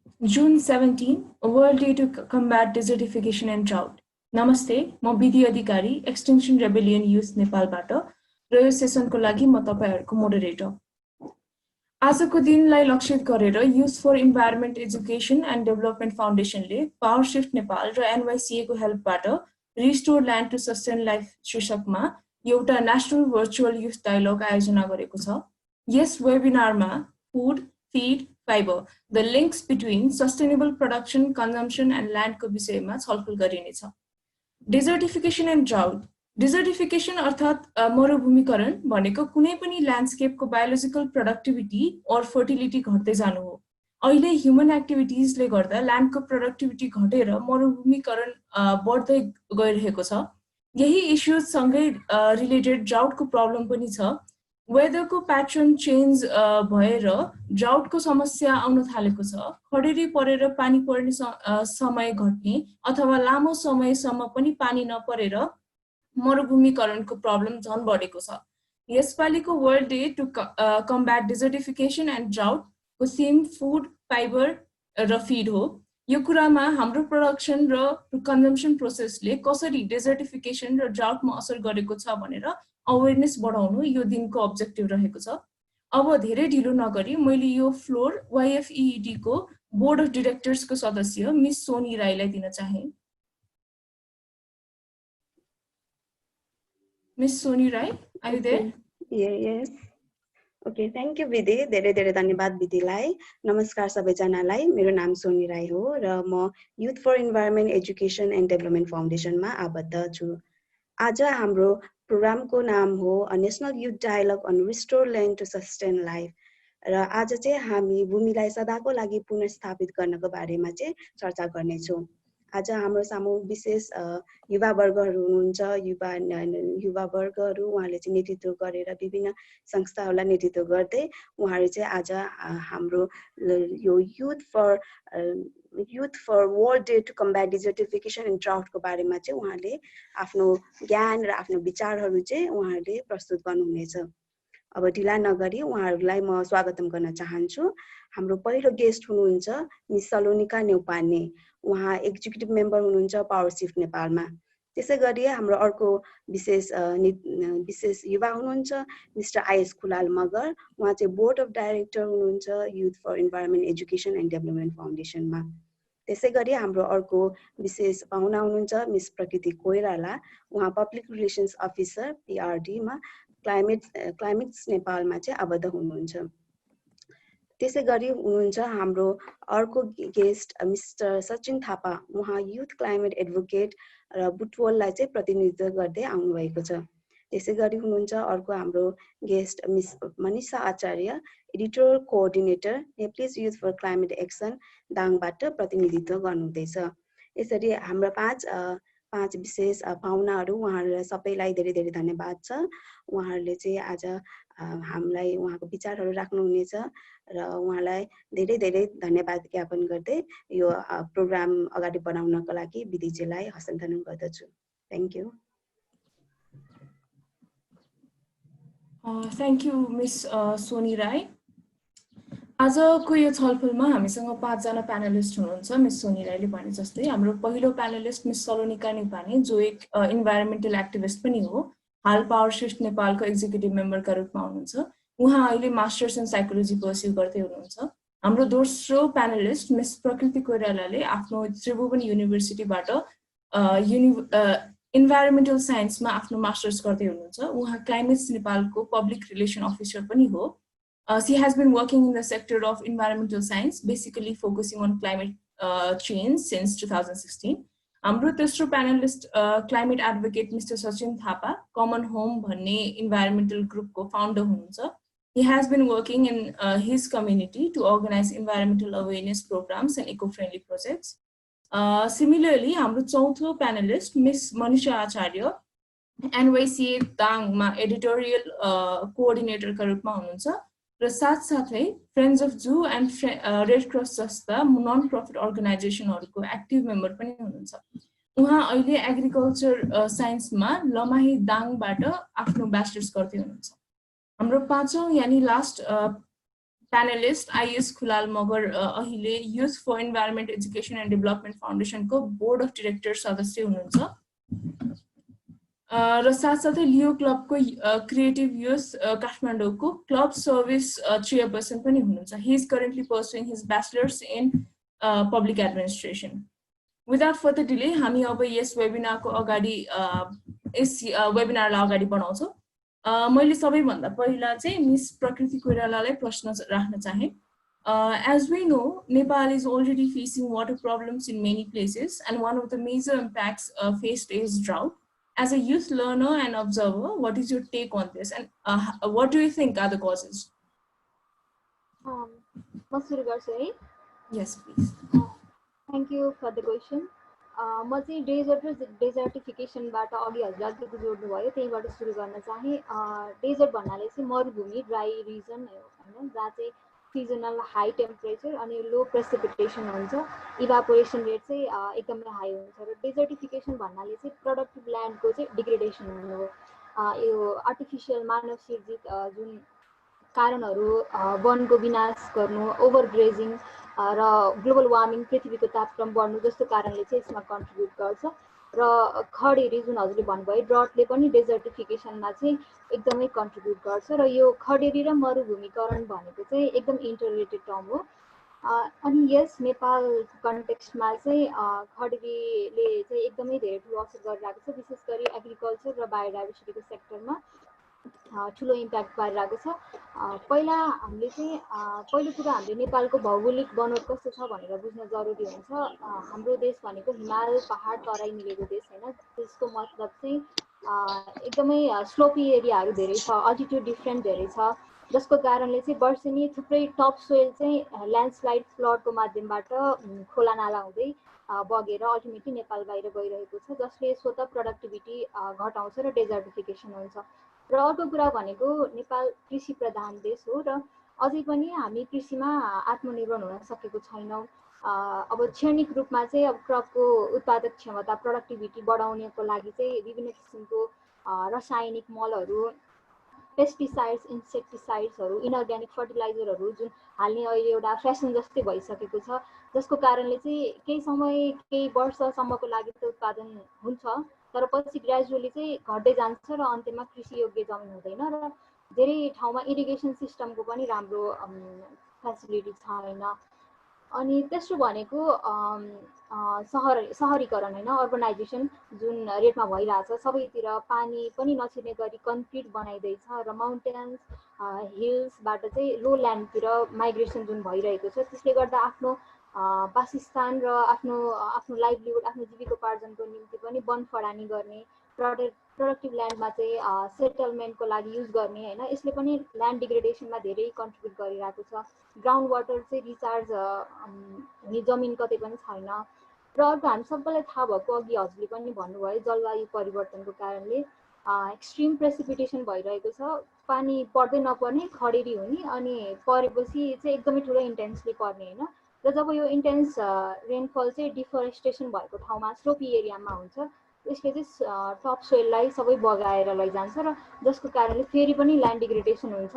June 17, World Day to Combat Desertification and Drought. नमस्ते, म विधि अधिकारी एक्सटेन्सन रेबेलियन युथ नेपालबाट र यो सेसनको लागि म तपाईहरुको मोडरेटर। आजको दिनलाई लक्षित गरेर youth for environment education and development फाउन्डेसनले पावर शिफ्ट नेपाल र एनवाईसीए को हेल्पबाट restore land to sustain life शीर्षकमा एउटा नेशनल भर्चुअल युथ डायलग आयोजना गरेको छ। यस वेबिनारमा food, feed, fiber, the links between sustainable production, consumption and land को विषयमा छलफल गरिनेछ। Desertification and drought. Desertification अर्थात मरुभूमिकरण भनेको कुनै पनि ल्यान्डस्केपको बायोलोजिकल प्रोडक्टिभिटी और फर्टिलिटी घट्दै जानु हो। अहिले ह्युमन एक्टिभिटिजले गर्दा ल्यान्डको प्रोडक्टिभिटी घटेर मरुभूमिकरण बढ्दै गइरहेको छ। यही इश्यूज सँगै रिलेटेड ड्राउटको प्रब्लम पनि छ। वेदरको प्याटर्न चेन्ज भएर ड्राउटको समस्या आउन थालेको छ। खडेरी परेर पानी पर्ने समय घट्ने अथवा लामो समयसम्म पनि पानी नपरेर मरुभूमिकरणको प्रब्लम झन बढेको छ। यसपालिको world day to combat desertification and ड्राउटको थीम फूड, फाइबर र फीड हो। यो कुरामा हाम्रो प्रोडक्सन र कन्जम्पसन प्रोसेसले कसरी डेजर्टिफिकेसन र ड्राउटमा असर गरेको छ भनेर अवेरनेस बढाउनु यो दिनको अब्जेक्टिभ रहेको छ। अब धेरै ढिलो नगरी मैले यो फ्लोर YFEED को बोर्ड अफ डाइरेक्टर्स को सदस्य मिस सोनी राईलाई दिन चाहे। Miss Soni Rai, are you there? Yes. Okay, thank you विधि। धेरै धेरै धन्यवाद विधिलाई। नमस्कार सबैजनालाई। मेरो नाम सोनी राई हो र म youth for environment education and development फाउन्डेसनमा आबद्ध छु। आज हाम्रो प्रोग्रामको नाम हो national youth dialogue on restore land to sustain life र आज चाहिँ हामी भूमिलाई सदाको लागि पुनर्स्थापित गर्नको बारेमा चाहिँ चर्चा गर्नेछौँ। आज हाम्रो सामु विशेष युवा वर्गहरू हुनुहुन्छ। युवा वर्गहरू उहाँले चाहिँ नेतृत्व गरेर विभिन्न संस्थाहरूलाई नेतृत्व गर्दै उहाँहरू चाहिँ आज हाम्रो यो youth for world day to combat desertification and ड्राउटको बारेमा चाहिँ उहाँले आफ्नो ज्ञान र आफ्नो विचारहरू चाहिँ उहाँहरूले प्रस्तुत गर्नुहुनेछ। अब ढिला नगरी उहाँहरूलाई म स्वागतम गर्न चाहन्छु। हाम्रो पहिलो गेस्ट हुनुहुन्छ मिस सलोनिका न्यौपाने। उहाँ एक्जिक्युटिभ मेम्बर हुनुहुन्छ पावर शिफ्ट नेपालमा। त्यसै गरी हाम्रो अर्को विशेष युवा हुनुहुन्छ मिस्टर आइएस खुलाल मगर। उहाँ चाहिँ बोर्ड अफ डाइरेक्टर हुनुहुन्छ youth for environment education and development फाउन्डेसनमा। त्यसै गरी हाम्रो अर्को विशेष पाहुना हुनुहुन्छ मिस प्रकृति कोइराला। उहाँ पब्लिक रिलेसन्स अफिसर PRD मा क्लाइमेट्स नेपालमा चाहिँ आबद्ध हुनुहुन्छ। त्यसै गरी हुनुहुन्छ हाम्रो अर्को गेस्ट मिस्टर सचिन थापा। उहाँ युथ क्लाइमेट एडभोकेट र बुटवललाई चाहिँ प्रतिनिधित्व गर्दै आउनुभएको छ। त्यसै गरी हुनुहुन्छ अर्को हाम्रो guest miss Manisha Acharya, editorial coordinator Nepalese youth for climate action दाङबाट प्रतिनिधित्व गर्नुहुँदैछ। यसरी हाम्रो पाँच विशेष पाहुनाहरू, उहाँहरूलाई सबैलाई धेरै धेरै धन्यवाद छ। उहाँहरूले चाहिँ आज हामीलाई उहाँको विचारहरू राख्नुहुनेछ र उहाँलाई धेरै धेरै धन्यवाद ज्ञापन गर्दै यो प्रोग्राम अगाडि बढाउनको लागि विधिजीलाई हस्तान्तरण गर्दछु। Thank you. Thank you miss Soni Rai. आजको यो छलफलमा हामीसँग 5 जना प्यानलिस्ट हुनुहुन्छ। मिस सोनी राईले भने जस्तै हाम्रो पहिलो प्यानलिस्ट मिस सलोनिका न्यौपाने जो एक इन्भाइरोन्मेन्टल एक्टिभिस्ट पनि हो। हाल पावर शिफ्ट नेपालको एक्जिक्युटिभ मेम्बरका रूपमा हुनुहुन्छ। उहाँ अहिले मास्टर्स इन साइकोलोजी पर्स्यु गर्दै हुनुहुन्छ। हाम्रो दोस्रो प्यानलिस्ट मिस प्रकृति कोइरालाले आफ्नो त्रिभुवन युनिभर्सिटीबाट इन्भाइरोन्मेन्टल साइन्समा आफ्नो मास्टर्स गर्दै हुनुहुन्छ। उहाँ क्लाइमेट्स नेपालको पब्लिक रिलेसन अफिसर पनि हो। She has been working in the sector of environmental science, basically focusing on climate change since 2016. हाम्रो तेस्रो panelist climate advocate mister Sachin Thapa, common home भन्ने इन्भाइरोन्मेन्टल ग्रुपको फाउन्डर हुनुहुन्छ। He has been working in his community to organize environmental awareness programs and eco-friendly projects. Similarly, हाम्रो चौथो panelist miss Manisha Acharya NYCA दाङमा editorial कोअर्डिनेटरका रूपमा हुनुहुन्छ र साथसाथै friends of zoo and red cross जस्ता नन प्रफिट अर्गनाइजेसनहरूको एक्टिभ मेम्बर पनि हुनुहुन्छ। उहाँ अहिले एग्रिकल्चर साइन्समा लमाही दाङबाट आफ्नो ब्याचलर्स गर्दै हुनुहुन्छ। हाम्रो पाँचौं यानी last panelist IS Khulal Magar अहिले youth for environment education and development फाउन्डेसनको बोर्ड अफ डिरेक्टर सदस्य हुनुहुन्छ र साथसाथै लियो क्लबको क्रिएटिभ युथ काठमाडौँको क्लब सर्भिस चेयरपर्सन पनि हुनुहुन्छ he is currently pursuing his bachelors in public administration without further delay हामी अब यस वेबिनारको अगाडि यस वेबिनारलाई अगाडि बढाउँछौँ मैले सबैभन्दा पहिला चाहिँ मिस प्रकृति कोइरालालाई प्रश्न राख्न चाहे as we know, Nepal is already facing water problems in many places, and one of the major impacts faced is drought. As a youth learner and observer, what is your take on this, and what do you think are the causes? Yes, please. Thank you for the question. म चाहिँ डेजर्टिफिकेसनबाट अघि हजुरले अलिकति जोड्नु भयो त्यहीबाट सुरु गर्न चाहे डेजर्ट भन्नाले चाहिँ मरुभूमि ड्राई रिजन हो हैन जहाँ चाहिँ सिजनल हाई टेम्परेचर अनि लो प्रेसिपिटेसन हुन्छ इभापोरेसन रेट चाहिँ एकदमै हाई हुन्छ र डेजर्टिफिकेसन भन्नाले चाहिँ प्रोडक्टिभ ल्यान्डको चाहिँ डिग्रेडेसन हुनु हो यो आर्टिफिसियल मानव सिर्जित जुन कारणहरू वनको विनाश गर्नु ओभर ग्रेजिङ र ग्लोबल वार्मिङ पृथ्वीको तापक्रम बढ्नु जस्तो कारणले चाहिँ यसमा कन्ट्रिब्युट गर्छ र खडेरी जुन हजुरले भन्नुभयो ड्रटले पनि डेजर्टिफिकेसनमा चाहिँ एकदमै कन्ट्रिब्युट गर्छ र यो खडेरी र मरुभूमिकरण भनेको चाहिँ एकदम इन्टररिलेटेड टर्म हो अनि यस नेपाल कन्टेक्स्टमा चाहिँ खडेरीले चाहिँ एकदमै धेरै ठुलो असर गरिरहेको छ विशेष गरी एग्रिकल्चर र बायोडाइभर्सिटीको सेक्टरमा ठुलो इम्प्याक्ट पारिरहेको छ पहिला हामीले चाहिँ पहिलो कुरा हामीले नेपालको भौगोलिक बनोट कस्तो छ भनेर बुझ्न जरुरी हुन्छ हाम्रो देश भनेको हिमाल पहाड तराई मिलेको देश हैन त्यसको मतलब चाहिँ एकदमै स्लोपी एरियाहरू धेरै छ अल्टिट्युड डिफरेन्ट धेरै छ जसको कारणले चाहिँ वर्षेनी थुप्रै टप सोइल चाहिँ ल्यान्डस्लाइड फ्लडको माध्यमबाट खोला नाला हुँदै बगेर अल्टिमेटली नेपाल बाहिर गइरहेको छ जसले स्वतः प्रोडक्टिभिटी घटाउँछ र डेजर्टिफिकेसन हुन्छ र अर्को कुरा भनेको नेपाल कृषि प्रधान देश हो र अझै पनि हामी कृषिमा आत्मनिर्भर हुन सकेको छैनौँ अब क्षणिक रूपमा चाहिँ अब क्रपको उत्पादक क्षमता प्रोडक्टिभिटी बढाउनको लागि चाहिँ विभिन्न किसिमको रासायनिक मलहरू पेस्टिसाइड्स इन्सेक्टिसाइड्सहरू इनअर्ग्यानिक फर्टिलाइजरहरू जुन हाल्ने अहिले एउटा फेसन जस्तै भइसकेको छ जसको कारणले चाहिँ केही समय केही वर्षसम्मको लागि त उत्पादन हुन्छ तर पछि ग्रेजुअली चाहिँ घट्दै जान्छ र अन्त्यमा कृषि योग्य जमिन हुँदैन र धेरै ठाउँमा इरिगेसन सिस्टमको पनि राम्रो फेसिलिटी छैन अनि तेस्रो भनेको शहरीकरण हैन अर्बनाइजेसन जुन रेटमा भइरहेछ सबैतिर पानी पनि नछिर्ने गरी कन्क्रिट बनाइदैछ र माउन्टेन्स हिल्सबाट चाहिँ लो ल्यान्डतिर माइग्रेसन जुन भइरहेको छ त्यसले गर्दा आफ्नो वासस्थान र आफ्नो लाइभलीहुड आफ्नो जीविकोपार्जनको निम्ति पनि वन फडानी गर्ने प्रोडक्टिभ ल्यान्डमा चाहिँ सेटलमेन्टको लागि युज गर्ने हैन यसले पनि ल्यान्ड डिग्रेडेसनमा धेरै कन्ट्रिब्युट गरिरहेको छ ग्राउन्ड वाटर चाहिँ रिचार्ज हुने जमिन कतै पनि छैन र अर्को हामी सबैलाई थाहा भएको अघि हजुरले पनि भन्नुभयो जलवायु परिवर्तनको कारणले एक्सट्रिम प्रेसिपिटेसन भइरहेको छ पानी पर्दै नपर्ने खडेरी हुने अनि परेपछि चाहिँ एकदमै ठुलो इन्टेन्सली पर्ने हैन र जब यो इन्टेन्स रेनफल चाहिँ डिफोरेस्टेसन भएको ठाउँमा स्लोपी एरियामा हुन्छ यसले चाहिँ टप सोइललाई सबै बगाएर लैजान्छ र जसको कारणले फेरि पनि ल्यान्ड डिग्रेडेसन हुन्छ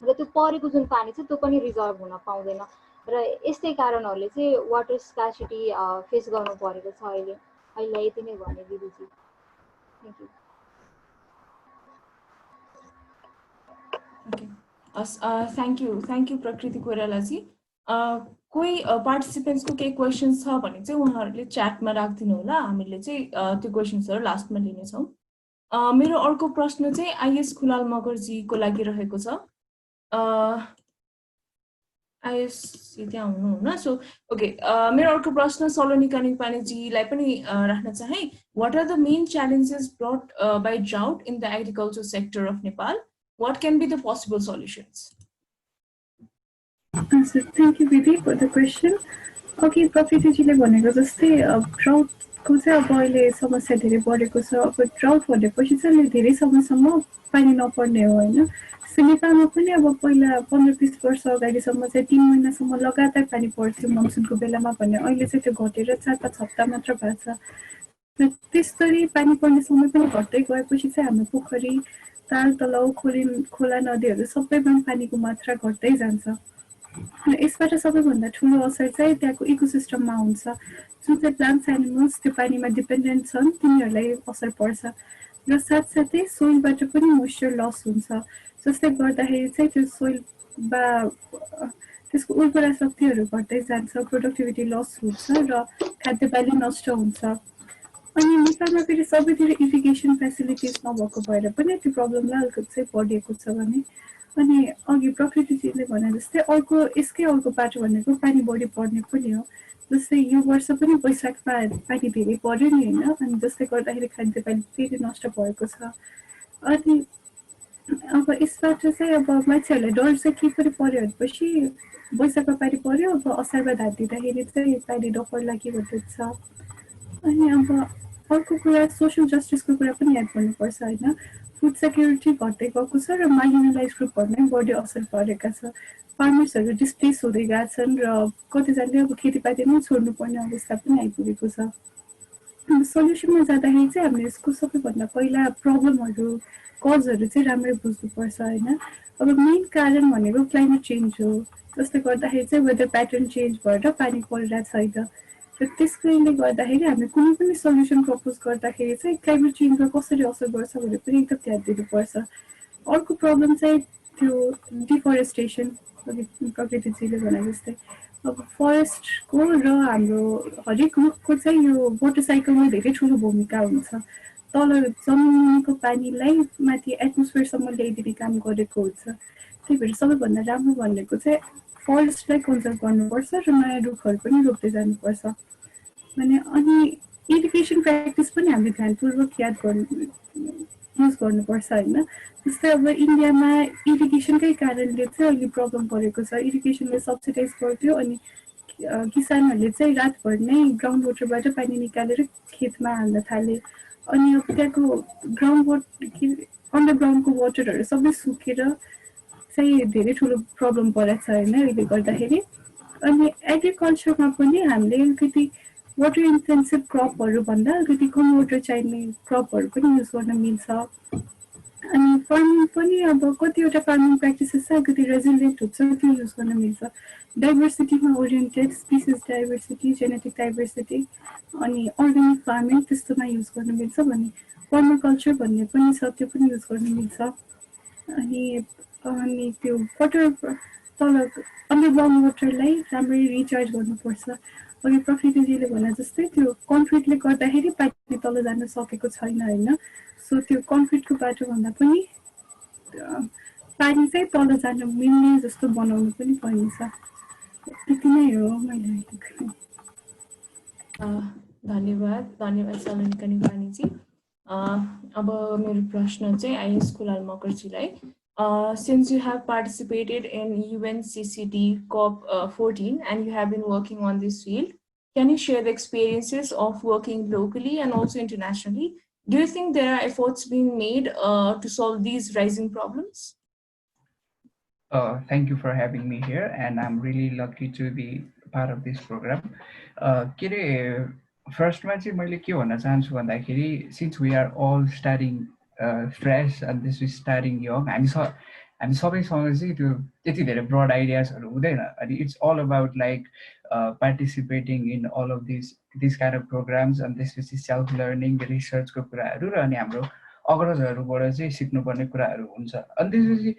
र त्यो परेको जुन पानी छ त्यो पनि रिजर्भ हुन पाउँदैन र यस्तै कारणहरूले चाहिँ वाटर स्कार्सिटी फेस गर्नु परेको छ अहिले यति नै भने दिदीजी थ्याङ्क यू प्रकृति कोइरालाजी कोही पार्टिसिपेन्ट्सको केही क्वेसन्स छ भने चाहिँ उहाँहरूले च्याटमा राखिदिनु होला हामीले चाहिँ त्यो क्वेसन्सहरू लास्टमा लिनेछौँ मेरो अर्को प्रश्न चाहिँ आइएस खुलाल मगरजीको लागि रहेको छ आइएस त्यहाँ हुनुहुन्न सो ओके मेरो अर्को प्रश्न सलोनिका निपानेजीलाई पनि राख्न चाहे what are the main challenges brought by drought in the agriculture sector of Nepal what can be the possible solutions Thank you, Vidhi, for the question. Okay, प्रकृतिजीले भनेको जस्तै ड्राउटको चाहिँ अब अहिले समस्या धेरै बढेको छ अब ड्राउट भनेपछि चाहिँ धेरै समयसम्म पानी नपर्ने हो होइन सो नेपालमा पनि अब पहिला 15-20 वर्ष अगाडिसम्म चाहिँ 3 महिनासम्म लगातार पानी पर्थ्यो मनसुनको बेलामा भने अहिले चाहिँ त्यो घटेर 4-5 हप्ता मात्र भएको छ र त्यसरी पानी पर्ने समय पनि घट्दै गएपछि चाहिँ हाम्रो पोखरी ताल तलाउ खोला नदीहरू सबैमा पानीको मात्रा घट्दै जान्छ। र यसबाट सबैभन्दा ठुलो असर चाहिँ त्यहाँको इकोसिस्टममा हुन्छ। जुन चाहिँ प्लान्ट्स एनिमल्स त्यो पानीमा डिपेन्डेन्ट छन् तिनीहरूलाई असर पर्छ र साथसाथै सोइलबाट पनि मोइस्चर लस हुन्छ, जसले गर्दाखेरि चाहिँ त्यो सोइल बा त्यसको उर्वरा शक्तिहरू घट्दै जान्छ, प्रोडक्टिभिटी लस हुन्छ र खाद्य बाली नष्ट हुन्छ। अनि नेपालमा फेरि सबैतिर इरिगेसन फेसिलिटिज नभएको भएर पनि त्यो प्रब्लमलाई अलिकति चाहिँ बढेको छ भने। अनि अघि प्रकृतिजीले भने जस्तै यसकै अर्को बाटो भनेको पानी बढी पर्ने पनि हो। जस्तै यो वर्ष पनि वैशाखमा पानी धेरै पर्यो नि होइन, अनि जसले गर्दाखेरि खाद्य बाली फेरि नष्ट भएको छ। अनि अब यसबाट चाहिँ अब मान्छेहरूलाई डर चाहिँ के पनि पर्यो भनेपछि वैशाखमा पानी पर्यो, अब असारमा धान दिँदाखेरि चाहिँ पानी नपर्ला के भन्ने छ। अनि अब अर्को कुरा सोसियल जस्टिसको कुरा पनि याद गर्नुपर्छ होइन। फुड सेक्युरिटी घट्दै गएको छ र मार्जिनलाइज ग्रुपहरूलाई बढी असर परेका छ। फार्मर्सहरू डिस्प्लेस हुँदै गएका छन् र कतिजनाले अब खेतीपाती नै छोड्नुपर्ने अवस्था पनि आइपुगेको छ। सल्युसनमा जाँदाखेरि चाहिँ हामीले यसको सबैभन्दा पहिला प्रब्लमहरू कजहरू चाहिँ राम्रै बुझ्नुपर्छ होइन। अब मेन कारण भनेको क्लाइमेट चेन्ज हो, जसले गर्दाखेरि चाहिँ वेदर प्याटर्न चेन्ज भएर पानी परिरहेको छैन। र त्यसले गर्दाखेरि हामीले कुनै पनि सल्युसन प्रपोज गर्दाखेरि चाहिँ क्लाइमेट चेन्जमा कसरी असर गर्छ भनेर पनि एकदम ध्यान दिनुपर्छ। अर्को प्रब्लम चाहिँ त्यो डिफरेस्टेसन, प्रकृतिजीले भने जस्तै अब फरेस्टको र हाम्रो हरेक रुखको चाहिँ यो वाटर साइकलमा धेरै ठुलो भूमिका हुन्छ। तल जमिनको पानीलाई माथि एटमोस्फियरसम्म ल्याइदिने काम गरेको हुन्छ। त्यही भएर सबैभन्दा राम्रो भनेको चाहिँ फरेस्टलाई कन्जर्भ गर्नुपर्छ र नयाँ रुखहरू पनि रोप्दै जानुपर्छ। अनि इरिगेसन प्र्याक्टिस पनि हामीले ध्यानपूर्वक युज गर्नुपर्छ होइन। जस्तै अब इन्डियामा इरिगेसनकै कारणले चाहिँ अहिले प्रब्लम परेको छ। इरिगेसनले सब्सिडाइज गर्थ्यो अनि किसानहरूले चाहिँ रातभर नै ग्राउन्ड वाटरबाट पानी निकालेर खेतमा हाल्न थाले। अनि अब त्यहाँको अन्डरग्राउन्डको वाटरहरू सबै सुकेर चाहिँ धेरै ठुलो प्रब्लम परेको छ होइन अहिले गर्दाखेरि। अनि एग्रिकल्चरमा पनि हामीले अलिकति वाटर इन्टेन्सिभ क्रपहरू भन्दा अलिकति कम वाटर चाहिने क्रपहरू पनि युज गर्न मिल्छ। अनि फार्मिङ पनि अब कतिवटा फार्मिङ प्र्याक्टिसेस चाहिँ अलिकति रेजिलियन्ट हुन्छ, त्यो युज गर्न मिल्छ। डाइभर्सिटीमा oriented, species diversity, genetic diversity अनि अर्ग्यानिक फार्मिङ त्यस्तोमा युज गर्न मिल्छ भने पर्माकल्चर भन्ने पनि छ, त्यो पनि युज गर्न मिल्छ। अनि त्यो वाटर तल अन्डरग्राउन्ड वाटरलाई राम्ररी रिचार्ज गर्नुपर्छ। अघि प्रकृतिजीले भने जस्तै त्यो कन्क्रिटले गर्दाखेरि पानी तल जान सकेको छैन होइन। सो त्यो कन्क्रिटको बाटो भन्दा पनि पानी चाहिँ तल जान मिल्ने जस्तो बनाउनु पनि पर्नेछ। यति नै हो मैले। धन्यवाद सलोनिका निगानीजी। अब मेरो प्रश्न चाहिँ IS Kulal मगरजीलाई। Since you have participated in UNCCD COP14 and you have been working on this field, can you share the experiences of working locally and also internationally? Do you think there are efforts being made to solve these rising problems? Thank you for having me here, and I'm really lucky to be part of this program. First, since we are all studying fresh and this is starting young, हामी सबैसँग चाहिँ त्यो त्यति धेरै broad ideasहरू हुँदैन। अनि it's all about like participating in all of these kind of programs and त्यसपछि self learning, researchको कुराहरू र अनि हाम्रो अग्रजहरूबाट चाहिँ सिक्नुपर्ने कुराहरू हुन्छ। अनि त्यसपछि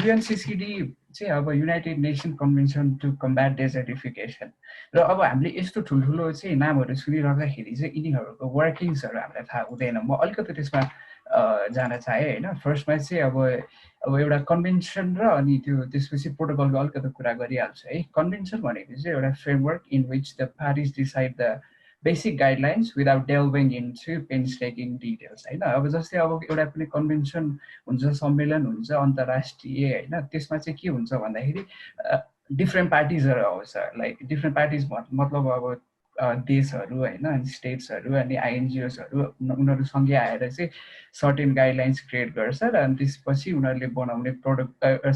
UNCCD चाहिँ अब united nation convention to combat desertification र अब हामीले यस्तो ठुल्ठुलो चाहिँ नामहरू सुनिराख्दाखेरि चाहिँ यिनीहरूको वर्किङ्सहरू हामीलाई थाहा हुँदैन। म अलिकति त्यसमा जान चाहेँ होइन। फर्स्टमा चाहिँ अब एउटा कन्भेन्सन र अनि त्यसपछि प्रोटोकलको अलिकति कुरा गरिहाल्छु है। कन्भेन्सन भनेको चाहिँ एउटा framework in which the parties decide the basic guidelines without delving into painstaking details होइन। अब जस्तै अब एउटा पनि कन्भेन्सन हुन्छ, सम्मेलन हुन्छ अन्तर्राष्ट्रिय होइन, त्यसमा चाहिँ के हुन्छ भन्दाखेरि डिफ्रेन्ट पार्टिजहरू आउँछ। लाइक डिफ्रेन्ट पार्टिज मतलब अब देशहरू होइन, अनि स्टेट्सहरू अनि आइएनजिओसहरू उनीहरू सँगै आएर चाहिँ सर्टेन गाइडलाइन्स क्रिएट गर्छ र अनि त्यसपछि उनीहरूले बनाउने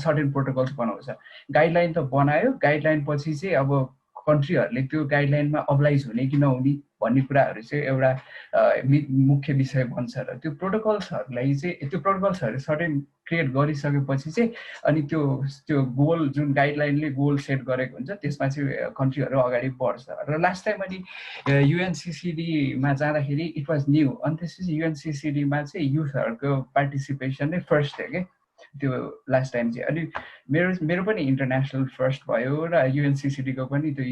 सर्टेन प्रोटोकल्स बनाउँछ। गाइडलाइन त बनायो, गाइडलाइन पछि चाहिँ अब कन्ट्रीहरूले त्यो गाइडलाइनमा अब्लाइज हुने कि नहुने भन्ने कुराहरू चाहिँ एउटा मुख्य विषय बन्छ र त्यो प्रोटोकल्सहरूलाई चाहिँ त्यो प्रोटोकल्सहरू सर्टेन क्रिएट गरिसकेपछि चाहिँ अनि त्यो गोल जुन गाइडलाइनले गोल सेट गरेको हुन्छ त्यसमा चाहिँ कन्ट्रीहरू अगाडि बढ्छ र लास्ट टाइम अनि युएनसिसिडीमा जाँदाखेरि इट वाज न्यू अनि त्यसपछि युएनसिसिडीमा चाहिँ युथहरूको पार्टिसिपेसन नै फर्स्ट थियो कि त्यो लास्ट टाइम चाहिँ अनि मेरो पनि इन्टरनेसनल फर्स्ट भयो र युएनसिसिडीको पनि त्यो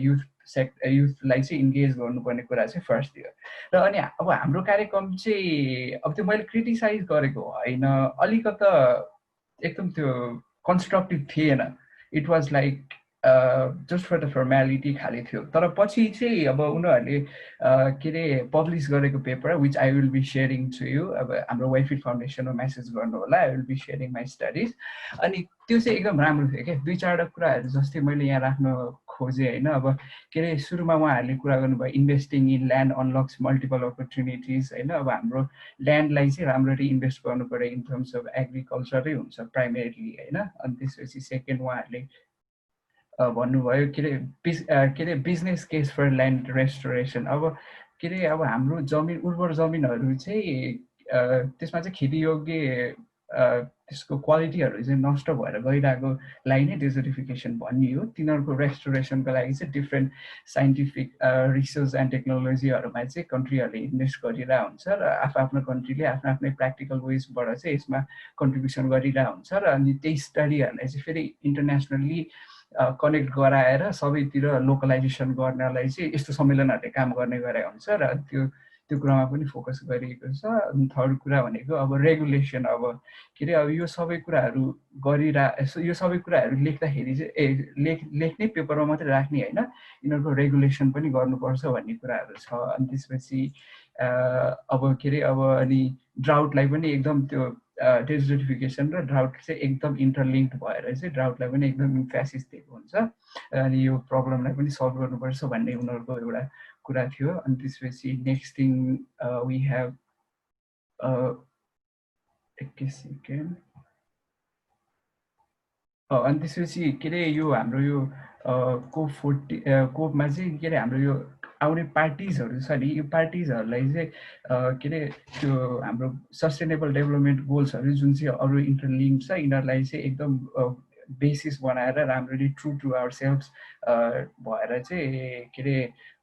युथलाई चाहिँ इन्गेज गर्नुपर्ने कुरा चाहिँ फर्स्ट थियो र अनि अब हाम्रो कार्यक्रम चाहिँ अब त्यो मैले क्रिटिसाइज गरेको होइन अलिकता एकदम त्यो कन्स्ट्रक्टिभ थिएन it was like just for the formality खाली थियो तर पछि चाहिँ अब उनीहरूले के अरे पब्लिस गरेको paper which I will be sharing to you अब हाम्रो वाइफिट फाउन्डेसनमा मेसेज गर्नु होला I will be sharing my studies अनि त्यो चाहिँ एकदम राम्रो थियो क्या 2-4 कुराहरू जस्तै मैले यहाँ राख्न खोजेँ होइन अब के अरे सुरुमा उहाँहरूले कुरा गर्नुभयो investing in land unlocks multiple opportunities होइन अब हाम्रो ल्यान्डलाई चाहिँ राम्ररी इन्भेस्ट गर्नु पऱ्यो इन टर्म्स अफ एग्रिकल्चरै हुन्छ प्राइमेरीली होइन अनि त्यसपछि सेकेन्ड उहाँहरूले भन्नुभयो के अरे business case for land restoration अब के अरे अब हाम्रो जमिन उर्वर जमिनहरू चाहिँ त्यसमा चाहिँ खेतीयोग्य त्यसको क्वालिटीहरू चाहिँ नष्ट भएर गइरहेकोलाई नै डेजर्टिफिकेसन भनियो तिनीहरूको रेस्टोरेसनको लागि चाहिँ डिफ्रेन्ट साइन्टिफिक रिसर्च एन्ड टेक्नोलोजीहरूमा चाहिँ कन्ट्रीहरूले इन्भेस्ट गरिरहेको हुन्छ र आफ्नो कन्ट्रीले आफ्नै प्र्याक्टिकल वेजबाट चाहिँ यसमा कन्ट्रिब्युसन गरिरहेको हुन्छ र अनि त्यही स्टडीहरूलाई चाहिँ फेरि इन्टरनेसनली कनेक्ट गराएर सबैतिर लोकलाइजेसन गर्नलाई चाहिँ यस्तो सम्मेलनहरूले काम गर्ने गरेको हुन्छ र त्यो कुरामा पनि फोकस गरिएको छ अनि थर्ड कुरा भनेको अब रेगुलेसन अब के अरे अब यो सबै कुराहरू यो सबै कुराहरू लेख्दाखेरि चाहिँ लेख्ने पेपरमा मात्रै राख्ने होइन यिनीहरूको रेगुलेसन पनि गर्नुपर्छ भन्ने कुराहरू छ अनि त्यसपछि अब के अरे अब अनि ड्राउटलाई पनि एकदम त्यो डेजर्टिफिकेसन र ड्राउट चाहिँ एकदम इन्टरलिङ्क्ड भएर चाहिँ ड्राउटलाई पनि एकदम इम्फेसिस दिएको हुन्छ अनि यो प्रब्लमलाई पनि सल्भ गर्नुपर्छ भन्ने उनीहरूको एउटा कुरा थियो अनि त्यसपछि नेक्स्ट थिङ वी हेभ एक सेकेन्ड अनि त्यसपछि के अरे यो हाम्रो यो कोपमा चाहिँ के अरे हाम्रो यो आउने पार्टिजहरू छ नि यो पार्टिजहरूलाई चाहिँ के अरे त्यो हाम्रो सस्टेनेबल डेभलपमेन्ट गोल्सहरू जुन चाहिँ अरू इन्टरलिङ्क छ यिनीहरूलाई चाहिँ एकदम बेसिस बनाएर राम्ररी ट्रु टु आवर सेल्फ भएर चाहिँ के अरे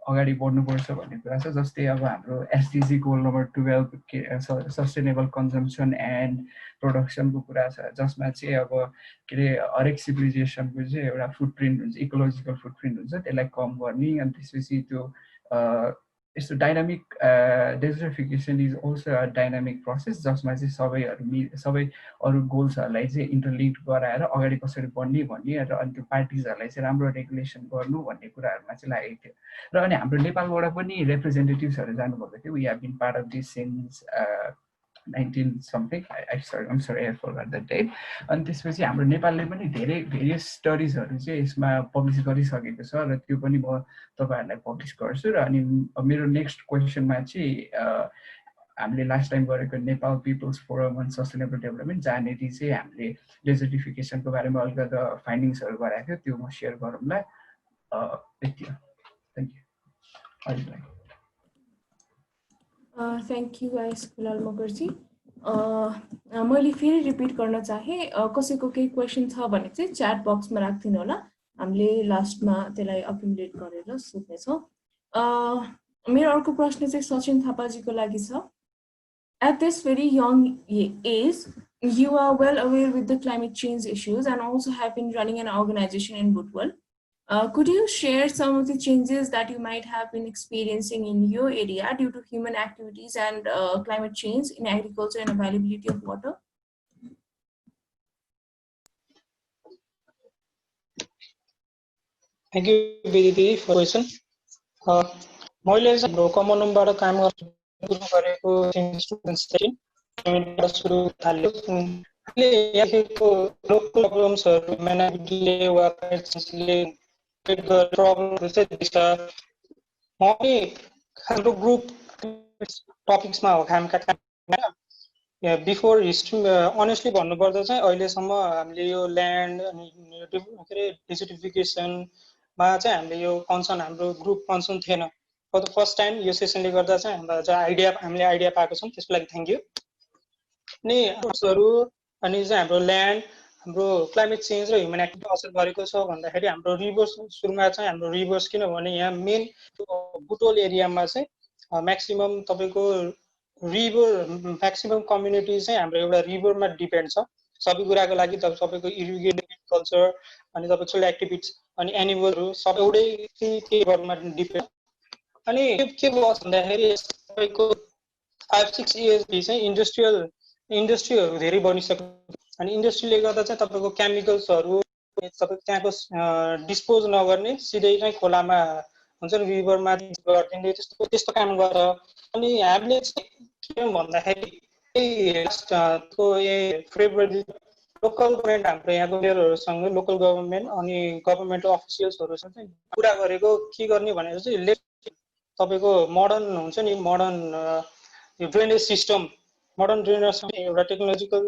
अगाडि बढ्नुपर्छ भन्ने कुरा छ जस्तै अब हाम्रो SDG goal number 12 sustainable consumption and प्रोडक्सनको कुरा छ जसमा चाहिँ अब के अरे हरेक सिभिलाइजेसनको चाहिँ एउटा फुटप्रिन्ट हुन्छ इकोलोजिकल फुटप्रिन्ट हुन्छ त्यसलाई कम गर्ने अनि त्यसपछि त्यो यस्तो dynamic डेजर्टिफिकेसन is also a dynamic process जसमा चाहिँ सबै अरू गोल्सहरूलाई चाहिँ इन्टरलिङ्क गराएर अगाडि कसरी बढ्ने भन्ने र अनि त्यो पार्टिजहरूलाई चाहिँ राम्रो रेगुलेसन गर्नु भन्ने कुराहरूमा चाहिँ लागेको थियो र अनि हाम्रो नेपालबाट पनि रिप्रेजेन्टेटिभ्सहरू जानुभएको थियो we have been part of this since 19 something I'm sorry I forgot that date अनि त्यसपछि हाम्रो नेपालले पनि धेरै भेरियस स्टडिजहरू चाहिँ यसमा पब्लिस गरिसकेको छ र त्यो पनि म तपाईहरुलाई पब्लिस गर्छु र अनि मेरो नेक्स्ट क्वेशनमा चाहिँ हामीले लास्ट टाइम गरेको Nepal people's forum on sustainable development जहाँनेरि चाहिँ हामीले डेजर्टिफिकेसनको बारेमा अलिकति फाइन्डिङ्सहरू गराएको थियो त्यो म सेयर गरौँला यति हो thank you thank you IS Kulal मगरजी मैले फेरि रिपिट गर्न चाहे कसैको केही क्वेसन छ भने चाहिँ च्याट बक्समा राखिदिनु होला हामीले लास्टमा त्यसलाई अक्युमुलेट गरेर सोध्नेछौँ मेरो अर्को प्रश्न चाहिँ सचिन थापाजीको लागि छ at this very young age you are well aware with the climate change issues and also have been running an organization in Butwal. Could you share some of the changes that you might have been experiencing in your area due to human activities and climate change in agriculture and availability of water? Thank you, Viditi, for the question. मैले हाम्रो कमनबाट काम गरेको students चाहिँ सुरु थाल्यो अहिले यहाँको local प्रब्लम्सहरु म्यानेजमेन्टले वा पेरेन्ट्सले प्रब्लमहरु चाहिँ दिन्छ मैले हाम्रो ग्रुप टपिक्समा हो काम बिफोर हिस्ट्री अनेस्टली भन्नुपर्दा चाहिँ अहिलेसम्म हामीले यो ल्यान्ड अनि डेजर्टिफिकेसन मा चाहिँ हामीले यो कन्सर्न हाम्रो ग्रुप कन्सर्न थिएन फर द फर्स्ट टाइम यो सेसनले गर्दा चाहिँ हामीले आइडिया पाएको छौँ, त्यसको लागि थ्याङ्क यू। अनि अनि चाहिँ हाम्रो ल्यान्ड, हाम्रो क्लाइमेट चेन्ज र ह्युमन एक्टिभिटी असर गरेको छ भन्दाखेरि हाम्रो रिभर्स, सुरुमा चाहिँ हाम्रो रिभर्स, किनभने यहाँ मेन बुटोल एरियामा चाहिँ म्याक्सिमम तपाईँको रिभर, म्याक्सिमम कम्युनिटी चाहिँ हाम्रो एउटा रिभरमा डिपेन्ड छ सबै कुराको लागि। तपाईँको इरिगेसन, एग्रिकल्चर अनि तपाईँको सोसियल एक्टिभिटिज अनि एनिमलहरू सबै एउटै रिभरमा डिपेन्ड। अनि के भयो भन्दाखेरि तपाईँको 5-6 इयर्सदेखि चाहिँ इन्डस्ट्रीहरू धेरै बनिसक्यो। अनि इन्डस्ट्रीले गर्दा चाहिँ तपाईँको केमिकल्सहरू तपाईँ त्यहाँको डिस्पोज नगर्ने, सिधै नै खोलामा हुन्छ नि, रिभरमा गरिदिने, त्यस्तो काम गर्छ। अनि हामीले चाहिँ के भन्दाखेरि फेब्रुअरी लोकल गभर्मेन्ट, हाम्रो यहाँको मेयरहरूसँग लोकल गभर्मेन्ट अनि गभर्मेन्ट अफिसियल्सहरूसँग चाहिँ कुरा गरेको के गर्ने भनेर चाहिँ तपाईँको मोडर्न हुन्छ नि, modern drainage system, modern drainage एउटा टेक्नोलोजिकल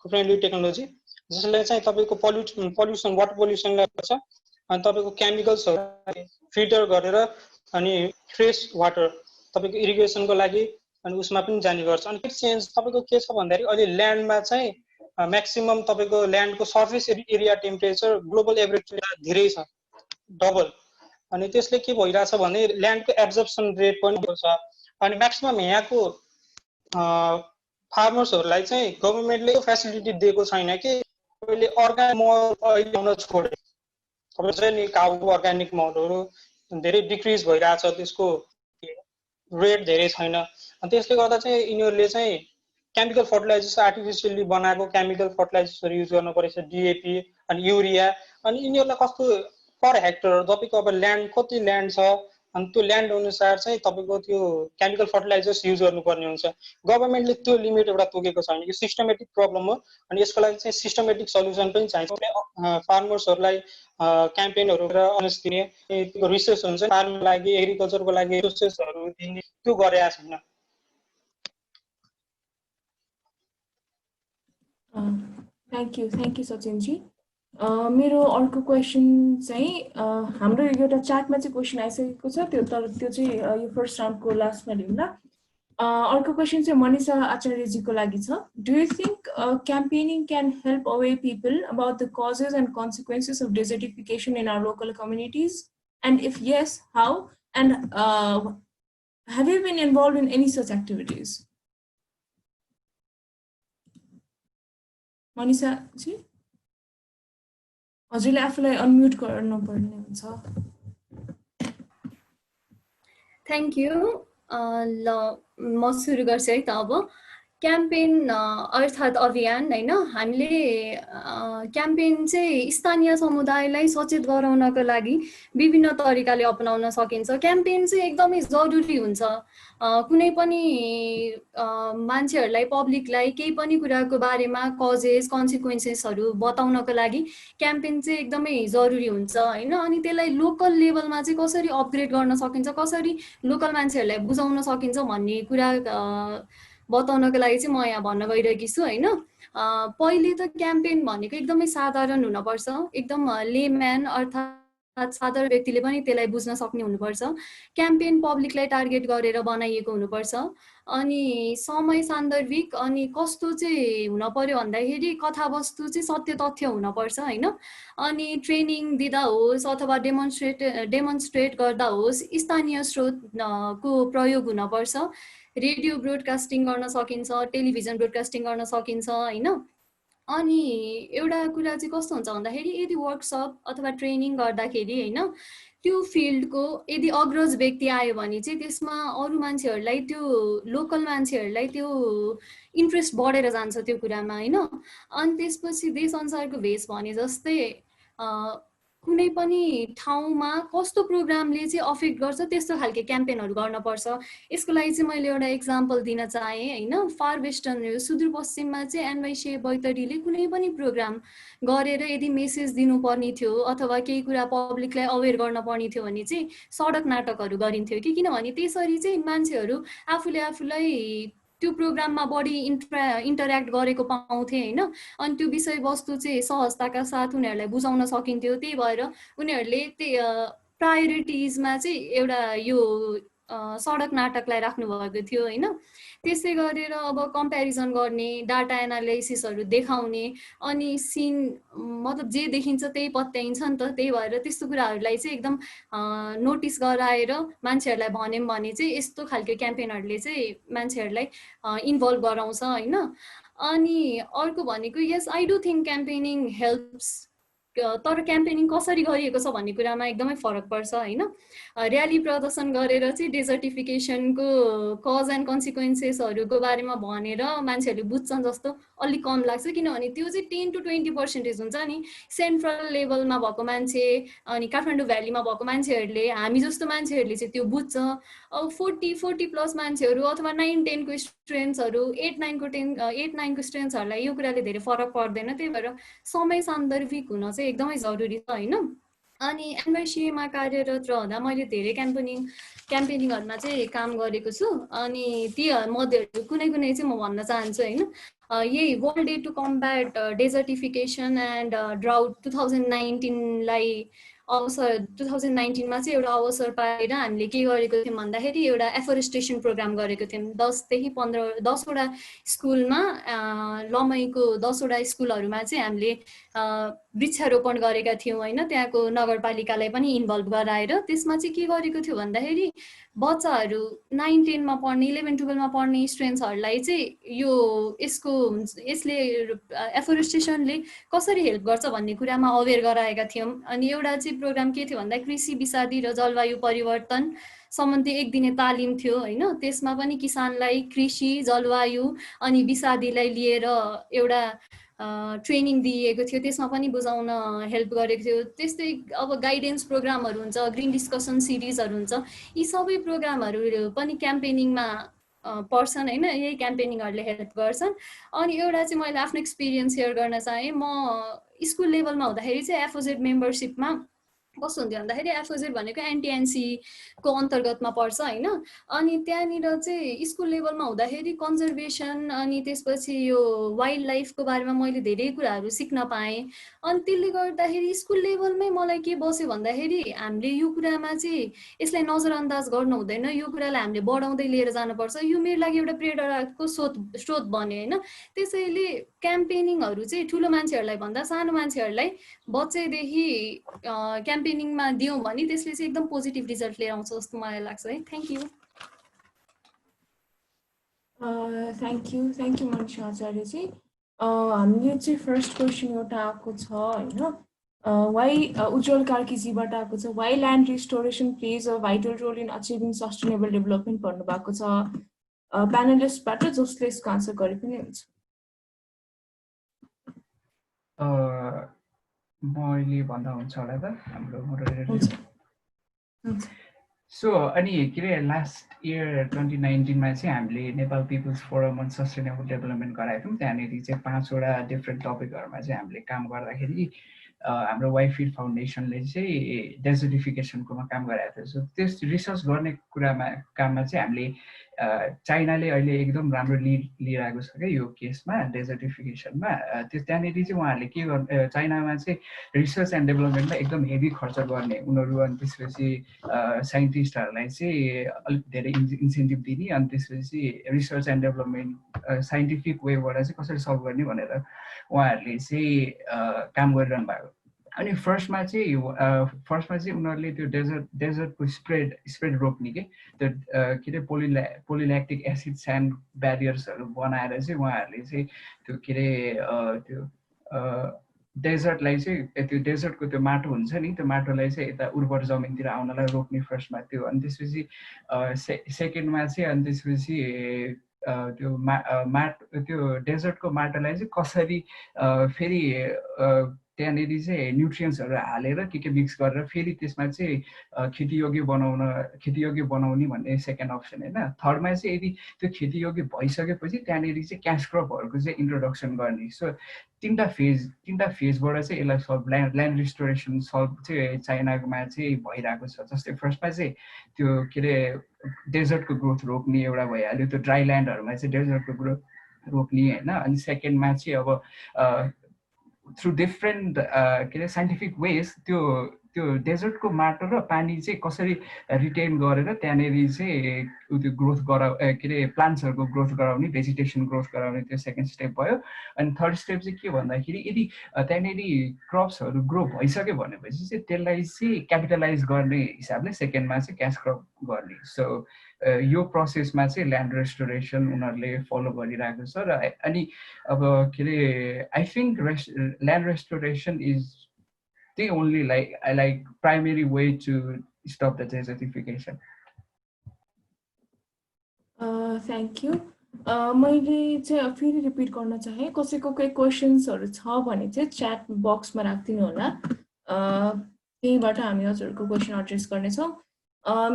फ्रेन्डली टेक्नोलोजी जसले चाहिँ तपाईँको पल्युसन वाटर पल्युसनलाई गर्छ अनि तपाईँको केमिकल्सहरू फिल्टर गरेर अनि फ्रेस वाटर तपाईँको इरिगेसनको लागि अनि उसमा पनि जाने गर्छ। अनि चेन्ज तपाईँको के छ भन्दाखेरि अहिले ल्यान्डमा चाहिँ म्याक्सिमम तपाईँको ल्यान्डको surface area temperature global average धेरै छ, डबल। अनि त्यसले के भइरहेछ भने ल्यान्डको एब्जर्प्सन रेट पनि छ। अनि म्याक्सिमम यहाँको फार्मर्सहरूलाई चाहिँ गभर्मेन्टले फेसिलिटी दिएको छैन कि अहिले अर्ग्यानिक मल अहिले आउन छोडे। तपाईँ चाहिँ नि काउको अर्ग्यानिक मलहरू धेरै डिक्रिज भइरहेछ, त्यसको रेट धेरै छैन। अनि त्यसले गर्दा चाहिँ यिनीहरूले चाहिँ केमिकल फर्टिलाइजर्स, आर्टिफिसियली बनाएको केमिकल फर्टिलाइजर्सहरू युज गर्नु परेछ, डिएपी अनि युरिया। अनि यिनीहरूलाई कस्तो पर हेक्टर तपाईँको अब ल्यान्ड कति ल्यान्ड छ अनि त्यो ल्यान्ड अनुसार चाहिँ तपाईँको त्यो केमिकल फर्टिलाइजर्स युज गर्नुपर्ने हुन्छ। गभर्मेन्टले त्यो लिमिट एउटा तोकेको छैन। यो सिस्टमेटिक प्रब्लम हो अनि यसको लागि चाहिँ सिस्टमेटिक सल्युसन पनि चाहिन्छ। फार्मर्सहरूलाई क्याम्पेनहरू र अनेस दिने, त्यो रिसर्च हुन्छ फार्मको लागि, एग्रिकल्चरको लागि रिसर्चहरू दिने, त्यो गरेका छैन। थ्याङ्क यू सचिनजी। मेरो अर्को क्वेसन चाहिँ हाम्रो एउटा च्याटमा चाहिँ क्वेसन आइसकेको छ, त्यो चाहिँ यो फर्स्ट राउन्डको लास्टमा लिउँला। अर्को क्वेसन चाहिँ मनिषा आचार्यजीको लागि छ। Do you think campaigning can help aware people about the causes and consequences of desertification in our local communities and if yes, how, and have you been involved in any such activities? Manisha ji, हजुरले आफूलाई unmute गर्नुपर्ने हुन्छ। Thank you. ल म सुरु गर्छु है त। अब क्याम्पेन अर्थात् अभियान होइन, हामीले क्याम्पेन चाहिँ स्थानीय समुदायलाई सचेत गराउनको लागि विभिन्न तरिकाले अपनाउन सकिन्छ। क्याम्पेन चाहिँ एकदमै जरुरी हुन्छ। कुनै पनि मान्छेहरूलाई, पब्लिकलाई केही पनि कुराको बारेमा कजेस कन्सिक्वेन्सेसहरू बताउनको लागि क्याम्पेन चाहिँ एकदमै जरुरी हुन्छ होइन। अनि त्यसलाई लोकल लेभलमा चाहिँ कसरी अपग्रेड गर्न सकिन्छ, कसरी लोकल मान्छेहरूलाई बुझाउन सकिन्छ भन्ने कुरा बताउनको लागि चाहिँ म यहाँ भन्न गइरहेकी छु होइन। पहिले त क्याम्पेन भनेको एकदमै साधारण हुनुपर्छ, एकदम लेम्यान अर्थात् साधारण व्यक्तिले पनि त्यसलाई बुझ्न सक्ने हुनुपर्छ। क्याम्पेन पब्लिकलाई टार्गेट गरेर बनाइएको हुनुपर्छ। अनि समय सान्दर्भिक अनि कस्तो चाहिँ हुन पर्यो भन्दाखेरि कथावस्तु चाहिँ सत्य तथ्य हुनपर्छ होइन। अनि ट्रेनिङ दिँदा होस् अथवा डेमोन्स्ट्रेट गर्दा होस् स्थानीय स्रोतको प्रयोग हुनपर्छ। रेडियो ब्रोडकास्टिङ गर्न सकिन्छ, टेलिभिजन ब्रोडकास्टिङ गर्न सकिन्छ होइन। अनि एउटा कुरा चाहिँ कस्तो हुन्छ भन्दाखेरि यदि वर्कसप अथवा ट्रेनिङ गर्दाखेरि होइन, त्यो फिल्डको यदि अग्रज व्यक्ति आयो भने चाहिँ त्यसमा अरू मान्छेहरूलाई, त्यो लोकल मान्छेहरूलाई त्यो इन्ट्रेस्ट बढेर जान्छ त्यो कुरामा होइन। अनि त्यसपछि देशअनुसारको भेष भने जस्तै कुनै पनि ठाउँमा कस्तो प्रोग्रामले चाहिँ अफेक्ट गर्छ त्यस्तो खालके क्याम्पेनहरू गर्नुपर्छ। यसको लागि चाहिँ मैले एउटा इक्जाम्पल दिन चाहेँ होइन। फार वेस्टर्न सुदूरपश्चिममा चाहिँ एनवाई बैतडीले कुनै पनि प्रोग्राम गरेर यदि मेसेज दिनुपर्ने थियो अथवा केही कुरा पब्लिकलाई अवेर गर्न पर्ने थियो भने चाहिँ सडक नाटकहरू गरिन्थ्यो कि, किनभने त्यसरी चाहिँ मान्छेहरू आफूलाई त्यो प्रोग्राममा बढी इन्टरेक्ट गरेको पाउँथे होइन। अनि त्यो विषयवस्तु चाहिँ सहजताका साथ उनीहरूलाई बुझाउन सकिन्थ्यो। त्यही भएर उनीहरूले प्रायोरिटिजमा चाहिँ एउटा यो सडक नाटकलाई राख्नु भएको थियो हैन। त्यसै गरेर अब कम्प्यारिजन गर्ने, डाटा एनालाइसिसहरू देखाउने, अनि सिन मतलब जे देखिन्छ त्यही पत्याइन्छ नि त। त्यही भएर त्यस्तो कुराहरूलाई चाहिँ एकदम नोटिस गराएर मान्छेहरूलाई भन्यौँ भने चाहिँ यस्तो खालको क्याम्पेनहरूले चाहिँ मान्छेहरूलाई इन्भल्भ गराउँछ हैन। अनि अर्को भनेको yes I do think campaigning helps, तर क्याम्पेनिङ कसरी गरिएको छ भन्ने कुरामा एकदमै फरक पर्छ हैन। र्याली प्रदर्शन गरेर चाहिँ डेजर्टिफिकेसनको कज एन्ड कन्सिक्वेन्सेसहरूको बारेमा भनेर मान्छेहरूले बुझ्छन् जस्तो अलिक कम लाग्छ, किनभने त्यो चाहिँ 10 to 20% हुन्छ नि। सेन्ट्रल लेभलमा भएको मान्छे अनि काठमाडौँ भ्यालीमा भएको मान्छेहरूले, हामी जस्तो मान्छेहरूले चाहिँ त्यो बुझ्छ। अब 40+ मान्छेहरू अथवा 9-10 को स्टुडेन्ट्सहरू, 8-9 को स्टुडेन्ट्सहरूलाई यो कुराले धेरै फरक पर्दैन। त्यही भएर समय सान्दर्भिक हुन चाहिँ एकदमै जरुरी छ हैन। अनि एनवाइसीमा कार्यरत रहँदा मैले धेरै क्याम्पेनिङहरूमा चाहिँ काम गरेको छु। अनि ती मध्येहरू कुनै चाहिँ म भन्न चाहन्छु हैन। यही world day to combat desertification and drought 2019 लाई अवसर 2019 मा चाहिँ एउटा अवसर पाएर हामीले के गरेको थियौँ भन्दाखेरि एउटा एफोरेस्टेसन प्रोग्राम गरेको थियौँ। 10 देखि 10 वटा स्कुलमा, लमैको 10 वटा स्कुलहरूमा चाहिँ हामीले वृक्षारोपण गरेका थियौँ हैन। त्यहाँको नगरपालिकालाई पनि इन्भल्भ गराएर त्यसमा चाहिँ के गरेको थियो भन्दाखेरि बच्चाहरू 9-10 मा पढ्ने, 11-12 मा पढ्ने स्टुडेन्ट्सहरूलाई चाहिँ यसले एफोरेस्टेसनले कसरी हेल्प गर्छ भन्ने कुरामा अवेर गराएका थियौँ। अनि एउटा चाहिँ प्रोग्राम के थियो भन्दा कृषि विषादी र जलवायु परिवर्तन सम्बन्धी 1 दिने तालिम थियो हैन। त्यसमा पनि किसानलाई कृषि, जलवायु अनि विषादीलाई लिएर एउटा ट्रेनिङ दिएको थियो। त्यसमा पनि बुझाउन हेल्प गरेको थियो। त्यस्तै अब गाइडेन्स प्रोग्रामहरू हुन्छ, ग्रिन डिस्कसन सिरिजहरू हुन्छ, यी सबै प्रोग्रामहरू पनि क्याम्पेनिङमा पर्छन् हैन। यही क्याम्पेनिङहरूले हेल्प गर्छन्। अनि एउटा चाहिँ मैले आफ्नो एक्सपिरियन्स सेयर गर्न चाहेँ। म स्कुल लेभलमा हुँदाखेरि चाहिँ एफओजेड मेम्बरसिपमा कस्तो हुन्थ्यो भन्दाखेरि एफओजेड भनेको एनटिएनसी को अन्तर्गतमा पर्छ हैन। अनि त्यहाँनिर चाहिँ स्कुल लेभलमा हुँदाखेरि कन्जर्भेसन अनि त्यसपछि यो वाइल्ड लाइफको बारेमा मैले धेरै कुराहरू सिक्न पाएँ। अनि त्यसले गर्दाखेरि स्कुल लेभलमै मलाई के बस्यो भन्दाखेरि हामीले यो कुरामा चाहिँ यसलाई नजरअन्दाज गर्नु हुँदैन, यो कुरालाई हामीले बढाउँदै लिएर जानुपर्छ। यो मेरो लागि एउटा प्रेरणाको स्रोत बन्यो हैन। त्यसैले क्याम्पेनिङहरू चाहिँ ठुलो मान्छेहरूलाई भन्दा सानो मान्छेहरूलाई बच्चैदेखि क्याम्पेनिङमा दियौँ भने त्यसले चाहिँ एकदम पोजिटिभ रिजल्ट लिएर आउँछ जस्तो मलाई लाग्छ है। Thank you. Thank you Manisha आचार्यजी। हामीले चाहिँ फर्स्ट क्वेसन एउटा आएको छ हैन, वाइ उज्जवल कार्कीजीबाट आएको छ, why land restoration plays a vital role in achieving sustainable development भन्नु भएको छ प्यानलिस्टबाट, जसले यसको आन्सर गरे पनि हुन्छ। मैले भन्दा हुन्छ होला त हाम्रो मोडरेटर। सो अनि के अरे लास्ट इयर 2019 मा चाहिँ हामीले Nepal people's forum on sustainable development गराएको थियौँ। त्यहाँनिर चाहिँ 5 वटा डिफ्रेन्ट टपिकहरूमा चाहिँ हामीले काम गर्दाखेरि हाम्रो वाइफिड फाउन्डेसनले चाहिँ डेजर्टिफिकेसनकोमा काम गराएको थियो। सो त्यस रिसर्च गर्ने काममा चाहिँ हामीले चाइनाले अहिले एकदम राम्रो लिड लिइरहेको छ क्या यो केसमा, डेजर्टिफिकेसनमा। त्यहाँनिर चाहिँ उहाँहरूले के गर्नु, चाइनामा चाहिँ रिसर्च एन्ड डेभलपमेन्टमा एकदम हेभी खर्च गर्ने उनीहरू। अनि त्यसपछि साइन्टिस्टहरूलाई चाहिँ अलिक धेरै इन्सेन्टिभ दिने, अनि त्यसपछि रिसर्च एन्ड डेभलपमेन्ट साइन्टिफिक वेबाट चाहिँ कसरी सल्भ गर्ने भनेर उहाँहरूले चाहिँ काम गरिरहनु भएको। अनि फर्स्टमा चाहिँ उनीहरूले त्यो डेजर्टको स्प्रेड रोक्ने के त्यो के अरे पोलिल्याक्टिक एसिड स्यान्ड ब्यारियर्सहरू बनाएर चाहिँ उहाँहरूले चाहिँ त्यो के अरे त्यो डेजर्टलाई चाहिँ त्यो डेजर्टको त्यो माटो हुन्छ नि, त्यो माटोलाई चाहिँ यता उर्वर जमिनतिर आउनलाई रोक्ने फर्स्टमा त्यो। अनि त्यसपछि सेकेन्डमा चाहिँ अनि त्यसपछि त्यो डेजर्टको माटोलाई चाहिँ कसरी फेरि त्यहाँनिर चाहिँ न्युट्रियन्ट्सहरू हालेर के मिक्स गरेर फेरि त्यसमा चाहिँ खेतीयोग्य बनाउने भन्ने सेकेन्ड अप्सन होइन। थर्डमा चाहिँ यदि त्यो खेतीयोग्य भइसकेपछि त्यहाँनिर चाहिँ क्यास क्रपहरूको चाहिँ इन्ट्रोडक्सन गर्ने। सो तीनटा फेजबाट चाहिँ यसलाई सल्भ ल्यान्ड रिस्टोरेसन सल्भ चाहिँ चाइनामा चाहिँ भइरहेको छ। जस्तै फर्स्टमा चाहिँ त्यो के अरे डेजर्टको ग्रोथ रोक्ने एउटा भइहाल्यो, त्यो ड्राई ल्यान्डहरूमा चाहिँ डेजर्टको ग्रोथ रोक्ने होइन। अनि सेकेन्डमा चाहिँ अब थ्रु डिफ्रेन्ट के अरे साइन्टिफिक वेज त्यो त्यो डेजर्टको माटो र पानी चाहिँ कसरी रिटेन गरेर त्यहाँनिर चाहिँ त्यो ग्रोथ के अरे प्लान्ट्सहरूको ग्रोथ गराउने, भेजिटेसन ग्रोथ गराउने, त्यो सेकेन्ड स्टेप भयो। अनि थर्ड स्टेप चाहिँ के भन्दाखेरि यदि त्यहाँनिर क्रप्सहरू ग्रो भइसक्यो भनेपछि चाहिँ त्यसलाई चाहिँ क्यापिटलाइज गर्ने हिसाबले सेकेन्डमा चाहिँ क्यास क्रप गर्ने। सो यो प्रोसेसमा चाहिँ ल्यान्ड रेस्टोरेसन उनीहरूले फलो गरिरहेको छ। र अनि अब के अरे I think land restoration is the only like primary way to stop the desertification. Thank you. मैले चाहिँ फेरि रिपिट गर्न चाहे, कसैको केही क्वेसन्सहरू छ भने चाहिँ च्याट बक्समा राखिदिनु होला, त्यहीबाट हामी हजुरको क्वेसन एड्रेस गर्नेछौँ।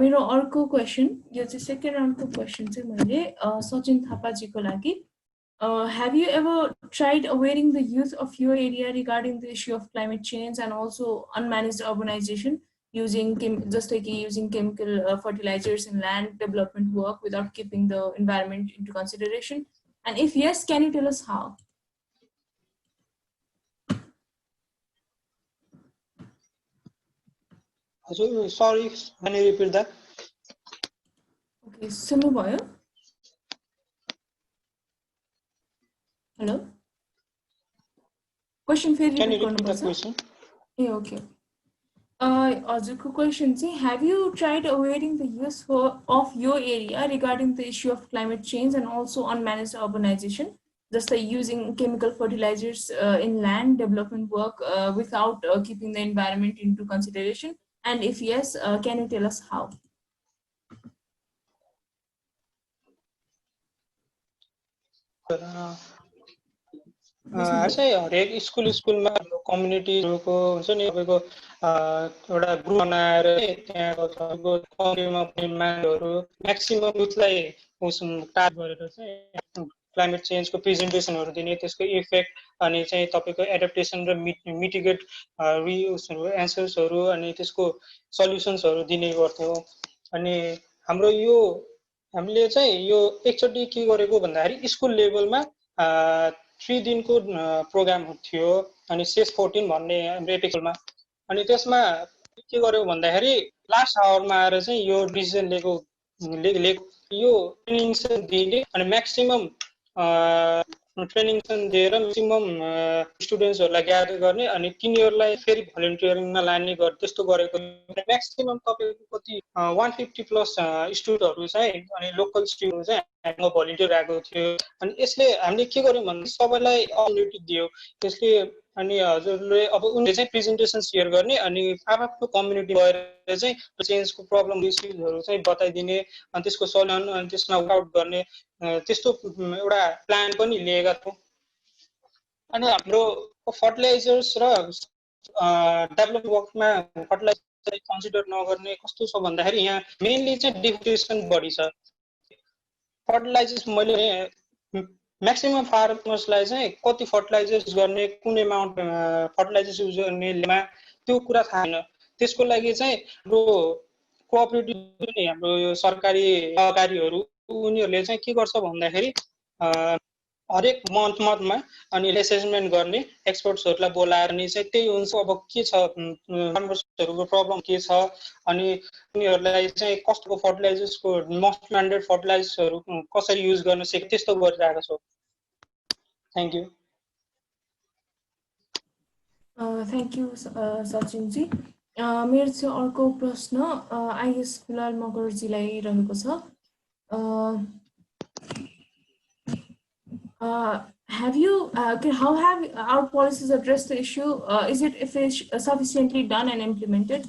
मेरो अर्को क्वेसन, यो चाहिँ सेकेन्ड राउन्डको क्वेसन चाहिँ मैले सचिन थापाजीको लागि, have you ever tried awareing the youth of your area regarding the issue of climate change and also unmanaged urbanization using chemical fertilizers in land development work without keeping the environment into consideration? And if yes, can you tell us how? Sorry, can you repeat that? Okay, Sunu Boyo. Hello? Question fair. Can you repeat the question? Yeah, okay. हजुरको question चाहिँ, have you tried awareing the youth of your area regarding the issue of climate change and also unmanaged urbanization, just like using chemical fertilizers in land development work without keeping the environment into consideration? And if yes, can you tell us how? चाहिँ हरेक स्कुलमा कम्युनिटीहरूको हुन्छ नि, तपाईँको एउटा group बनाएर त्यहाँको कम्युनिटीमा पनि मान्छेहरू म्याक्सिमम युथलाई टार्गेट गरेर चाहिँ क्लाइमेट चेन्जको प्रेजेन्टेसनहरू दिने, त्यसको इफेक्ट अनि चाहिँ तपाईँको एडप्टेसन र मिटिगेट एन्सर्सहरू अनि त्यसको सल्युसन्सहरू दिने गर्थ्यौँ। अनि हामीले चाहिँ यो एकचोटि के गरेको भन्दाखेरि स्कुल लेभलमा 3 दिनको प्रोग्राम थियो, अनि सेस 14 भन्ने हाम्रो एपिकलमा। अनि त्यसमा के गर्यो भन्दाखेरि लास्ट आवरमा आएर चाहिँ यो डिसिजन लिएको यो ट्रेनिङ दिने अनि म्याक्सिमम ट्रेनिङ दिएर म्याक्सिमम स्टुडेन्ट्सहरूलाई ग्यादर गर्ने अनि तिनीहरूलाई फेरि भलिन्टियरिङमा लाने त्यस्तो गरेको। म्याक्सिमम तपाईँको कति 150 प्लस स्टुडेन्टहरू चाहिँ अनि लोकल स्टुडेन्टहरू चाहिँ हामीमा भलिन्टियर आएको थियो। अनि यसले हामीले के गर्यौँ भने सबैलाई अपर्च्युनिटी दियो त्यसले। अनि हजुरले अब उनीहरूले चाहिँ प्रेजेन्टेसन सेयर गर्ने अनि आफ्नो कम्युनिटी गएर चाहिँ चेन्जको प्रब्लम इस्युजहरू चाहिँ बताइदिने अनि त्यसको सल्युसन अनि त्यसमा वर्कआउट गर्ने त्यस्तो एउटा प्लान पनि लिएका थियौँ। अनि हाम्रो फर्टिलाइजर्स र डेभलपमेन्ट वर्कमा फर्टिलाइजर कन्सिडर नगर्ने कस्तो छ भन्दाखेरि यहाँ मेनली चाहिँ डिफरेस्टेसन बढी छ। फर्टिलाइजर्स मैले म्याक्सिमम फार्मर्सलाई चाहिँ कति फर्टिलाइजर्स गर्ने, कुन एमाउन्ट फर्टिलाइजर्स युज गर्नेमा त्यो कुरा थाहा छैन। त्यसको लागि चाहिँ हाम्रो कोअपरेटिभ हाम्रो यो सरकारी सहकारीहरू उनीहरूले चाहिँ के गर्छ भन्दाखेरि हरेक मन्थमा अनि एसेसमेन्ट गर्ने एक्सपर्ट्सहरूलाई बोलाएर नि चाहिँ त्यही हुन्छ अब के छ फार्मर्सहरूको प्रब्लम के छ अनि उनीहरूलाई चाहिँ कस्तो फर्टिलाइजर्सको मोस्ट म्यान्डेट फर्टिलाइजर्सहरू कसरी युज गर्न सिक त्यस्तो गरिरहेको छौँ। Thank you. थ्याङ्क यू सचिनजी। मेरो चाहिँ अर्को प्रश्न आइएस कुलाल मगरजीलाई रहेको छ। How have our policies addressed the issue? Is it sufficiently done and implemented?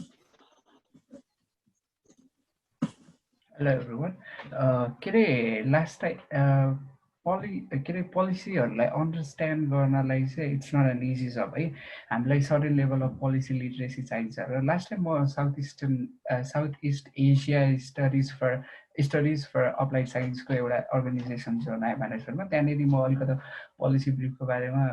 Hello everyone. Last time policyहरूलाई अन्डरस्ट्यान्ड गर्नलाई चाहिँ it's not an easy job है। हामीलाई certain level of policy literacy चाहिन्छ। र लास्ट टाइम म south east Asia studies for applied साइन्सको एउटा अर्गनाइजेसन छ नयाँ म्यानेजमेन्टमा, त्यहाँनिर म अलिकति पोलिसी ब्रिफको बारेमा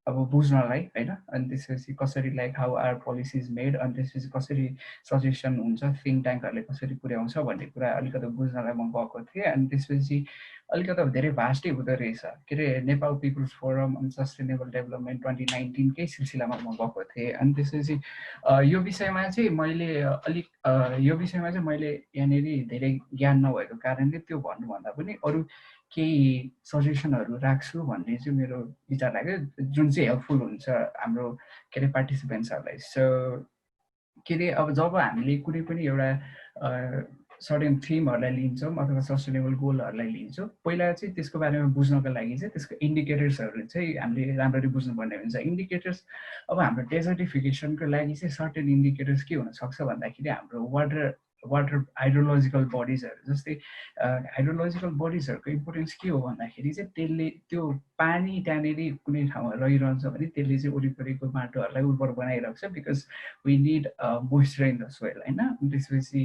अब बुझ्नलाई हैन अनि त्यसपछि कसरी like how are policies made अनि त्यसपछि कसरी सजेसन हुन्छ थिङ्क ट्याङ्कहरूले कसरी पुर्याउँछ भन्ने कुरा अलिकति बुझ्नलाई म गएको थिएँ अनि त्यसपछि अलिकति धेरै भास्टै हुँदो रहेछ के अरे Nepal people's forum on sustainable development 2019 कै सिलसिलामा म गएको थिएँ अनि त्यसपछि यो विषयमा चाहिँ मैले यहाँनिर धेरै ज्ञान नभएको कारणले त्यो भन्नुभन्दा पनि अरू केही सजेसनहरू राख्छु भन्ने चाहिँ मेरो विचार लाग्यो जुन चाहिँ हेल्पफुल हुन्छ हाम्रो के अरे पार्टिसिपेन्ट्सहरूलाई सो के अरे अब जब हामीले कुनै पनि एउटा सर्टेन थिमहरूलाई लिन्छौँ अथवा सस्टेनेबल गोलहरूलाई लिन्छौँ पहिला चाहिँ त्यसको बारेमा बुझ्नको लागि चाहिँ त्यसको इन्डिकेटर्सहरू चाहिँ हामीले राम्ररी बुझ्नुपर्ने हुन्छ इन्डिकेटर्स अब हाम्रो डेजर्टिफिकेसनको लागि चाहिँ सर्टेन इन्डिकेटर्स के हुनसक्छ भन्दाखेरि हाम्रो वाटर हाइड्रोलोजिकल बडिजहरू जस्तै हाइड्रोलोजिकल बडिजहरूको इम्पोर्टेन्स के हो भन्दाखेरि चाहिँ त्यसले त्यो पानी त्यहाँनिर कुनै ठाउँमा रहिरहन्छ भने त्यसले चाहिँ वरिपरिको माटोहरूलाई उर्वर बनाइरहेको छ because we need moisture in the soil होइन त्यसपछि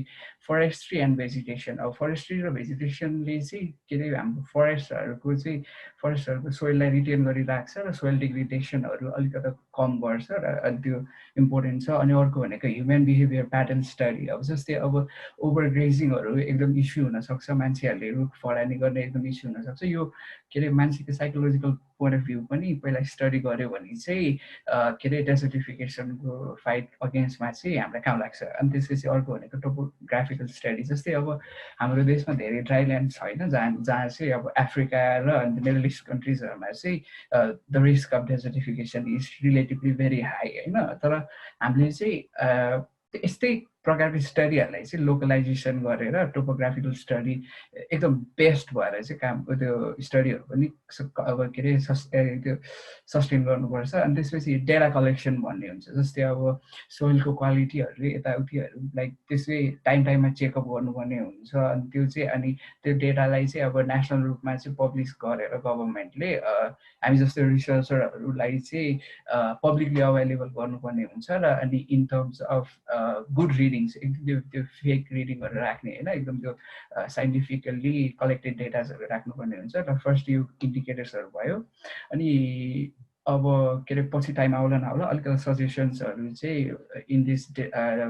फरेस्ट्री एन्ड भेजिटेसन अब फरेस्ट्री र भेजिटेसनले चाहिँ के अरे हाम्रो फरेस्टहरूको सोइललाई रिटेन गरिराख्छ र सोइल डिग्रेडेसनहरू अलिकति कम गर्छ र त्यो इम्पोर्टेन्ट छ अनि अर्को भनेको ह्युमन बिहेभियर प्याटर्न स्टडी अब जस्तै अब ओभर ग्रेजिङहरू एकदम इस्यु हुनसक्छ मान्छेहरूले रुख फडानी गर्ने एकदम इस्यु हुनसक्छ यो के अरे मान्छेको साइकोलोजिकल पोइन्ट अफ भ्यू पनि पहिला स्टडी गऱ्यो भने चाहिँ के अरे डेजर्टिफिकेसनको फाइट अगेन्स्टमा चाहिँ हामीलाई काम लाग्छ अनि त्यसपछि अर्को भनेको टोपोग्राफिकल स्टडी जस्तै अब हाम्रो देशमा धेरै ड्राई ल्यान्ड छैन जहाँ चाहिँ अब अफ्रिका र मिडल इस्ट कन्ट्रिजहरूमा चाहिँ the risk of डेजर्टिफिकेसन is relatively very high होइन तर हामीले चाहिँ यस्तै प्रकारको स्टडीहरूलाई चाहिँ लोकलाइजेसन गरेर टोपोग्राफिकल स्टडी एकदम बेस्ट भएर चाहिँ काम त्यो स्टडीहरू पनि अब के अरे त्यो सस्टेन गर्नुपर्छ अनि त्यसपछि डेटा कलेक्सन भन्ने हुन्छ जस्तै अब सोइलको क्वालिटीहरू यताउतिहरू लाइक त्यसै टाइममा चेकअप गर्नुपर्ने हुन्छ अनि त्यो चाहिँ अनि त्यो डेटालाई चाहिँ अब नेसनल रूपमा चाहिँ पब्लिस गरेर गभर्मेन्टले हामी जस्तो रिसर्चरहरूलाई चाहिँ पब्लिकली अभाइलेबल गर्नुपर्ने हुन्छ र अनि इन टर्म्स अफ गुड एकदम त्यो फेक रिडिङहरू राख्ने होइन एकदम त्यो साइन्टिफिकल्ली कलेक्टेड डेटाजहरू राख्नुपर्ने हुन्छ र फर्स्ट यो इन्डिकेटर्सहरू भयो अनि अब के अरे पछि टाइम आउला नआउला अलिकति सजेसन्सहरू चाहिँ in this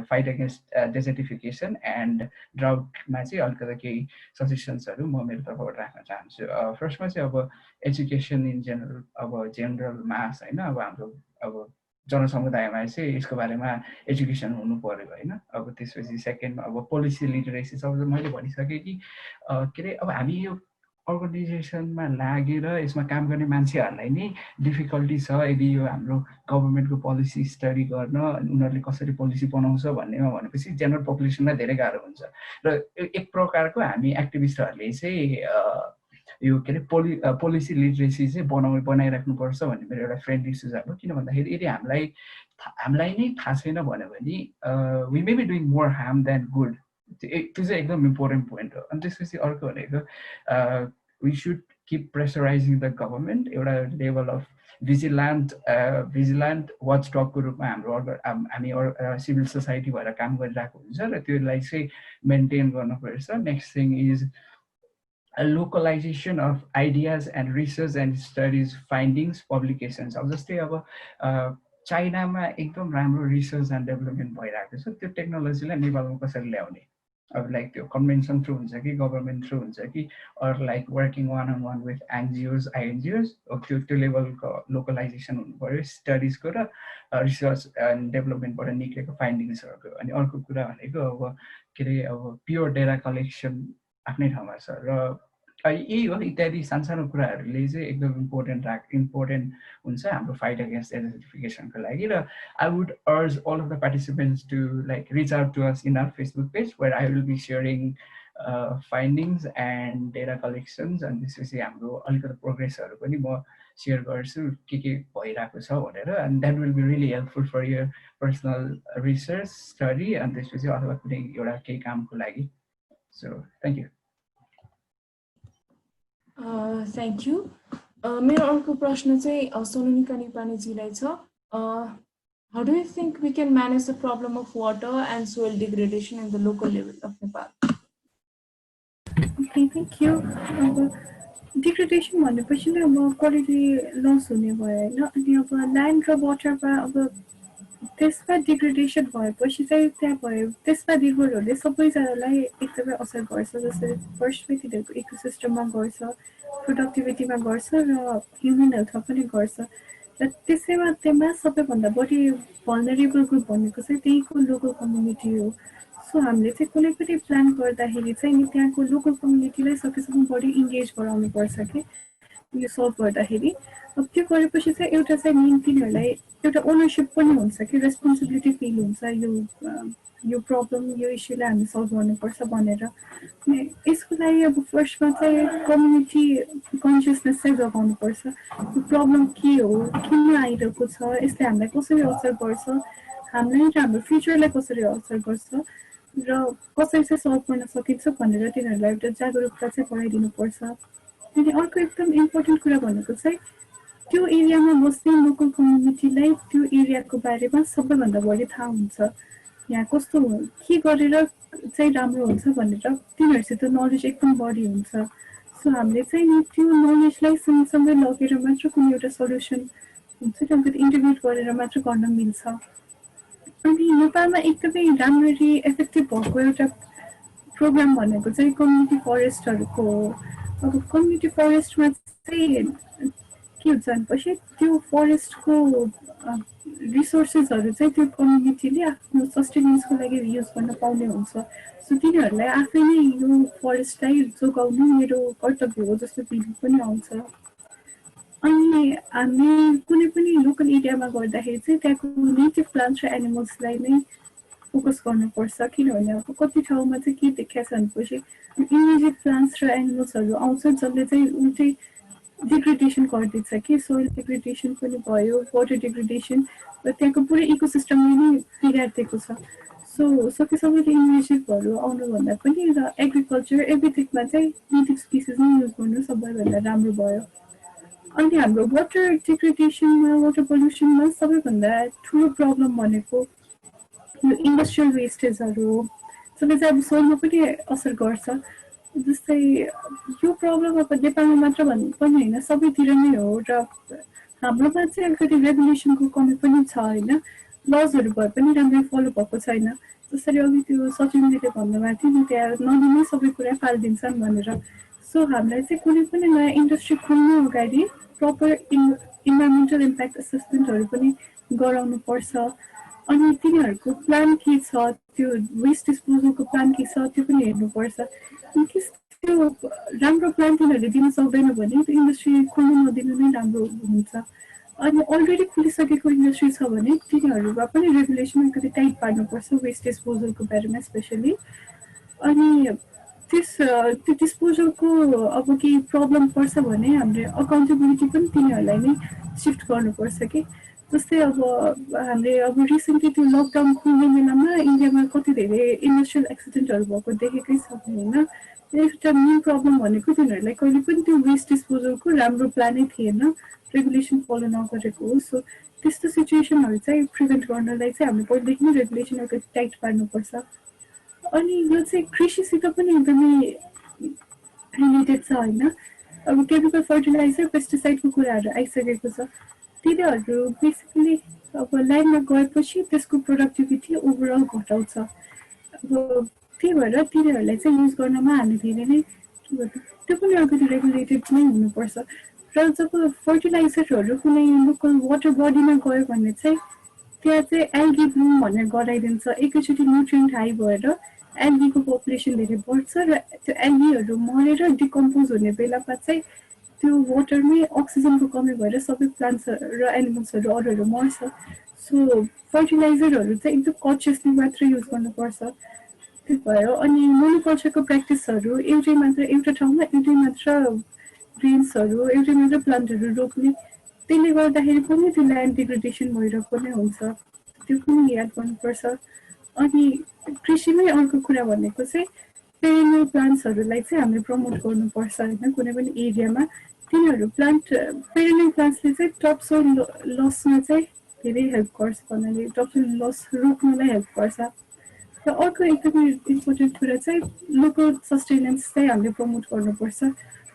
fight against desertification and ड्राउटमा चाहिँ अलिकति केही सजेसन्सहरू म मेरो तर्फबाट राख्न चाहन्छु फर्स्टमा चाहिँ अब एजुकेसन इन जेनरल मास होइन अब हाम्रो अब जनसमुदायमा चाहिँ यसको बारेमा एजुकेसन हुनु पर्यो होइन अब त्यसपछि सेकेन्डमा अब पोलिसी लिटरेसी सब मैले भनिसकेँ कि के अरे अब हामी यो अर्गनाइजेसनमा लागेर यसमा काम गर्ने मान्छेहरूलाई नै डिफिकल्टी छ यदि यो हाम्रो गभर्मेन्टको पोलिसी स्टडी गर्न उनीहरूले कसरी पोलिसी बनाउँछ भन्नेमा भनेपछि जेनरल पपुलेसनलाई धेरै गाह्रो हुन्छ र एक प्रकारको हामी एक्टिभिस्टहरूले चाहिँ यो के अरे पोलिसी लिटरेसी चाहिँ बनाइराख्नुपर्छ भन्ने मेरो एउटा फ्रेन्डली सुझाव हो किन भन्दाखेरि यदि हामीलाई नै थाहा छैन भन्यो भने we may be doing more harm than good त्यो चाहिँ एकदम इम्पोर्टेन्ट पोइन्ट हो अनि त्यसपछि अर्को भनेको we should keep pressurising the government एउटा लेभल अफ भिजिलान्ट वाचडगको रूपमा हामी सिभिल सोसाइटी भएर काम गरिरहेको हुन्छ र त्यसलाई चाहिँ मेन्टेन गर्नुपर्छ next thing is a localization of ideas and research and studies findings publications अब जस्तै अब चाइनामा एकदम राम्रो रिसर्च एन्ड डेभलपमेन्ट भइरहेको छ त्यो टेक्नोलोजीलाई नेपालमा कसरी ल्याउने अब लाइक त्यो कन्भेन्सन थ्रु हुन्छ कि गभर्मेन्ट थ्रु हुन्छ कि or like working one on one with NGOs INGOs त्यो लेभलको लोकलाइजेसन हुनु पऱ्यो स्टडिजको र रिसर्च एन्ड डेभलपमेन्टबाट निक्लेको फाइन्डिङ्सहरूको अनि अर्को कुरा भनेको अब के अरे अब प्योर डेटा कलेक्सन आफ्नै ठाउँमा छ र यही हो इत्यादि सानसानो कुराहरूले चाहिँ एकदम इम्पोर्टेन्ट हुन्छ हाम्रो फाइट अगेन्स्ट डेजर्टिफिकेसनको लागि र I would urge all of the participants to like reach out to us in our Facebook page where I will be sharing findings and data collections अनि त्यसपछि हाम्रो अलिकति प्रोग्रेसहरू पनि म सेयर गर्छु के भइरहेको छ भनेर and that will be really helpful for your personal research study अनि त्यसपछि अथवा कुनै एउटा केही कामको लागि So, thank you. Thank you. मेरो अर्को प्रश्न चाहिँ सोनुनिका नेपानीजीलाई छ How do you think we can manage the problem of water and soil degradation in the local level of Nepal? Okay, thank you. Degradation भनेपछि नै अब क्वालिटी लस हुने भयो होइन अनि अब ल्यान्ड र वाटरमा अब त्यसमा डिग्रेडेसन भएपछि चाहिँ त्यहाँ भयो त्यसमा निर्भरहरूले सबैजनालाई एकदमै असर गर्छ जसरी फर्स्टमै तिनीहरूको इकोसिस्टममा गर्छ प्रोडक्टिभिटीमा गर्छ र ह्युमन हेल्थमा पनि गर्छ र त्यसैमा त्यहाँ सबैभन्दा बढी भल्नरेबल ग्रुप भनेको चाहिँ त्यहीको लोकल कम्युनिटी हो सो हामीले चाहिँ कुनै पनि प्लान गर्दाखेरि चाहिँ नि त्यहाँको लोकल कम्युनिटीलाई सकेसम्म बढी इङ्गेज गराउनुपर्छ कि यो सल्भ गर्दाखेरि अब त्यो गरेपछि चाहिँ एउटा चाहिँ मेन तिनीहरूलाई एउटा ओनरसिप पनि हुन्छ कि रेस्पोन्सिबिलिटी फिल हुन्छ यो प्रब्लम यो इस्युलाई हामी सल्भ गर्नुपर्छ भनेर यसको लागि अब फर्स्टमा चाहिँ कम्युनिटी कन्सियसनेस चाहिँ जगाउनुपर्छ यो प्रब्लम के हो किन आइरहेको छ यसले हामीलाई कसरी असर गर्छ हामीलाई र हाम्रो फ्युचरलाई कसरी असर गर्छ र कसरी चाहिँ सल्भ गर्न सकिन्छ भनेर तिनीहरूलाई एउटा जागरुकता चाहिँ गराइदिनुपर्छ अनि अर्को एकदम इम्पोर्टेन्ट कुरा भनेको चाहिँ त्यो एरियामा बस्ने लोकल कम्युनिटीलाई त्यो एरियाको बारेमा सबैभन्दा बढी थाहा हुन्छ यहाँ कस्तो के गरेर चाहिँ राम्रो हुन्छ भनेर तिनीहरूसित नलेज एकदम बढी हुन्छ सो हामीले चाहिँ त्यो नलेजलाई सँगसँगै लगेर मात्र कुनै एउटा सल्युसन हुन्छ त्यहाँदेखि इन्टिग्रेट गरेर मात्र गर्न मिल्छ अनि नेपालमा एकदमै राम्ररी इफेक्टिभ भएको एउटा प्रोग्राम भनेको चाहिँ कम्युनिटी फरेस्टहरूको हो अब कम्युनिटी फरेस्टमा चाहिँ के हुन्छ भनेपछि त्यो फरेस्टको रिसोर्सेसहरू चाहिँ त्यो कम्युनिटीले आफ्नो सस्टेनेन्सको लागि युज गर्न पाउने हुन्छ सो तिनीहरूलाई आफै नै यो फरेस्टलाई जोगाउनु मेरो कर्तव्य हो जस्तो फिलिङ पनि आउँछ अनि हामी कुनै पनि लोकल एरियामा गर्दाखेरि चाहिँ त्यहाँको नेटिभ प्लान्ट्स र एनिमल्सलाई नै फोकस गर्नुपर्छ किनभने अब कति ठाउँमा चाहिँ के देखाएको छ भनेपछि इन्भेजिभ प्लान्ट्स र एनिमल्सहरू आउँछ जसले चाहिँ उल्टै डिग्रेडेसन गरिदिन्छ कि सोइल डिग्रेडेसन पनि भयो वाटर डिग्रेडेसन र त्यहाँको पुरै इकोसिस्टमले नै बिगारिदिएको छ सो सकेसम्म त्यो इन्भेजिभहरू आउनुभन्दा पनि र एग्रिकल्चर एभ्रिथिङमा चाहिँ नेटिभ स्पिसिस नै युज गर्नु सबैभन्दा राम्रो भयो अनि हाम्रो वाटर डिग्रेडेसनमा वाटर पल्युसनमा सबैभन्दा ठुलो प्रब्लम भनेको यो इन्डस्ट्रियल वेस्टेजहरू हो जसले चाहिँ अब सोइलमा पनि असर गर्छ जस्तै यो प्रब्लम अब नेपालमा मात्र भन्नु पनि होइन सबैतिर नै हो र हाम्रोमा चाहिँ अलिकति रेगुलेसनको कमी पनि छ होइन लजहरू भए पनि राम्ररी फलो भएको छैन जसरी अघि त्यो सचिनले भन्नुभएको थियो नि त्यहाँ नदीमै सबै कुरा फालिदिन्छन् भनेर सो हामीलाई चाहिँ कुनै पनि नयाँ इन्डस्ट्री खोल्नु अगाडि प्रपर इन्भाइरोमेन्टल इम्प्याक्ट एसेसमेन्टहरू पनि गराउनु पर्छ अनि तिनीहरूको प्लान के छ त्यो वेस्ट डिस्पोजलको प्लान के छ त्यो पनि हेर्नुपर्छ इनकेस त्यो राम्रो प्लान तिनीहरूले दिन सक्दैन भने त्यो इन्डस्ट्री खोल्नु नदिनु नै राम्रो हुन्छ अनि अलरेडी खुलिसकेको इन्डस्ट्री छ भने तिनीहरूमा पनि रेगुलेसन अलिकति टाइट पार्नुपर्छ वेस्ट डिस्पोजलको बारेमा स्पेसली अनि त्यो डिस्पोजलको अब केही प्रब्लम पर्छ भने हामीले अकाउन्टेबिलिटी पनि तिनीहरूलाई नै सिफ्ट गर्नुपर्छ कि जस्तै अब हामीले अब रिसेन्टली त्यो लकडाउन खोल्ने बेलामा इन्डियामा कति धेरै इन्डस्ट्रियल एक्सिडेन्टहरू भएको देखेकै छ होइन एउटा मेन प्रब्लम भनेको तिनीहरूलाई कहिले पनि त्यो वेस्ट डिस्पोजलको राम्रो प्लानै थिएन रेगुलेसन फलो नगरेको हो सो त्यस्तो सिचुएसनहरू चाहिँ प्रिभेन्ट गर्नलाई चाहिँ हामीले पहिलेदेखि नै रेगुलेसन अलिकति टाइट पार्नुपर्छ अनि यो चाहिँ कृषिसित पनि एकदमै रिलेटेड छ होइन अब केमिकल फर्टिलाइजर पेस्टिसाइडको कुराहरू आइसकेको छ तिनीहरू बेसिकली अब ल्यान्डमा गएपछि त्यसको प्रोडक्टिभिटी ओभरअल घटाउँछ अब त्यही भएर तिनीहरूलाई चाहिँ युज गर्नमा हामी धेरै नै के भन्छ त्यो पनि अलिकति रेगुलेटेड नै हुनुपर्छ र जब फर्टिलाइजरहरू कुनै लोकल वाटर बडीमा गयो भने चाहिँ त्यहाँ चाहिँ एल्गी ब्लुम भनेर गराइदिन्छ एकैचोटि न्युट्रिएन्ट हाई भएर एल्गीको पपुलेसन धेरै बढ्छ र त्यो एल्गीहरू मरेर डिकम्पोज हुने बेलामा चाहिँ त्यो वाटरमै अक्सिजनको कमी भएर सबै प्लान्ट्स र एनिमल्सहरू अरूहरू मर्छ सो फर्टिलाइजरहरू चाहिँ एकदम कन्सियसली मात्र युज गर्नुपर्छ त्यो भयो अनि मोनोकल्चरको प्र्याक्टिसहरू एउटा ठाउँमा एउटै मात्र ग्रेन्सहरू एउटै मात्र प्लान्टहरू रोप्ने त्यसले गर्दाखेरि पनि त्यो ल्यान्ड डिग्रेडेसन भइरहेको नै हुन्छ त्यो पनि याद गर्नुपर्छ अनि कृषिमै अर्को कुरा भनेको चाहिँ पेरेनियल प्लान्ट्सहरूलाई चाहिँ हामीले प्रमोट गर्नुपर्छ होइन कुनै पनि एरियामा तिनीहरू पेरेनियल प्लान्ट्सले चाहिँ टप सोइल लसमा चाहिँ धेरै हेल्प गर्छ भन्नाले टप सोइल लस रोक्नलाई हेल्प गर्छ र अर्को एकदमै इम्पोर्टेन्ट कुरा चाहिँ लोकल सस्टेनेन्स चाहिँ हामीले प्रमोट गर्नुपर्छ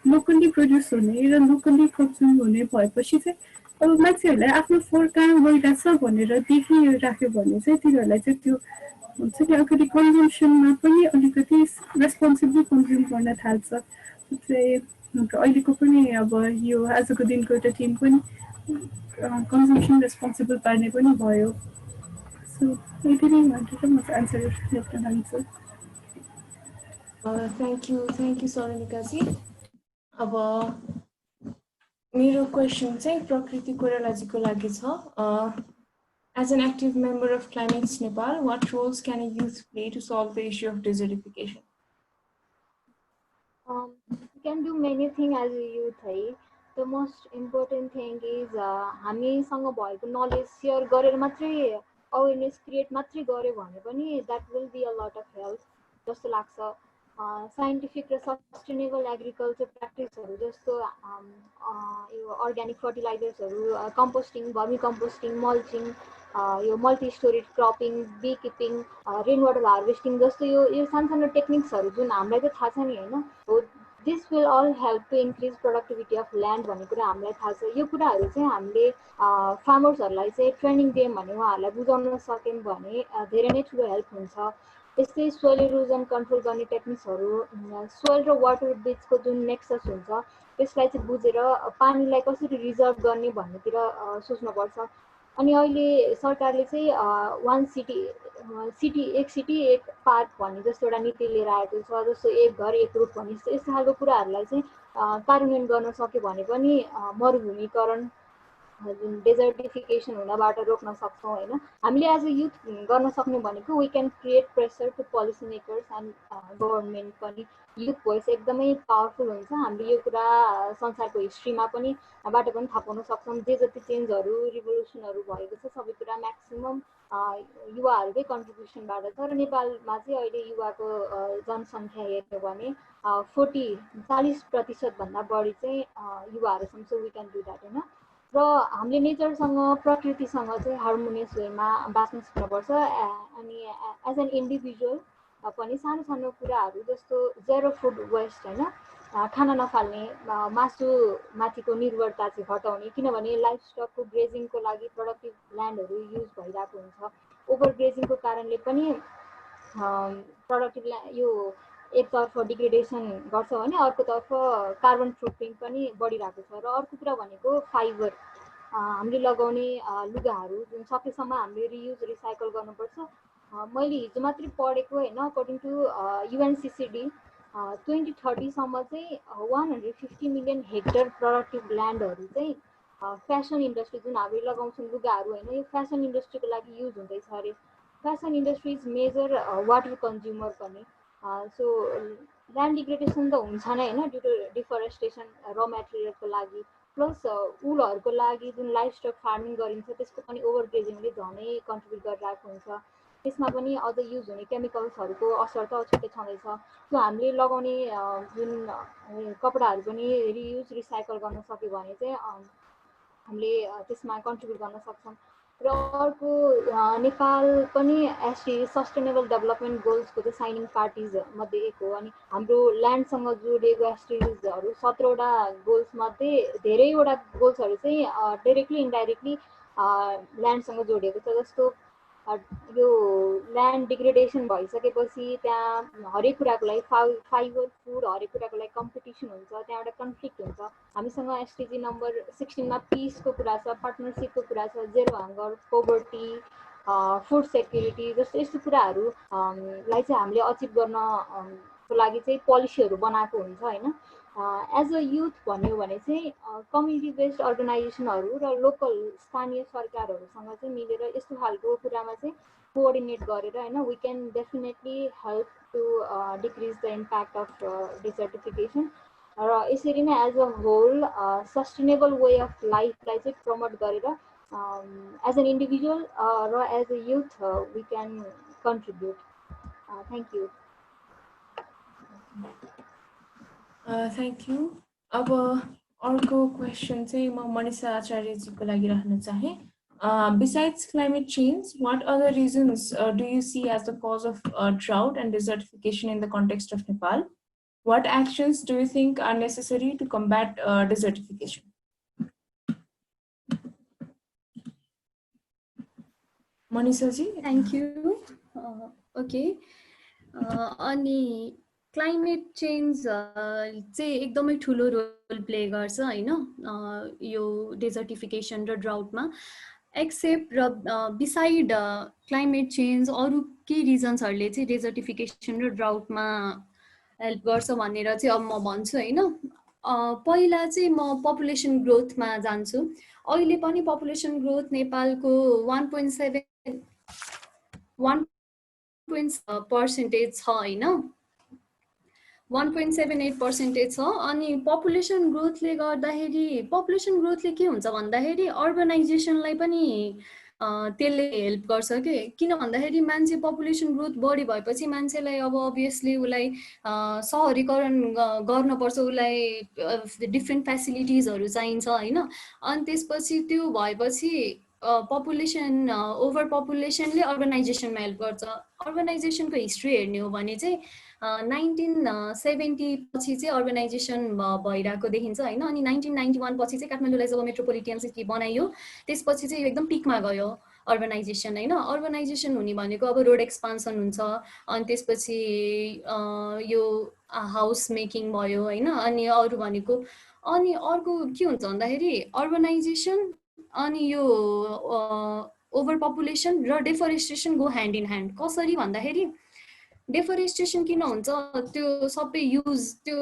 लोकली प्रड्युस हुने र लोकली कन्ज्युम हुने भएपछि चाहिँ अब मान्छेहरूलाई आफ्नो फोहोर कहाँ गइरहेछ भनेर देखिराख्यो भने चाहिँ तिनीहरूलाई चाहिँ त्यो हुन्छ नि अगाडि कन्जम्सनमा पनि अलिकति रेस्पोन्सिबली कन्ज्युम गर्न थाल्छ चाहिँ अहिलेको पनि अब यो आजको दिनको एउटा टिम पनि कन्जम्सन रेस्पोन्सिबल पार्ने पनि भयो सो यति नै भनेर म चाहिँ आन्सर लेख्न चाहन्छु थ्याङ्क यू सलोनिकाजी अब मेरो क्वेसन चाहिँ प्रकृति कोइरालाजीको लागि छ As an active member of Climates Nepal, what roles can a youth play to solve the issue of desertification? You can do many things as a youth. The most important thing is हामीसँग भएको knowledge share गरेर मात्रै awareness create मात्रै गर्यो भने पनि that will be a lot of help जस्तो लाग्छ साइन्टिफिक र सस्टेनेबल एग्रिकल्चर प्र्याक्टिसहरू जस्तो यो अर्ग्यानिक फर्टिलाइजर्सहरू कम्पोस्टिङ भर्मी कम्पोस्टिङ मल्चिङ यो multi storage cropping bee keeping rain water harvesting जस्तो यो सानो टेक्निक्सहरू जुन हामीलाई त थाहा छ नि होइन हो this will all help to increase productivity of land भन्ने कुरा हामीलाई थाहा छ यो कुराहरू चाहिँ हामीले फार्मर्सहरूलाई चाहिँ ट्रेनिङ दियौँ भने उहाँहरूलाई बुझाउन सक्यौँ भने धेरै नै ठुलो हेल्प हुन्छ त्यस्तै सोइल इरोजन कन्ट्रोल गर्ने टेक्निक्सहरू सोइल र वाटर बिचको जुन नेक्सस हुन्छ त्यसलाई चाहिँ बुझेर पानीलाई कसरी रिजर्भ गर्ने भन्नेतिर सोच्नुपर्छ अनि अहिले सरकारले चाहिँ वान सिटी एक पार्क भन्ने जस्तो एउटा नीति लिएर आएको छ जस्तो एक घर एक रुख भन्ने यस्तो खालको कुराहरूलाई चाहिँ कार्यान्वयन गर्न सक्यो भने पनि मरुभूमिकरण जुन डेजर्टिफिकेसन हुनबाट रोक्न सक्छौँ होइन हामीले एज अ युथ गर्न सक्ने भनेको we can create pressure to policy makers and government पनि युथ भोइस एकदमै पावरफुल हुन्छ हामीले यो कुरा संसारको हिस्ट्रीमा पनि बाट पनि थाहा पाउन सक्छौँ जे जति चेन्जहरू रिभोल्युसनहरू भएको छ सबै कुरा म्याक्सिमम् युवाहरूकै कन्ट्रिब्युसनबाट छ र नेपालमा चाहिँ अहिले युवाको जनसङ्ख्या हेर्यो भने 40% बढी चाहिँ युवाहरू छन् so we can do that होइन र हामीले नेचरसँग प्रकृतिसँग चाहिँ हार्मोनियस वेमा बाँच्न सिक्नुपर्छ अनि एज एन इन्डिभिजुअल पनि सानो सानो कुराहरू जस्तो जेरो फुड वेस्ट होइन खाना नफाल्ने मासुमाथिको निर्भरता चाहिँ घटाउने किनभने लाइफ स्टकको ग्रेजिङको लागि प्रोडक्टिभ ल्यान्डहरू युज भइरहेको हुन्छ ओभर ग्रेजिङको कारणले पनि प्रोडक्टिभ यो एकतर्फ डिग्रेडेसन गर्छ भने अर्कोतर्फ कार्बन फुटप्रिन्ट पनि बढिरहेको छ र अर्को कुरा भनेको फाइबर हामीले लगाउने लुगाहरू जुन सकेसम्म हामीले रियुज रिसाइकल गर्नुपर्छ मैले हिजो मात्रै पढेको होइन अकर्डिङ टु युएनसिसिडी 2030सम्म चाहिँ 150 मिलियन हेक्टर प्रोडक्टिभ ल्यान्डहरू चाहिँ फेसन इन्डस्ट्री जुन हामीले लगाउँछौँ लुगाहरू होइन यो फेसन इन्डस्ट्रीको लागि युज हुँदैछ अरे fashion industry is major water consumer पनि सो ल्यान्ड डिग्रेडेसन त हुन्छ नै होइन ड्यु टु डिफरेस्टेसन र मेटेरियलको लागि प्लस उलहरूको लागि जुन लाइफ स्टक फार्मिङ गरिन्छ त्यसको पनि ओभर ग्रेजिङले झनै कन्ट्रिब्युट गरिरहेको हुन्छ त्यसमा पनि अझ युज हुने केमिकल्सहरूको असर त छुट्टै छँदैछ सो हामीले लगाउने जुन कपडाहरू पनि रियुज रिसाइकल गर्न सक्यो भने चाहिँ हामीले त्यसमा कन्ट्रिब्युट गर्न सक्छौँ र अर्को नेपाल पनि एसडी सस्टेनेबल डेभलपमेन्ट गोल्सको चाहिँ साइनिङ पार्टिज मध्ये एक हो अनि हाम्रो ल्यान्डसँग जोडिएको एसडिजिजहरू 17वटा गोल्समध्ये धेरैवटा गोल्सहरू चाहिँ डाइरेक्टली इन्डाइरेक्टली ल्यान्डसँग जोडिएको छ जस्तो यो ल्यान्ड डिग्रेडेसन भइसकेपछि त्यहाँ हरेक कुराको लागि फाइबर फुड हरेक कुराको लागि कम्पिटिसन हुन्छ त्यहाँ एउटा कन्फ्लिक्ट हुन्छ हामीसँग एसडिजी नम्बर 16मा पिसको कुरा छ पार्टनरसिपको कुरा छ zero hunger poverty food security जस्तो यस्तो कुराहरूलाई चाहिँ हामीले अचिभ गर्नको लागि चाहिँ पोलिसीहरू बनाएको हुन्छ होइन एज अ युथ भन्यो भने चाहिँ कम्युनिटी बेस्ड अर्गनाइजेसनहरू र लोकल स्थानीय सरकारहरूसँग चाहिँ मिलेर यस्तो खालको कुरामा चाहिँ कोअर्डिनेट गरेर होइन we can definitely help to decrease the impact of desertification र यसरी नै as a whole sustainable way of लाइफलाई चाहिँ प्रमोट गरेर एज एन इन्डिभिजुअल र as a youth we can contribute thank you thank you अब अर्को क्वेसन चाहिँ म मनिषा आचार्यजीको लागि राख्न चाहे besides climate change, what other reasons do you see as the cause of drought and desertification in the context of Nepal? What actions do you think are necessary to combat desertification? Manisha ji? Thank you. Okay. अनि climate change चाहिँ एकदमै ठुलो role play गर्छ हैन यो डेजर्टिफिकेसन र ड्राउटमा accept र beside climate change अरू के रिजन्सहरूले चाहिँ डेजर्टिफिकेसन र ड्राउटमा हेल्प गर्छ भनेर चाहिँ अब म भन्छु हैन पहिला चाहिँ म पपुलेसन ग्रोथमा जान्छु अहिले पनि पपुलेसन ग्रोथ नेपालको 1.78% छ हैन 1.78% छ अनि पपुलेसन ग्रोथले गर्दाखेरि पपुलेसन ग्रोथले के हुन्छ भन्दाखेरि अर्बनाइजेसनलाई पनि त्यसले हेल्प गर्छ के किन भन्दाखेरि मान्छे पपुलेसन ग्रोथ बढी भएपछि मान्छेलाई अब अभियसली उलाई सहरीकरण गर्नुपर्छ उलाई डिफ्रेन्ट फ्यासिलिटिजहरु चाहिन्छ हैन अनि त्यसपछि त्यो भएपछि पपुलेसन ओभर पपुलेसनले अर्बनाइजेसनमा हेल्प गर्छ अर्बनाइजेसनको हिस्ट्री हेर्ने हो भने चाहिँ 1970 पछि चाहिँ अर्बनाइजेसन भइरहेको देखिन्छ हैन अनि 1991 पछि चाहिँ काठमाडौँलाई जब मेट्रोपोलिटन सिटी बनाइयो त्यसपछि चाहिँ एकदम पिकमा गयो अर्बनाइजेसन हैन अर्बनाइजेसन हुने भनेको अब रोड एक्सपान्सन हुन्छ अनि त्यसपछि यो हाउस मेकिङ भयो हैन अनि अरु भनेको अनि अर्को के हुन्छ भन्दाखेरि अर्बनाइजेसन अनि यो ओभर पपुलेसन र डेफोरेस्टेसन गो ह्यान्ड इन ह्यान्ड कसरी भन्दाखेरि डेफोरेस्टेसन किन हुन्छ त्यो सबै युज त्यो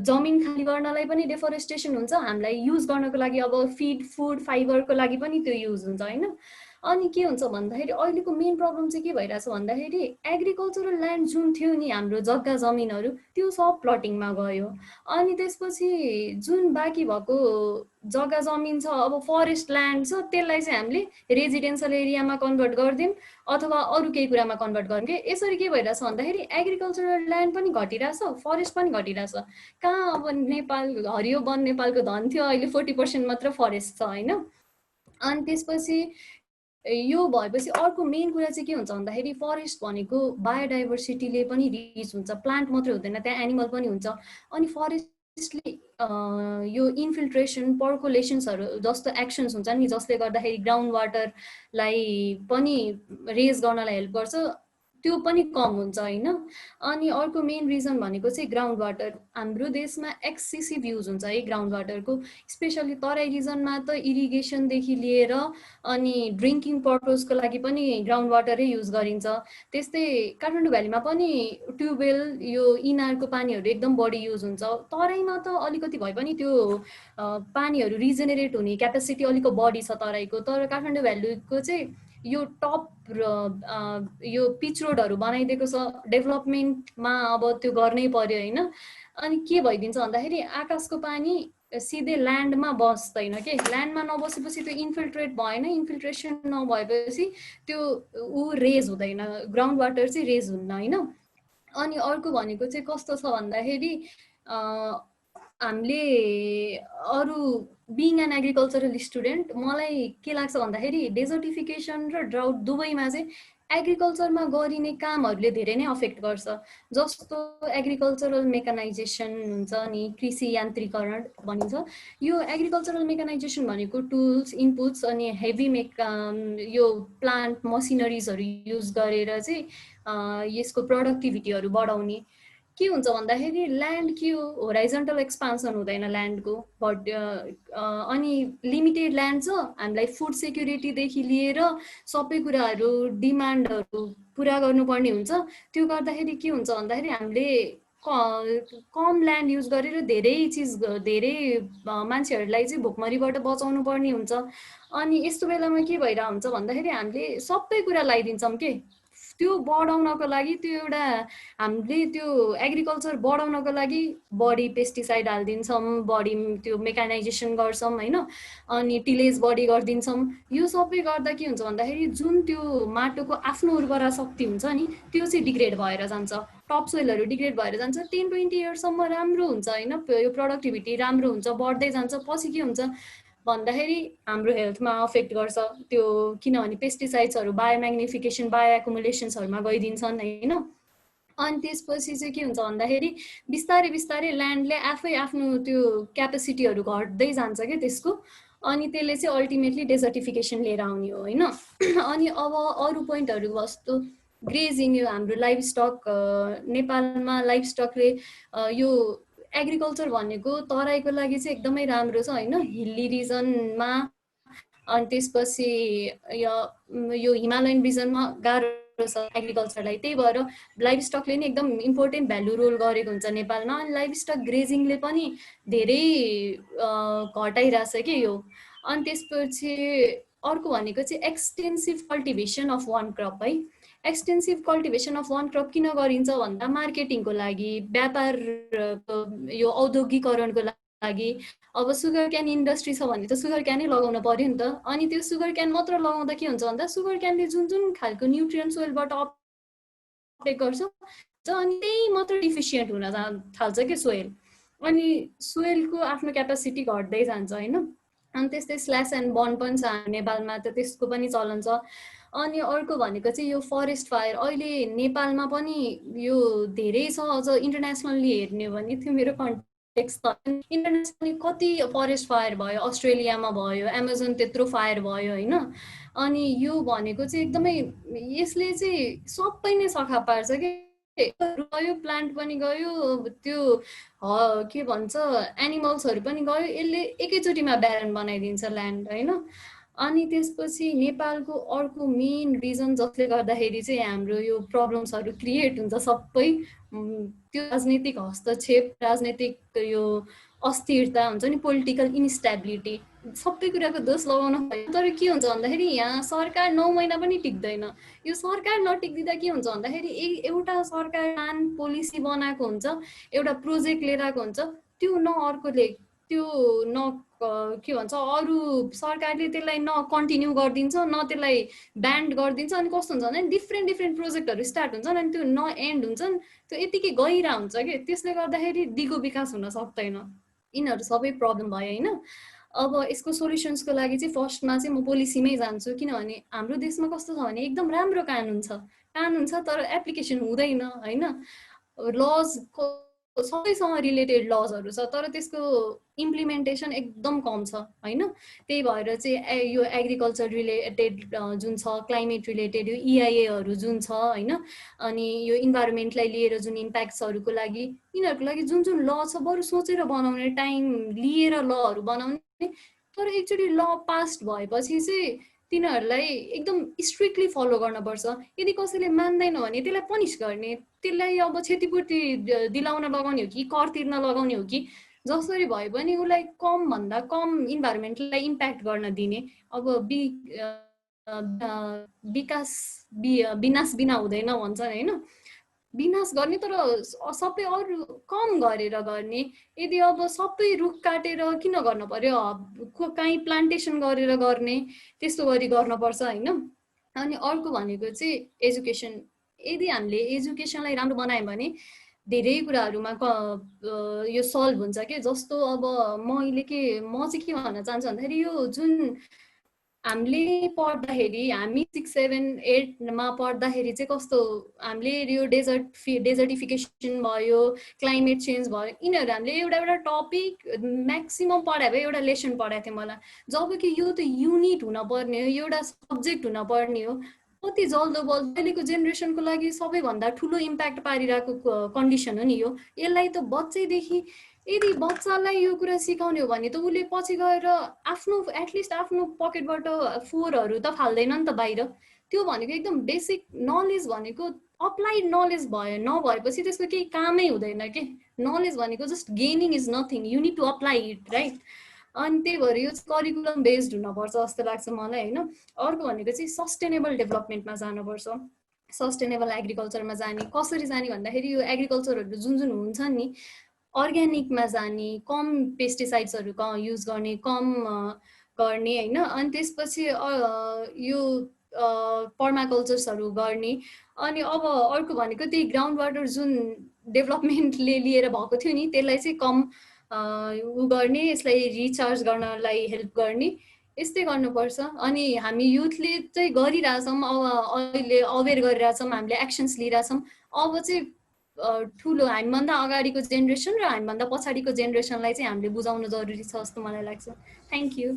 जमिन खाली गर्नलाई पनि डेफोरेस्टेसन हुन्छ हामीलाई युज गर्नको लागि अब फिड फुड फाइबरको लागि पनि त्यो युज हुन्छ हैन अनि के हुन्छ भन्दाखेरि अहिलेको मेन प्रब्लम चाहिँ के भइराछ भन्दाखेरि एग्रिकल्चरल ल्यान्ड जुन थियो नि हाम्रो जग्गा जमिनहरु त्यो सब प्लटिङमा गयो अनि त्यसपछि जुन बाँकी भएको जग्गा जमिन छ अब फरेस्ट ल्यान्ड छ त्यसलाई चाहिँ हामीले रेजिडेन्शियल एरियामा कन्भर्ट गर्दिम अथवा अरु केही कुरामा कन्भर्ट गर्दिम के यसरी के भइराछ भन्दाखेरि एग्रिकल्चरल ल्यान्ड पनि घटिराछ फरेस्ट पनि घटिराछ कहाँ अब नेपाल हरियो वन नेपालको धन थियो अहिले 40% मात्र फरेस्ट छ हैन अनि त्यसपछि यो भएपछि अर्को मेन कुरा चाहिँ के हुन्छ भन्दाखेरि फरेस्ट भनेको बायोडाइभर्सिटीले पनि रिच हुन्छ प्लान्ट मात्रै हुँदैन त्यहाँ एनिमल पनि हुन्छ अनि फरेस्टले यो इन्फिल्ट्रेसन पर्कुलेसन्सहरु जस्तो एक्सन्स हुन्छ नि जसले गर्दाखेरि ग्राउन्ड वाटरलाई पनि रेज गर्नलाई हेल्प गर्छ त्यो पनि कम हुन्छ हैन अनि अर्को मेन रिजन भनेको चाहिँ ग्राउन्ड वाटर हाम्रो देशमा एक्सेसिभ युज हुन्छ है ग्राउन्ड वाटरको स्पेशली तराई रिजनमा त इरिगेसन देखि लिएर अनि ड्रिंकिङ पर्पजको लागि पनि ग्राउन्ड वाटरै युज गरिन्छ त्यस्तै काठमाडौँ भ्यालीमा पनि ट्युबवेल यो इनारको पानीहरु एकदम बढी युज हुन्छ तराईमा त अलिकति भए पनि त्यो पानीहरु रिजेनेरेट हुने क्यापेसिटी अलिक बढी छ तराईको तर काठमाडौँ भ्यालीको चाहिँ यो टप यो पिच रोडहरु बनाइदिएको छ डेभलपमेन्टमा अब त्यो गर्नै पर्यो हैन अनि के भइदिन्छ भन्दाखेरि आकाशको पानी सिधै ल्यान्डमा बस्दैन के ल्यान्डमा नबसेपछि त्यो इन्फिल्ट्रेट भएन इन्फिल्ट्रेसन नभएपछि त्यो रेज हुँदैन ग्राउन्ड वाटर चाहिँ रेज हुन्न हैन अनि अर्को भनेको चाहिँ कस्तो छ भन्दाखेरि हामीले अरु बीइङ एन एग्रिकल्चरल स्टुडेन्ट मलाई के लाग्छ भन्दाखेरि डेजर्टिफिकेसन र ड्राउट दुवैमा चाहिँ एग्रिकल्चरमा गरिने कामहरुले धेरै नै अफेक्ट गर्छ जस्तो एग्रिकल्चरल मेकानाइजेसन हुन्छ नि कृषि यान्त्रिकरण भनिन्छ यो एग्रिकल्चरल मेकानाइजेसन भनेको टुल्स इनपुट्स अनि हेभी यो प्लान्ट मसिनरिजहरु युज गरेर चाहिँ यसको प्रोडक्टिभिटीहरु बढाउने के हुन्छ भन्दाखेरि ल्यान्ड के हो होराइजन्टल एक्सपान्सन हुँदैन ल्यान्डको बट अनि लिमिटेड ल्यान्ड छ हामीलाई फुड सेक्युरिटी देखि लिएर सबै कुराहरु डिमान्डहरु पूरा गर्नुपर्ने हुन्छ त्यो गर्दाखेरि के हुन्छ भन्दाखेरि हामीले कम ल्यान्ड युज गरेर धेरै मान्छेहरुलाई चाहिँ भोकमरीबाट बचाउनु पर्ने हुन्छ अनि यस्तो बेलामा के भइरा हुन्छ भन्दाखेरि हामीले सबै कुरा लगाइदिन्छौं के त्यो बढाउनको लागि त्यो एउटा हामीले त्यो एग्रिकल्चर बढाउनको लागि बढी पेस्टिसाइड हाल्दिन्छौं बढी त्यो मेकानाइजेसन गर्छौं हैन अनि टिलेज बढी गर्दिन्छौं यो सबै गर्दा के हुन्छ भन्दाखेरि जुन त्यो माटोको आफ्नो उर्वरा शक्ति हुन्छ नि त्यो चाहिँ डिग्रेड भएर जान्छ टप सोइलहरु डिग्रेड भएर जान्छ 10-20 इयर्ससम्म राम्रो हुन्छ हैन यो प्रोडक्टिभिटी राम्रो हुन्छ बढ्दै जान्छ पछि के हुन्छ भन्दाखेरि हाम्रो हेल्थमा अफेक्ट गर्छ त्यो किनभने पेस्टिसाइड्सहरु बायोम्याग्निफिकेसन बायो एकुमुलेसन्सहरुमा गइदिन्छन् हैन अनि त्यसपछि चाहिँ के हुन्छ भन्दाखेरि बिस्तारै बिस्तारै ल्यान्डले आफै आफ्नो त्यो क्यापेसिटीहरू घट्दै जान्छ क्या त्यसको, अनि त्यसले चाहिँ अल्टिमेटली डेजर्टिफिकेसन लिएर आउने हो होइन। अनि अब अरू पोइन्टहरू जस्तो ग्रेजिङ, यो हाम्रो लाइभ स्टक, नेपालमा लाइभ स्टकले यो एग्रिकल्चर भनेको तराईको लागि चाहिँ एकदमै राम्रो छ होइन, हिल्ली रिजनमा, अनि त्यसपछि यो हिमालयन रिजनमा गाह्रो छ एग्रिकल्चरलाई, त्यही भएर लाइभ स्टकले नि एकदम इम्पोर्टेन्ट भ्यालु रोल गरेको हुन्छ नेपालमा। अनि लाइभ स्टक ग्रेजिङले पनि धेरै घटाइरहेछ कि यो। अनि त्यसपछि अर्को भनेको चाहिँ extensive cultivation of one crop है। Extensive cultivation of one crop किन गरिन्छ भन्दा मार्केटिङको लागि, व्यापार, यो औद्योगिकरणको लागि। अब सुगर क्यान इन्डस्ट्री छ भने त सुगर क्यानै लगाउन पर्यो नि त, अनि त्यो सुगर क्यान मात्र लगाउँदा के हुन्छ भन्दा सुगर क्यानले जुन जुन खालको न्युट्रियन्ट सोइलबाट अपटेक गर्छ अनि त्यही मात्र डिफिसियन्ट हुन थाल्छ कि सोइल, अनि सोइलको आफ्नो क्यापेसिटी घट्दै जान्छ होइन। अनि त्यस्तै स्ल्यास एन्ड बर्न पनि छ नेपालमा त, त्यसको पनि चलन छ। अनि अर्को भनेको चाहिँ यो फरेस्ट फायर, अहिले नेपालमा पनि यो धेरै छ। अझ इन्टरनेसनल्ली हेर्ने हो भने त्यो मेरो इन्टरनेसनली कति फरेस्ट फायर भयो, अस्ट्रेलियामा भयो, एमाजोन त्यत्रो फायर भयो होइन। अनि यो भनेको चाहिँ एकदमै, यसले चाहिँ सबै नै सखा पार्छ कि, गयो प्लान्ट पनि गयो, त्यो के भन्छ एनिमल्सहरू पनि गयो, यसले एकैचोटिमा ब्यारन बनाइदिन्छ ल्यान्ड होइन। अनि त्यसपछि नेपालको अर्को मेन रिजन जसले गर्दाखेरि चाहिँ हाम्रो यो प्रब्लम्सहरू क्रिएट हुन्छ सबै, त्यो राजनीतिक हस्तक्षेप, राजनीतिक यो अस्थिरता हुन्छ नि, पोलिटिकल इन्स्टेबिलिटी, सबै कुराको दोष लगाउन भयो। तर के हुन्छ भन्दाखेरि यहाँ सरकार 9 महिना पनि टिक्दैन। यो सरकार नटिक्दिँदा के हुन्छ भन्दाखेरि एउटा सरकार प्लान पोलिसी बनाएको हुन्छ, एउटा प्रोजेक्ट लिएर आएको हुन्छ, त्यो न अर्कोले त्यो न के भन्छ अरू सरकारले त्यसलाई न कन्टिन्यू गरिदिन्छ न त्यसलाई ब्यान्ड गरिदिन्छ। अनि कस्तो हुन्छ भने डिफ्रेन्ट प्रोजेक्टहरू स्टार्ट हुन्छन् अनि त्यो न एन्ड हुन्छन्, त्यो यतिकै गइरहेको हुन्छ कि, त्यसले गर्दाखेरि दिगो विकास हुन सक्दैन। यिनीहरू सबै प्रब्लम भयो होइन। अब यसको सोल्युसन्सको लागि चाहिँ फर्स्टमा चाहिँ म पोलिसीमै जान्छु, किनभने हाम्रो देशमा कस्तो छ भने एकदम राम्रो कानुन छ तर एप्लिकेसन हुँदैन होइन। लज सबैसँग रिलेटेड लजहरू छ तर त्यसको इम्प्लिमेन्टेसन एकदम कम छ होइन। त्यही भएर चाहिँ यो एग्रिकल्चर रिलेटेड जुन छ, क्लाइमेट रिलेटेड यो EIAहरू जुन छ होइन, अनि यो इन्भाइरोमेन्टलाई लिएर जुन इम्प्याक्ट्सहरूको लागि, यिनीहरूको लागि जुन जुन ल छ बरु सोचेर बनाउने, टाइम लिएर लहरू बनाउने। तर एकचोटि ल पास्ड भएपछि चाहिँ तिनीहरूलाई एकदम स्ट्रिक्टली फलो गर्नुपर्छ। यदि कसैले मान्दैन भने त्यसलाई पनिस गर्ने, त्यसलाई अब क्षतिपूर्ति दिलाउन लगाउने हो कि कर तिर्न लगाउने हो कि जसरी भए पनि उसलाई कम भन्दा कम इन्भाइरोमेन्टलाई इम्प्याक्ट गर्न दिने। अब विकास विनाश बिना हुँदैन भन्छन् होइन, विनाश गर्ने तर सबै अरू कम गरेर गर्ने। यदि अब सबै रुख काटेर किन गर्नु पर्यो, कहीँ प्लान्टेसन गरेर गर्ने, त्यस्तो गरी गर्नुपर्छ होइन। अनि अर्को भनेको चाहिँ एजुकेसन। यदि हामीले एजुकेसनलाई राम्रो बनायौँ भने धेरै कुराहरूमा यो सल्भ हुन्छ कि। जस्तो अब म चाहिँ के भन्न चाहन्छु भन्दाखेरि यो जुन हामीले पढ्दाखेरि, हामी 6, 7, 8मा पढ्दाखेरि चाहिँ कस्तो हामीले यो डेजर्टिफिकेसन भयो, क्लाइमेट चेन्ज भयो, यिनीहरू हामीले एउटा टपिक म्याक्सिमम पढायो भए एउटा लेसन पढाएको थियो मलाई, जब कि यो त युनिट हुनपर्ने हो, एउटा सब्जेक्ट हुनपर्ने हो। कति जल्दो अहिलेको जेनेरेसनको लागि सबैभन्दा ठुलो इम्प्याक्ट पारिरहेको कन्डिसन हो नि यो। यसलाई त बच्चैदेखि यदि बच्चालाई यो कुरा सिकाउने हो भने त उसले पछि गएर एटलिस्ट आफ्नो पकेटबाट 4हरू त फाल्दैन नि त बाहिर। त्यो भनेको एकदम बेसिक नलेज भनेको अप्लाइड नलेज नभएपछि त्यसको केही कामै हुँदैन कि। नलेज भनेको just gaining is nothing, you need to apply it right. अनि त्यही भएर यो करिकुलम बेस्ड हुनुपर्छ जस्तो लाग्छ मलाई होइन। अर्को भनेको चाहिँ सस्टेनेबल डेभलपमेन्टमा जानुपर्छ, सस्टेनेबल एग्रिकल्चरमा जाने। कसरी जाने भन्दाखेरि यो एग्रिकल्चरहरू जुन जुन हुन्छ नि अर्ग्यानिकमा जाने, कम पेस्टिसाइड्सहरू युज गर्ने, कम गर्ने होइन। अनि त्यसपछि यो पर्माकल्चर्सहरू गर्ने। अनि अब अर्को भनेको त्यही ग्राउन्ड वाटर जुन डेभलपमेन्टले लिएर भएको थियो नि त्यसलाई चाहिँ कम गर्ने, यसलाई रिचार्ज गर्नलाई हेल्प गर्ने, यस्तै गर्नुपर्छ। अनि हामी युथले चाहिँ गरिरहेछौँ, अब अहिले अवेर गरिरहेछौँ, हामीले एक्सन्स लिइरहेछौँ। अब चाहिँ ठुलो हामीभन्दा अगाडिको जेनेरेसन र हामीभन्दा पछाडिको जेनेरेसनलाई चाहिँ हामीले बुझाउनु जरुरी छ जस्तो मलाई लाग्छ। Thank you.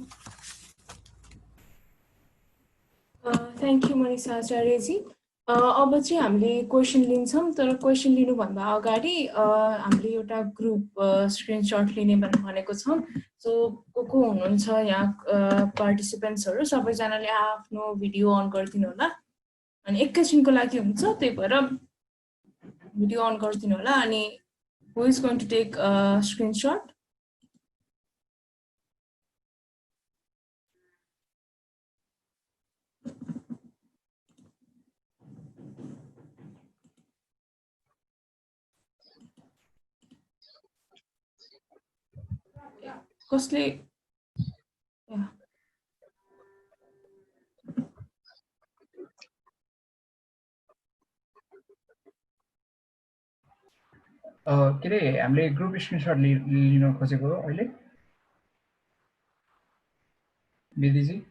Thank you Manisha आचार्यजी। अब चाहिँ हामीले क्वेसन लिन्छौँ, तर क्वेसन लिनुभन्दा अगाडि हामीले एउटा ग्रुप स्क्रिनसट लिने भनेको छौँ। सो को हुनुहुन्छ यहाँ पार्टिसिपेन्ट्सहरू सबैजनाले आफ्नो भिडियो अन गरिदिनु होला। अनि एकैछिनको लागि हुन्छ, त्यही भएर भिडियो अन गरिदिनु होला। अनि who is going to take screenshot? कसले? के अरे हामीले ग्रुप स्क्रिनसट लिन खोजेको हो अहिले बेदीजी?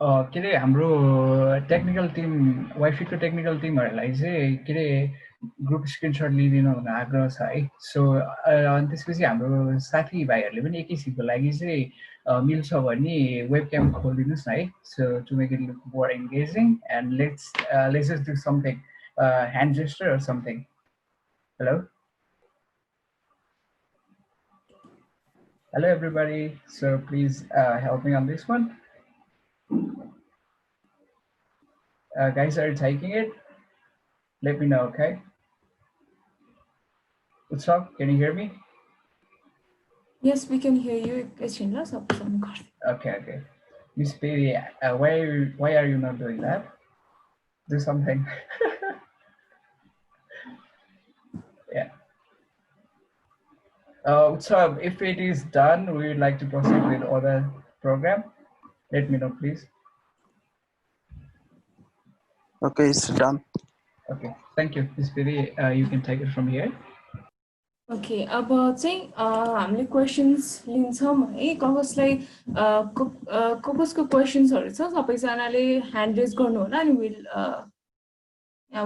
के अरे हाम्रो टेक्निकल टिम वाइफीको टेक्निकल टिमहरूलाई चाहिँ के अरे ग्रुप स्क्रिनसट लिइदिनु हुन आग्रह छ है। सो अनि त्यसपछि हाम्रो साथीभाइहरूले पनि एकैछिनको लागि चाहिँ मिल्छ भने वेब क्याम खोलिदिनुहोस् न है। So to make it look more engaging and let's just do something hand gesture or something. Hello hello everybody, so please help me on this one. Guys, are you taking it? Let me know, okay? What's up? Can you hear me? Yes, we can hear you. Okay. Miss Baby, why are you not doing that? Do something. Yeah. So if it is done, we would like to proceed with other program. Let me know, please. Okay, it's done. Okay, thank you. Miss Baby, you can take it from here. Okay, अब चाहिँ हामीले questions लिन्छौँ है। कसलाई कसको क्वेसन्सहरू छ सबैजनाले ह्यान्ड रेज गर्नु होला अनि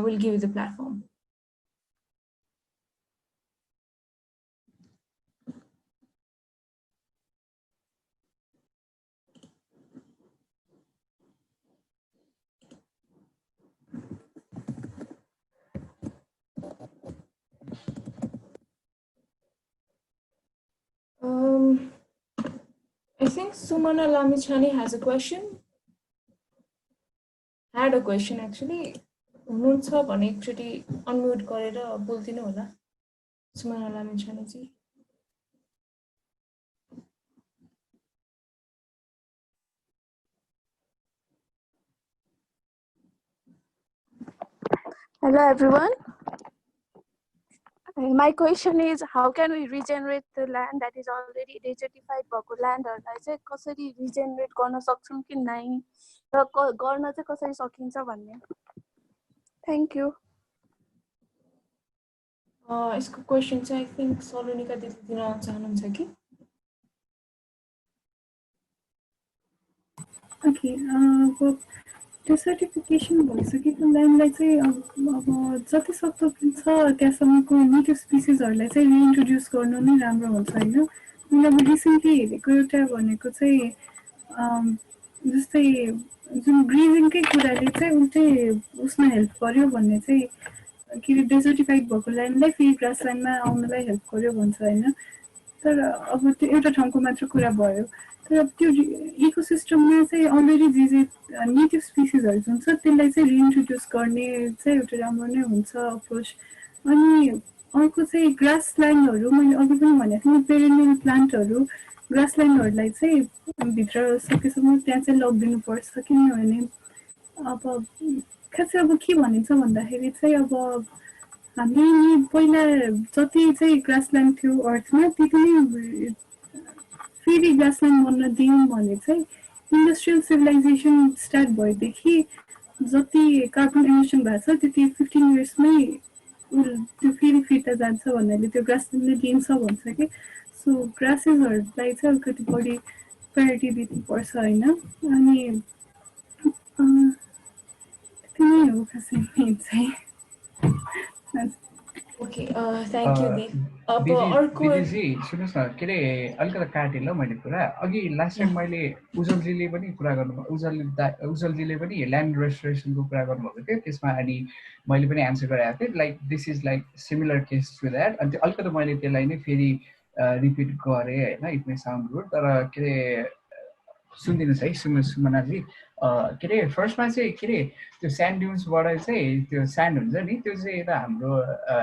will give the platform. I think Sumana Lamichhane has a question. Had a question actually. हुनुहुन्छ भने एकचोटि अनम्युट गरेर बोल्दिनु होला सुमना लामिछाने जी। Hello everyone. My question is, how can we regenerate the land that is already desertified भएको ल्यान्डहरुलाई चाहिँ कसरी regenerate गर्न सक्छौं कि नै र गर्न चाहिँ कसरी सकिन्छ भन्ने। Thank you. यसको क्वेशन चाहिँ आई थिंक सलोनिका दिदी दिन चाहनुहुन्छ कि? ओके, डिसर्टिफिकेसन भइसकेको ल्यान्डलाई चाहिँ अब जति सक्दो छ त्यहाँसम्मको नेटिभ स्पिसिसहरूलाई चाहिँ रिइन्ट्रोड्युस गर्नु नै राम्रो हुन्छ होइन। मैले अब रिसेन्टली हेरेको एउटा भनेको चाहिँ जस्तै जुन ग्रिजिङकै कुराले चाहिँ उल्टै उसमा हेल्प गर्यो भन्ने चाहिँ के अरे डेजर्टिफाइड भएको ल्यान्डलाई फेरि ग्रासल्यान्डमा आउनलाई हेल्प गर्यो भन्छ होइन। तर अब त्यो एउटा ठाउँको मात्र कुरा भयो, तर त्यो इकोसिस्टममा चाहिँ अलरेडी जे नेटिभ स्पिसिसहरू जुन छ त्यसलाई चाहिँ रिइन्ट्रोड्युस गर्ने चाहिँ एउटा राम्रो नै हुन्छ अप्रोच। अनि अर्को चाहिँ ग्रासल्यान्डहरू, मैले अघि पनि भनेको थिएँ पेरेनियल प्लान्टहरू ग्रासल्यान्डहरूलाई चाहिँ भित्र सकेसम्म त्यहाँ चाहिँ लगिदिनुपर्छ, किनभने अब खासै अब के भनिन्छ भन्दाखेरि चाहिँ अब हामी पहिला जति चाहिँ ग्रासल्यान्ड थियो अर्थमा त्यति नै फेरि ग्रासल्यान्ड बन्न दियौँ भने चाहिँ इन्डस्ट्रियल सिभिलाइजेसन स्टार्ट भएदेखि जति कार्बन इमिसन भएको छ त्यति 15 इयर्समै त्यो फेरि फिर्ता जान्छ भन्नाले त्यो ग्रासल्यान्डले दिन्छ भन्छ कि सो ग्रासेसहरूलाई चाहिँ अलिकति बढी प्रायोरिटी दिनुपर्छ होइन अनि त्यति नै हो खासै मेन चाहिँ ओके थ्याङ्क यू दी अब अर्को दिदीजी सुन्नुहोस् न के अरे अलिकति काटेँ ल मैले कुरा अघि लास्ट टाइम मैले उज्जवलजीले पनि कुरा गर्नुभयो उज्जवलजीले पनि ल्यान्ड रेस्टोरेसनको कुरा गर्नुभएको थियो त्यसमा अनि मैले पनि एन्सर गरेको थिएँ like this is like similar case to that अनि त्यो अलिकति मैले त्यसलाई नै फेरि रिपिट गरेँ होइन इट मे साउन्ड गुड तर के अरे सुनिदिनुहोस् है सुमनाजी के अरे फर्स्टमा चाहिँ के अरे त्यो स्यान्ड ड्युन्सबाट चाहिँ त्यो स्यान्ड हुन्छ नि त्यो चाहिँ यता हाम्रो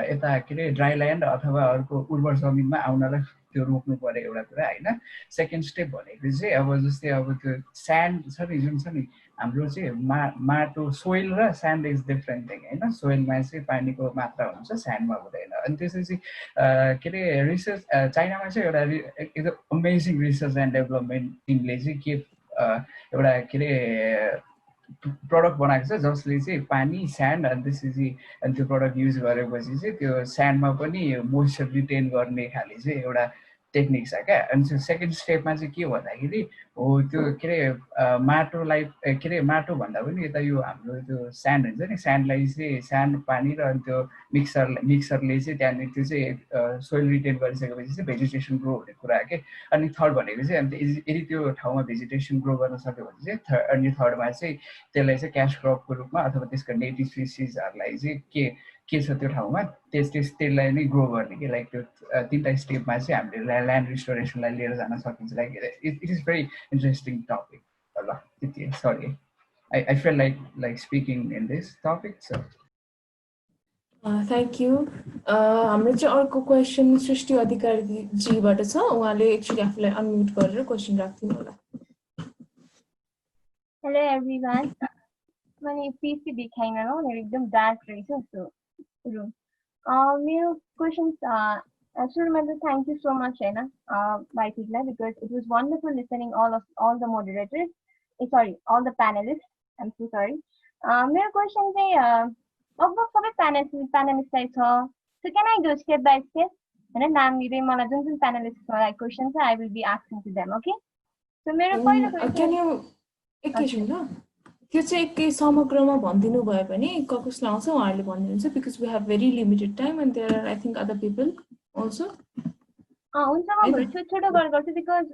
यता के अरे ड्राई ल्यान्ड अथवा अर्को उर्वर जमिनमा आउनलाई त्यो रोक्नु पर्यो एउटा कुरा होइन सेकेन्ड स्टेप भनेको चाहिँ अब जस्तै अब त्यो स्यान्ड छ नि जुन छ नि हाम्रो चाहिँ माटो सोइल र स्यान्ड इज डिफ्रेन्ट थिङ होइन सोइलमा चाहिँ पानीको मात्रा हुन्छ स्यान्डमा हुँदैन अनि त्यसपछि के अरे रिसर्च चाइनामा चाहिँ एउटा एकदम अमेजिङ रिसर्च एन्ड डेभलपमेन्ट टिमले चाहिँ के एउटा के अरे प्रडक्ट बनाएको छ जसले चाहिँ पानी स्यान्ड अनि त्यसपछि अनि त्यो प्रडक्ट युज गरेपछि चाहिँ त्यो स्यान्डमा पनि मोइस्चर रिटेन गर्ने खाले चाहिँ एउटा टेक्निक छ क्या अनि त्यो सेकेन्ड स्टेपमा चाहिँ के भन्दाखेरि हो त्यो के अरे माटोलाई के अरे माटो भन्दा पनि यता यो हाम्रो त्यो स्यान्ड हुन्छ नि स्यान्डलाई चाहिँ स्यान्ड पानी र अनि त्यो मिक्सरले चाहिँ त्यहाँनिर त्यो चाहिँ सोइल रिटेन गरिसकेपछि चाहिँ भेजिटेसन ग्रो हुने कुरा के अनि थर्ड भनेको चाहिँ अन्त यदि त्यो ठाउँमा भेजिटेसन ग्रो गर्न सक्यो भने चाहिँ अनि थर्डमा चाहिँ त्यसलाई चाहिँ क्यास क्रपको रूपमा अथवा त्यसको नेटिभ स्पिसिजहरूलाई चाहिँ के छ त्यो ठाउँमा त्यसलाई नै ग्रो गर्ने कि लाइक त्यो तिनवटा स्टेपमा चाहिँ हामीले ल्यान्ड रिस्टोरेसनलाई लिएर जान सकिन्छ like it is very interesting topic ल त्यति sorry I feel like speaking in this topic so thank you हाम्रो चाहिँ अर्को क्वेसन सृष्टि अधिकारीजीबाट छ उहाँले एक्चुअली आफूलाई अनम्युट गरेर क्वेसन राखिदिनु होला हेलो एभ्रिवान मैले पिसी देखाइन हो एकदम डार्क रहेछ सो रूम मेरो क्वेसन्स सुरुमा त थ्याङ्क यू सो मच होइन भाइटिकलाई because it was wonderful listening all the moderators sorry all the panelist I'm so sorry मेरो क्वेसन चाहिँ लगभग सबै प्यानलिस्टलाई छ so can I go step by step होइन नाम लिँदै मलाई जुन जुन प्यानलिस्टलाई क्वेसन छ I will be asking to them okay so मेरो पहिलो क्वेसन एकैछिन ल त्यो चाहिँ एकै समग्रमा भनिदिनु भयो भने कसलाई आउँछ उहाँहरूले भनिदिनुहुन्छ because we have very limited time and there are I think other people also हुन्छ म छोटो छोटो गरेर गर्छु बिकज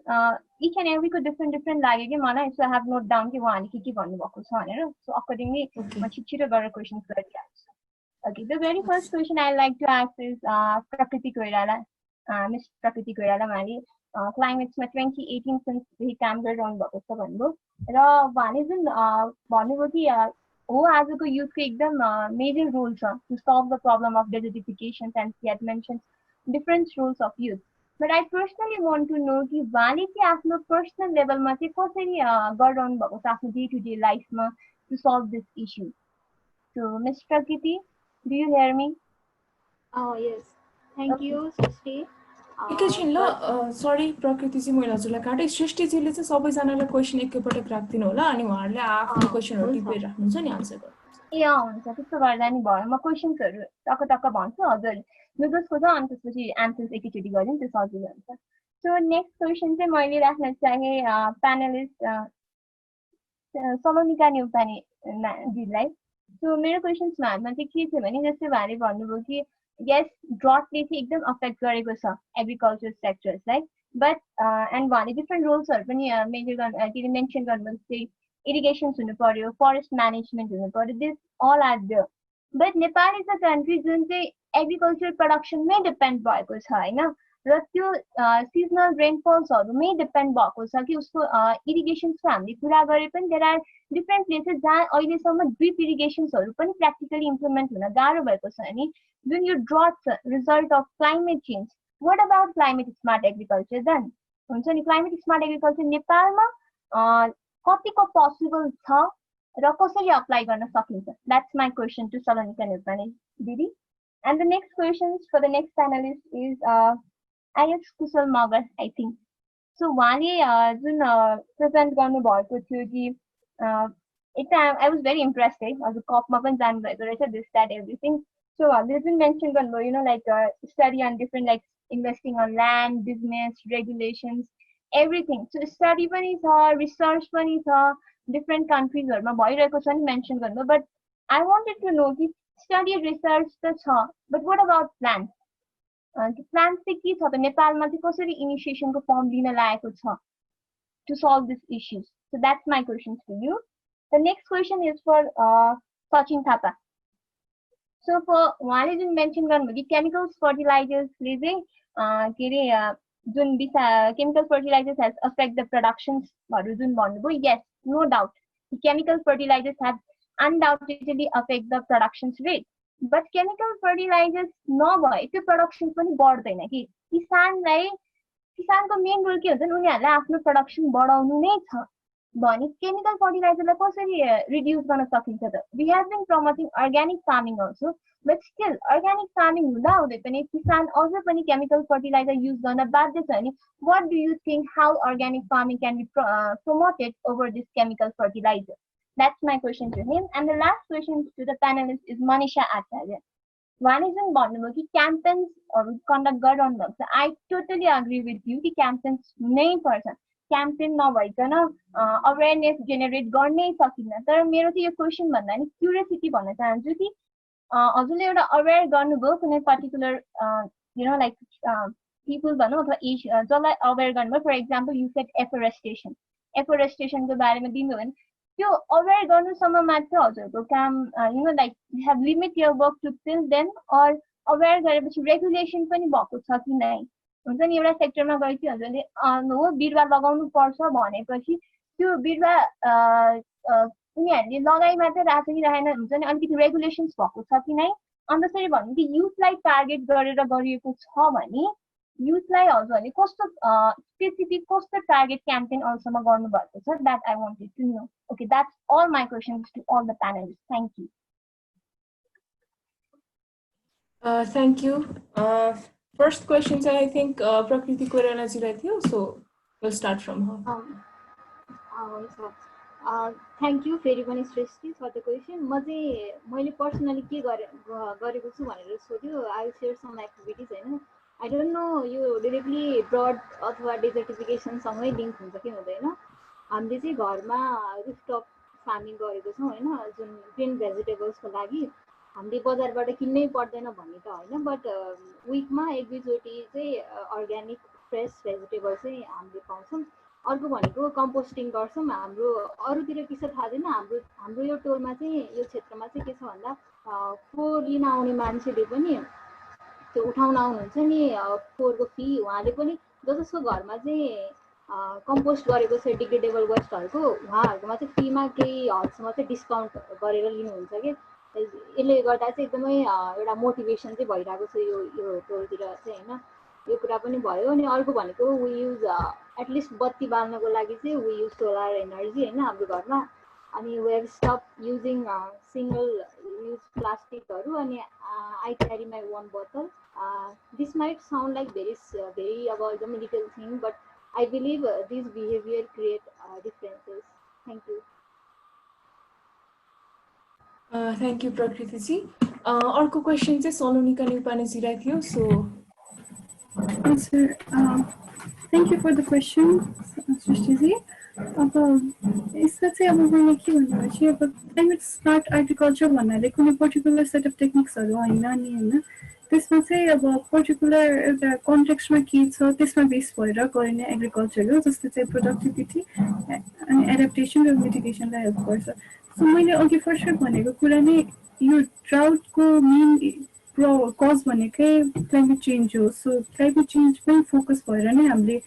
इच एन्ड एभ्रीको डिफ्रेन्ट लाग्यो कि मलाई so I have note down कि उहाँले के भन्नुभएको छ भनेर सो अकर्डिङली म छिटो गरेर क्वेसन्स गरिहाल्छु okay the very first question I like to ask is Prakriti Koirala miss प्रकृति कोइराला उहाँले क्लाइमेट्समा 2018 सिन्सदेखि काम गरिरहनु भएको छ भन्नुभयो र उहाँले जुन भन्नुभयो कि हो आजको युथको एकदम मेजर रोल छ to solve the problem of desertification and he had mention different roles of youth but I personally want to know कि उहाँले चाहिँ आफ्नो पर्सनल लेभलमा चाहिँ कसरी गरिरहनु भएको छ आफ्नो डे टु डे लाइफमा to solve this issue so miss Prakriti do you hear me yes thank you Srishti एकैछिन ल सरी प्रकृतिजी मैले हजुरलाई काटेँ सृष्टिजीले चाहिँ सबैजनालाई क्वेसन एकैपटक राखिदिनु होला अनि उहाँहरूले आफ्नो क्वेसनहरू टिपेर राख्नुहुन्छ नि आन्सर गर्नु ए हुन्छ त्यस्तो गर्दा नि भयो म क्वेसन्सहरू टक्क भन्छु हजुर जसको छ अनि त्यसपछि एन्सर्स एकैचोटि गरिदिउँ त्यो सजिलो हुन्छ सो नेक्स्ट क्वेसन चाहिँ मैले राख्न चाहेँ प्यानलिस्ट सलोनिका न्युपाने दिदीलाई सो मेरो क्वेसन्समा चाहिँ के थियो भने जस्तै उहाँले भन्नुभयो कि यस ड्रटले चाहिँ एकदम अफेक्ट गरेको छ एग्रिकल्चर सेक्टर्सलाई बट एन्ड उहाँले डिफ्रेन्ट रोल्सहरू पनि मेजर गर्नु के अरे मेन्सन गर्नुभयो जस्तै इरिगेसन्स हुनु पर्यो फरेस्ट म्यानेजमेन्ट हुनु पर्यो this all are there but Nepal is a country जुन चाहिँ एग्रिकल्चर प्रडक्सनमै डिपेन्ड भएको छ होइन र त्यो सिजनल रेनफल्सहरूमै डिपेन्ड भएको छ कि उसको इरिगेसन्सको हामीले कुरा गरे पनि देयर आर डिफ्रेन्ट प्लेसेस जहाँ अहिलेसम्म ड्रिप इरिगेसन्सहरू पनि प्र्याक्टिकली इम्प्लिमेन्ट हुन गाह्रो भएको छ अनि जुन यो ड्रट छ result of climate change what about climate smart agriculture then हुन्छ नि क्लाइमेट स्मार्ट एग्रिकल्चर नेपालमा कतिको पोसिबल छ र कसरी अप्लाई गर्न सकिन्छ that's my question to Salonika Nepali दिदी And the next questions for the next panelist is IS Kusal Magar, I think. So उहाँले जुन प्रेजेन्ट गर्नुभएको थियो कि एकटा I was very impressed है हजुर कपमा पनि जानुभएको रहेछ this that everything. So हजुरले जुन मेन्सन गर्नुभयो you know like study on different like investing on land, business, regulations, everything. So study पनि छ, research पनि छ, different countries-हरुमा भइरहेको छ नि मेन्सन गर्नुभयो. But I wanted to know कि study research त छ, but what about plans? Plans चाहिँ के छ त नेपालमा चाहिँ कसरी इनिसिएसनको फर्म लिन लागेको छ to solve these issues? So that's my question to you. The next question is for Sachin Thapa. So for उहाँले जुन मेन्सन गर्नुभयो कि chemicals fertilizers-ले चाहिँ के अरे जुन chemical fertilizers has affect the productions-हरु जुन भन्नुभयो, yes, no doubt. Chemical fertilizers have undoubtedly affect the productions rate. But chemical fertilizers नभए त्यो प्रोडक्सन पनि बढ्दैन कि किसानको मेन रोल के हुन्छ नि उनीहरुले आफ्नो प्रोडक्सन बढाउनु नै छ भने chemical fertilizerलाई कसरी रिड्युस गर्न सकिन्छ त? We have been promoting organic farming also, but still organic farming हुँदा हुँदै पनि किसान अझै पनि chemical fertilizer use गर्न बाध्य छ नि. What do you think how organic farming can be promoted over this chemical fertilizer? That's my question to him. And the last question to the panelist is Manisha Acharya. One is in भन्नुभयो campaigns or conduct गर्नु भएको छ. I totally agree with you कि campaigns नै पर्छ. Campaign नभइकन awareness generate गर्नै सकिन्न. तर मेरो चाहिँ यो क्वेशन भन्दा नि क्युरियोसिटी भन्न चाहन्छु कि हजुरले एउटा अवेयर गर्नुभयो कुनै particular you know like people भनौँ अथवा जसलाई अवेयर गर्नुभयो. फर एक्जाम्पल यु सेड एफोरेस्टेसन को बारेमा दिनुभयो भने त्यो अवेयर गर्नुसम्म मात्र हजुरको काम you know like you have limit your work to till then or aware गरेपछि रेगुलेसन पनि भएको छ कि नै? हुन्छ नि एउटा सेक्टरमा गएपछि हजुरले हो बिरुवा लगाउनु पर्छ भनेपछि त्यो बिरुवा उनीहरूले लगाइ मात्रै राखेको कि राखेन हुन्छ नि अलिकति रेगुलेसन्स भएको छ कि नै? अनि त्यसरी भन्नु कि युथलाई टार्गेट गरेर गरिएको छ भने युथलाई हजुरहरूले कस्तो स्पेसिफिक कस्तो टार्गेट क्याम्पेन अहिलेसम्म गर्नुभएको छ? That I wanted to know. Okay, that's all my questions to all the panelist. Thank you. Thank you. First question, I think Prakriti Koiranajiलाई थियो, so we'll start from her. Thank you फेरि पनि श्रेष्ठी for the question. मैले personally के गरेको छु भनेर सोध्यो. I will share some activities हैन. I don't know यो डाइरेक्टली ब्रड अथवा डेजर्टिफिकेसन सँगै लिङ्क हुन्छ कि हुँदैन. हामीले चाहिँ घरमा रुफटप फार्मिङ गरेको छौँ हैन, जुन ग्रिन भेजिटेबल्सको लागि. हामीले बजारबाट किन्नै पर्दैन भन्ने त होइन, बट विकमा एक दुईचोटि चाहिँ अर्ग्यानिक फ्रेस भेजिटेबल चाहिँ हामीले पाउँछौँ. अर्को भनेको कम्पोस्टिङ गर्छौँ. हाम्रो अरूतिर के छ थाहा छैन, हाम्रो यो टोलमा चाहिँ यो क्षेत्रमा चाहिँ के छ भन्दा फोहोर लिन आउने मान्छेले पनि त्यो उठाउन आउनुहुन्छ नि फोहोरको फी, उहाँले पनि जसको घरमा चाहिँ कम्पोस्ट गरेको छ डिग्रेडेबल वेस्टहरूको उहाँहरूकोमा चाहिँ फीमा केही हदसम्म चाहिँ डिस्काउन्ट गरेर लिनुहुन्छ कि. यसले गर्दा चाहिँ एकदमै एउटा मोटिभेसन चाहिँ भइरहेको छ यो टोलतिर चाहिँ होइन. यो कुरा पनि भयो. अनि अर्को भनेको वी युज एटलिस्ट बत्ती बाल्नको लागि चाहिँ वी युज सोलर एनर्जी होइन हाम्रो घरमा. अनि we have stop using single use प्लास्टिकहरू. अनि आई क्यारी माई वान बोतल. This might sound like very अब एकदम little thing, but I believe this behaviour create differences. Thank you. Thank you, Prakriti ji. अर्को क्वेसन चाहिँ सोलोनिका नेपानेजीलाई थियो. So Sir, thank you for the question, Srishti. अब यसमा चाहिँ अब मैले के भन्नु अब क्लाइमेट स्मार्ट एग्रिकल्चर भन्नाले कुनै पर्टिकुलर सेट अफ टेक्निक्सहरू होइन नि होइन. त्यसमा चाहिँ अब पर्टिकुलर एउटा कन्टेक्स्टमा के छ त्यसमा बेस भएर गरिने एग्रिकल्चर हो, जस्तो चाहिँ प्रोडक्टिभिटी अनि एडाप्टेसन र मिटिगेसनलाई हेल्प गर्छ. सो मैले अघि फर्स्ट भनेको कुरा नै यो ड्राउटको मेन कज भनेकै क्लाइमेट चेन्ज हो. सो क्लाइमेट चेन्ज पनि फोकस भएर नै हामीले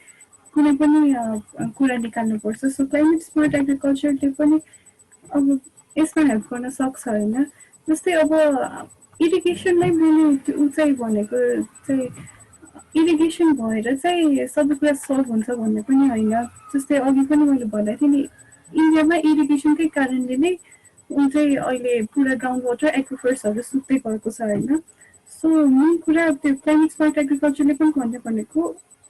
कुनै पनि कुरा निकाल्नुपर्छ. सो क्लाइमेट स्मार्ट एग्रिकल्चरले पनि अब यसमा हेल्प गर्न सक्छ होइन. जस्तै अब इरिगेसनलाई मैले उचाइ भनेको चाहिँ इरिगेसन भएर चाहिँ सबै कुरा सल्भ हुन्छ भन्ने पनि होइन. जस्तै अघि पनि मैले भन्दै थिएँ नि इन्डियामा इरिगेसनकै कारणले नै चाहिँ अहिले पुरा ग्राउन्ड वाटर एक्विफर्सहरू सुक्दै गएको छ होइन. सो मेन कुरा त्यो क्लाइमेट स्मार्ट एग्रिकल्चरले पनि भनेको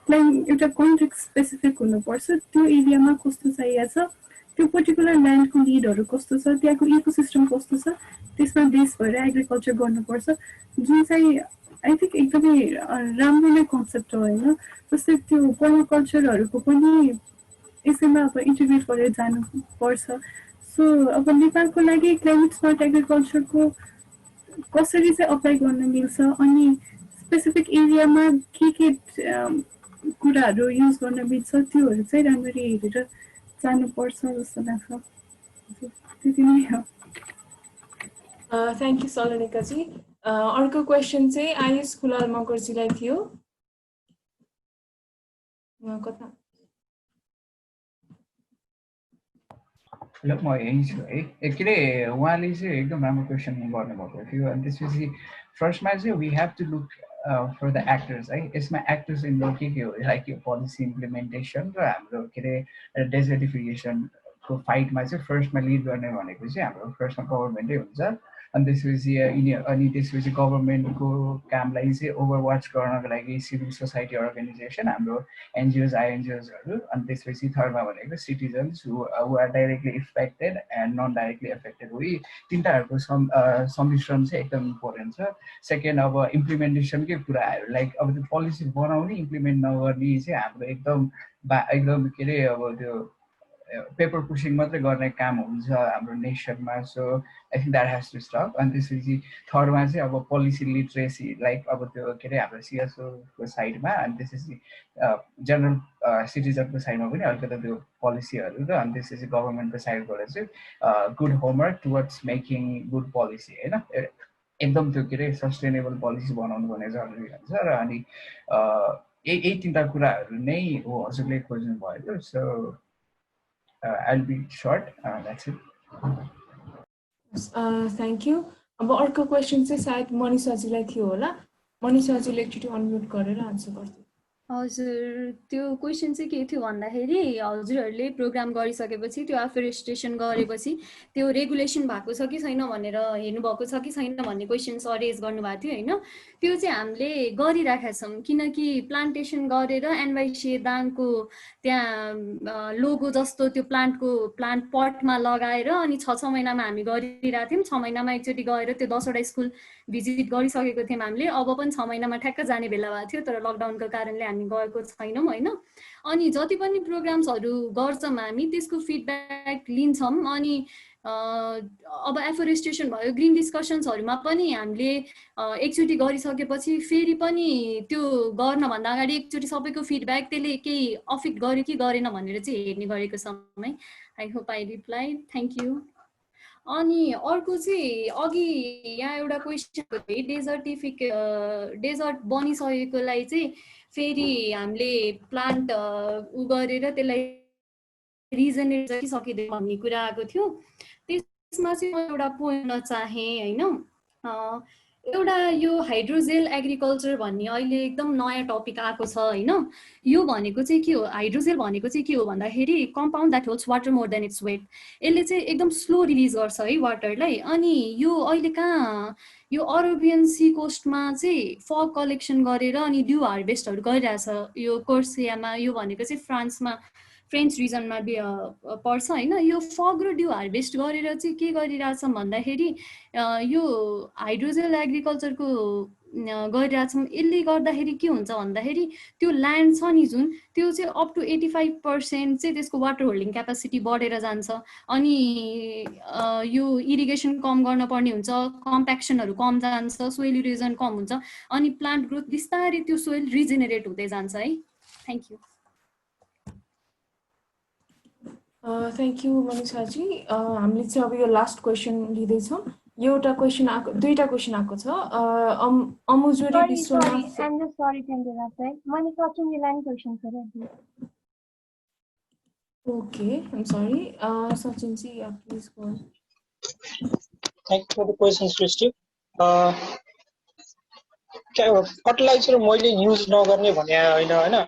एउटा कन्टेक्स्ट स्पेसिफिक हुनुपर्छ, त्यो एरियामा कस्तो चाहिएको छ, त्यो पर्टिकुलर ल्यान्डको निडहरू कस्तो छ, त्यहाँको इकोसिस्टम कस्तो छ, त्यसमा बेस भएर एग्रिकल्चर गर्नुपर्छ, जुन चाहिँ आई थिङ्क एकदमै राम्रो नै कन्सेप्ट हो होइन। जस्तै त्यो पर्माकल्चरहरूको पनि यसैमा अब इन्टिग्रेट गरेर जानुपर्छ। सो अब नेपालको लागि क्लाइमेट स्मार्ट एग्रिकल्चरको कसरी चाहिँ अप्लाई गर्न मिल्छ अनि स्पेसिफिक एरियामा के कुराहरू युज गर्न मिल्छ त्योहरू चाहिँ राम्ररी हेरेर जानुपर्छ जस्तो लाग्छ। त्यति नै हो। थ्याङ्क यू सलोनिकाजी। अर्को क्वेसन चाहिँ आयुष कुलाल मगरजीलाई थियो। कता हेलो, म यहीँ छु है। के अरे उहाँले चाहिँ एकदम राम्रो क्वेसन गर्नुभएको थियो। अनि त्यसपछि फर्स्टमा चाहिँ we have to look for the actors है। यसमा एक्टर्स इन्भल्भ के हो, लाइक यो पोलिसी इम्प्लिमेन्टेसन र हाम्रो के अरे डेजर्टिफिकेसनको फाइटमा चाहिँ फर्स्टमा लिड गर्ने भनेको चाहिँ हाम्रो फर्स्टमा गभर्मेन्टै हुन्छ। अनि त्यसपछि गभर्मेन्टको कामलाई चाहिँ ओभरवाच गर्नको लागि सिभिल सोसाइटी अर्गनाइजेसन, हाम्रो एनजिओज आइएनजिओजहरू, अनि त्यसपछि थर्डमा भनेको citizens who are directly affected and non directly affected हो। यी तिनवटाहरूको सम्मिश्रण चाहिँ एकदम इम्पोर्टेन्ट छ। सेकेन्ड अब इम्प्लिमेन्टेसनकै कुराहरू, लाइक अब त्यो पोलिसी बनाउने इम्प्लिमेन्ट नगर्ने चाहिँ हाम्रो एकदम के अरे अब त्यो पेपर पुसिङ मात्रै गर्ने काम हुन्छ हाम्रो नेसनमा। So I think that has to stop. अनि त्यसपछि थर्डमा चाहिँ अब पोलिसी लिटरेसी, लाइक अब त्यो के अरे हाम्रो सिएसओको साइडमा, अनि त्यसपछि जनरल सिटिजनको साइडमा पनि अलिकति त्यो पोलिसीहरू र अनि त्यसपछि गभर्मेन्टको साइडबाट चाहिँ good homework towards making good policy होइन। एकदम त्यो के अरे सस्टेनेबल पोलिसी बनाउनु पर्ने जरुरी हुन्छ। र अनि यही तिनवटा कुराहरू नै हो हजुरले खोज्नु भएको। So I'll be short. That's it. Thank you. अब अर्को क्वेसन चाहिँ सायद मनिषाजीलाई थियो होला। मनिषाजीले एकचोटि अनम्युट गरेर आन्सर गर्छु। हजुर, त्यो क्वेसन चाहिँ के थियो भन्दाखेरि हजुरहरूले प्रोग्राम गरिसकेपछि त्यो एफोरेस्टेसन गरेपछि त्यो रेगुलेसन भएको छ कि छैन भनेर हेर्नु भएको छ कि छैन भन्ने क्वेसन रेज गर्नुभएको थियो होइन। त्यो चाहिँ हामीले गरिराखेका छौँ, किनकि प्लान्टेसन गरेर एनवाइसी दाङको त्यहाँ लोगो जस्तो त्यो प्लान्ट पटमा लगाएर अनि 6 महिनामा हामी गरिरहेको थियौँ। 6 महिनामा एकचोटि गएर त्यो 10वटा स्कुल भिजिट गरिसकेको थियौँ हामीले। अब पनि 6 महिनामा ठ्याक्क जाने बेला भएको थियो, तर लकडाउनको कारणले हामी गएको छैनौँ होइन। अनि जति पनि प्रोग्राम्सहरू गर्छौँ हामी त्यसको फिडब्याक लिन्छौँ। अनि अब एफोरेस्टेसन भयो, ग्रिन डिस्कसन्सहरूमा पनि हामीले एकचोटि गरिसकेपछि फेरि पनि त्यो गर्नभन्दा अगाडि एकचोटि सबैको फिडब्याक त्यसले केही अफेक्ट गर्यो कि गरेन भनेर चाहिँ हेर्ने गरेको छौँ है। I hope I reply. Thank you. अनि अर्को चाहिँ अघि यहाँ एउटा क्वेसन डेजर्ट बनिसकेकोलाई चाहिँ फेरि हामीले प्लान्ट गरेर त्यसलाई रिजनेट चाहिँ सकिँदैन भन्ने कुरा आएको थियो। त्यसमा चाहिँ म एउटा पोइन्ट चाहेँ होइन। एउटा यो हाइड्रोजेल एग्रिकल्चर भन्ने अहिले एकदम नयाँ टपिक आएको छ होइन। यो भनेको चाहिँ के हो, हाइड्रोजेल भनेको चाहिँ के हो भन्दाखेरि compound that holds water more than its weight. यसले चाहिँ एकदम स्लो रिलिज गर्छ है वाटरलाई। अनि यो अहिले कहाँ यो अरेबियन सी कोस्टमा चाहिँ फग कलेक्सन गरेर अनि ड्यू हार्भेस्टहरू गरिरहेछ। यो कोर्सियामा, यो भनेको चाहिँ फ्रेन्च रिजनमा पर्छ होइन। यो फग र ड्यू हार्भेस्ट गरेर चाहिँ के गरिरहेछौँ भन्दाखेरि यो हाइड्रोजेल एग्रिकल्चरको गरिरहेछौँ। यसले गर्दाखेरि के हुन्छ भन्दाखेरि त्यो ल्यान्ड छ नि जुन, त्यो चाहिँ अप टु 85% चाहिँ त्यसको वाटर होल्डिङ क्यापासिटी बढेर जान्छ। अनि यो इरिगेसन कम गर्न पर्ने हुन्छ, कम्प्याक्सनहरू कम जान्छ, सोइल इरोजन कम हुन्छ, अनि प्लान्ट ग्रोथ बिस्तारै त्यो सोइल रिजेनेरेट हुँदै जान्छ है। Thank you. थ्याङ्क यू मनिषाजी। हामीले चाहिँ अब यो लास्ट क्वेसन लिँदैछौँ। एउटा क्वेसन आएको, दुईटा क्वेसन आएको छ। Amujuri Vishwanath. Okay, I'm sorry Sachin ji, please go. Thank you for the question Srishti. Fertiliser मैले युज नगर्ने भने होइन।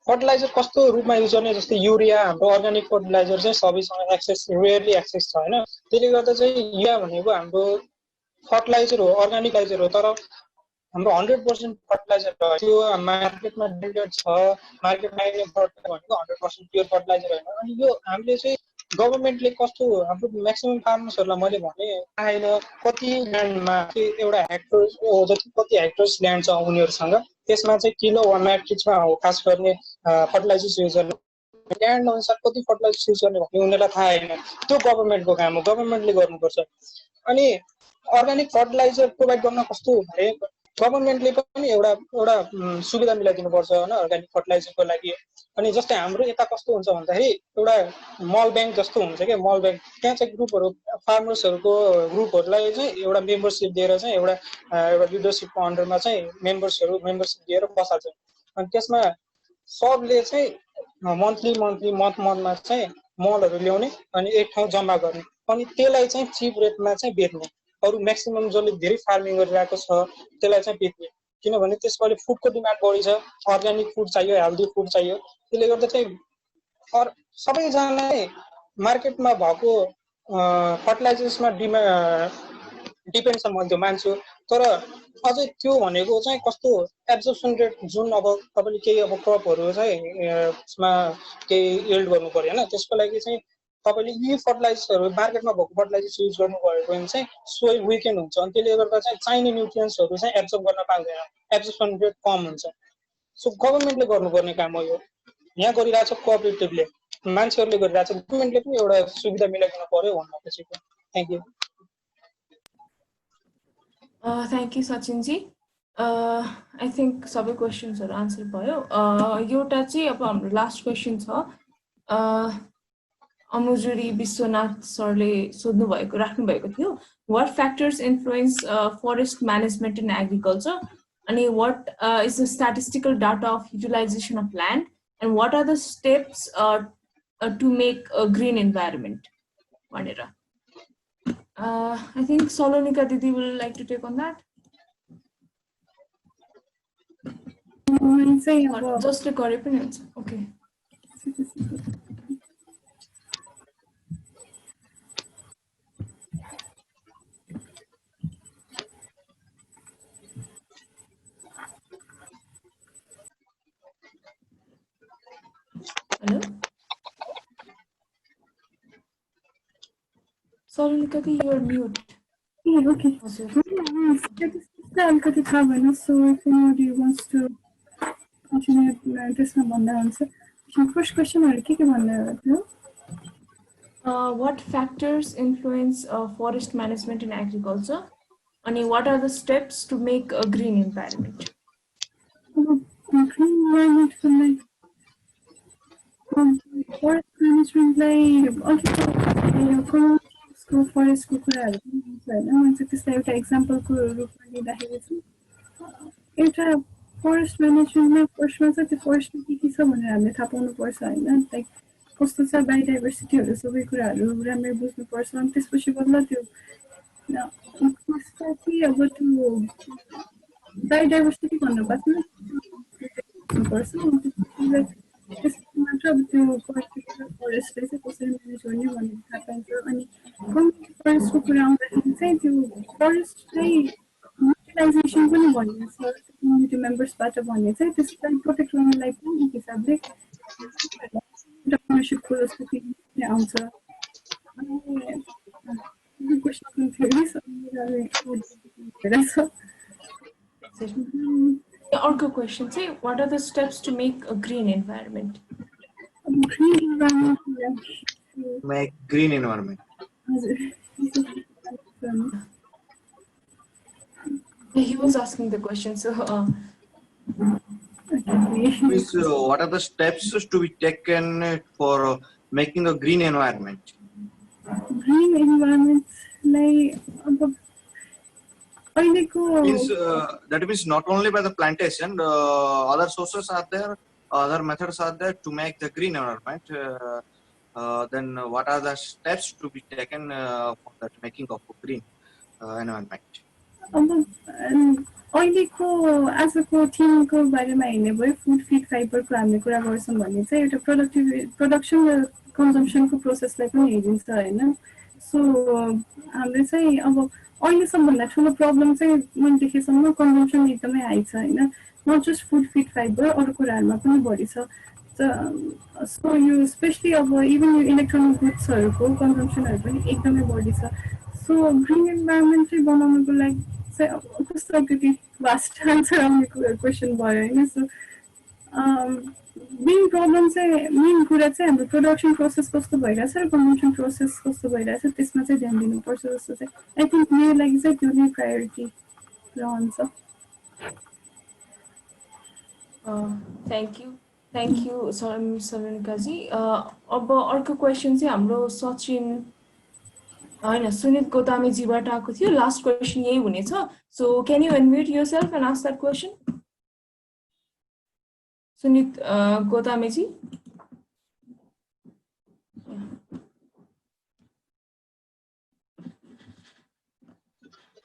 फर्टिलाइजर कस्तो रूपमा युज गर्ने, जस्तै युरिया, हाम्रो अर्ग्यानिक फर्टिलाइजर चाहिँ सबैसँग रेयरली एक्सेस छ होइन। त्यसले गर्दा चाहिँ युरिया भनेको हाम्रो फर्टिलाइजर हो, अर्ग्यानिक लाइजर हो, तर हाम्रो 100% फर्टिलाइजर हो त्यो मार्केटमा डिलिभर्ड छ मार्केटमा आइने प्रडक्ट भनेको 100% प्योर फर्टिलाइजर होइन अनि यो हामीले चाहिँ गभर्नमेन्टले कस्तो हाम्रो म्याक्सिमम फार्मर्सहरूलाई मैले भने आएन कति ल्यान्डमा एउटा हेक्टर जति कति हेक्टर्स ल्यान्ड छ उनीहरूसँग त्यसमा चाहिँ किलो वा म्याट्रिक्समा हो खास गर्ने फर्टिलाइजर्स युज गर्ने ल्यान्ड अनुसार कति फर्टिलाइजर्स युज गर्ने भन्ने उनीहरूलाई थाहा छैन त्यो गभर्नमेन्टको काम हो गभर्नमेन्टले गर्नुपर्छ अनि अर्ग्यानिक फर्टिलाइजर प्रोभाइड गर्न कस्तो भने गभर्नमेन्टले पनि एउटा सुविधा मिलाइदिनुपर्छ होइन अर्ग्यानिक फर्टिलाइजरको लागि अनि जस्तै हाम्रो यता कस्तो हुन्छ भन्दाखेरि एउटा मल ब्याङ्क जस्तो हुन्छ क्या मल ब्याङ्क त्यहाँ चाहिँ ग्रुपहरू फार्मर्सहरूको ग्रुपहरूलाई चाहिँ एउटा मेम्बरसिप दिएर चाहिँ एउटा लिडरसिपको अन्डरमा चाहिँ मेम्बरसिप दिएर बसाल्छ अनि त्यसमा सबले चाहिँ मन्थमा चाहिँ मलहरू ल्याउने अनि एक ठाउँ जम्मा गर्ने अनि त्यसलाई चाहिँ चिप रेटमा चाहिँ बेच्ने अरू म्याक्सिमम जसले धेरै फार्मिङ गरिरहेको छ त्यसलाई चाहिँ बेच्ने किनभने त्यसको फुडको डिमान्ड बढी छ अर्ग्यानिक फुड चाहियो हेल्दी फुड चाहियो त्यसले गर्दा चाहिँ सबैजना मार्केटमा भएको फर्टिलाइजर्समा डिपेन्ड छ मैले त्यो मान्छु तर अझै त्यो भनेको चाहिँ कस्तो एब्जर्प्सन रेट जुन अब तपाईँले केही अब क्रपहरू चाहिँ यसमा केही इल्ड गर्नु पर्यो होइन त्यसको लागि चाहिँ तपाईँले यी फर्टिलाइजर्सहरू मार्केटमा भएको फर्टिलाइजर्स युज गर्नुभयो भने चाहिँ सोइल विकेन्ड हुन्छ अनि त्यसले गर्दा चाहिँ चाहिने न्युट्रियन्ट्सहरू चाहिँ एब्जर्ब गर्न पाउँदैन एब्जर्प्सन रेट कम हुन्छ सो गभर्नमेन्टले गर्नुपर्ने काम हो यो यहाँ गरिरहेछ कोअपरेटिभले मान्छेहरूले गरिरहेछ गभर्नमेन्टले पनि एउटा सुविधा मिलाइदिनु पर्यो भन्न खोजेको थ्याङ्क यू थ्याङ्क यू सचिनजी आई थिङ्क सबै क्वेसन्सहरू आन्सर भयो एउटा चाहिँ अब हाम्रो लास्ट क्वेसन छ अमुजुरी विश्वनाथ सरले राख्नु भएको थियो what factors influence forest management in agriculture and what is the statistical data of utilization of land and what are the steps to make a green environment vanera I think Salonika Didi will like to take on that just a correct okay Hello? Sorry, Nikati, you are mute. Yeah, okay. So if anybody wants to continue this one answer. First question, what factors influence forest management in agriculture? And what are the steps to make a green environment? Green environment forest management forest example forest management forest like कस्तो छ बायोडाइभर्सिटीहरु सबै कुराहरु राम्ररी बुझ्नु पर्छ अनि त्यसपछि बल्ल त्यो अब त्यो बायोडाइभर्सिटी भन्नु पर्छ त्यसको मात्र अब त्यो पर्टिकुलर फरेस्टले चाहिँ कसरी म्यानेज गर्ने भन्ने थाहा पाइन्छ अनि कम्युनिटी फरेस्टको कुरा आउँदाखेरि चाहिँ त्यो फरेस्ट चाहिँ युटिलाइजेसन पनि भन्ने छ कम्युनिटी मेम्बर्सबाट भन्ने चाहिँ त्यसलाई प्रोटेक्ट गर्नलाई पनि एक हिसाबले एन्टरप्रेन्योरशिपको जस्तो फिल आउँछ अनि क्वेसन थियो अर्को क्वेसन चाहिँ what are the steps to make a green environment? Make green environment. He was asking the question, so. Means, what are the steps to be taken for making a green environment? Green environment, like. Means, that means not only by the plantation, other sources are there, other methods are there to make the green environment. Then what are the steps to be taken for that making of a green environment? अहिलेको आजको थिमको बारेमा हेर्ने भयो food feed फाइबरको हामीले कुरा गर्छौँ भने चाहिँ एउटा प्रोडक्सन र कन्जम्सनको प्रोसेसलाई पनि हेरिन्छ हैन सो हाम्रो चाहिँ अब अहिलेसम्मभन्दा ठुलो प्रब्लम चाहिँ मैले देखेसम्म कन्जम्सन एकदमै हाई छ होइन, not just food feed fibre अरू कुराहरूमा पनि बढी छ। सो यो स्पेसली अब इभन यो इलेक्ट्रोनिक गुड्सहरूको कन्जम्सनहरू पनि एकदमै बढी छ। सो ग्रिन इन्भाइरोमेन्ट चाहिँ बनाउनुको लागि चाहिँ कस्तो अलिकति भास्ट आन्सर आउने क्वेसन भयो होइन। सो मेन प्रब्लम चाहिँ मेन कुरा चाहिँ हाम्रो प्रोडक्सन प्रोसेस कस्तो भइरहेछ र कन्जम्सन प्रोसेस कस्तो भइरहेछ त्यसमा चाहिँ ध्यान दिनुपर्छ जस्तो चाहिँ आई थिङ्क मेरो लागि चाहिँ त्यो नै प्रायोरिटी रहन्छ। थ्याङ्क यू सलोनिकाजी। अब अर्को क्वेसन चाहिँ हाम्रो सचिन होइन सुनित गोतामेजीबाट आएको थियो। लास्ट क्वेसन यही हुनेछ। So can you unmute yourself and ask that question? Sunit गोतामेजी।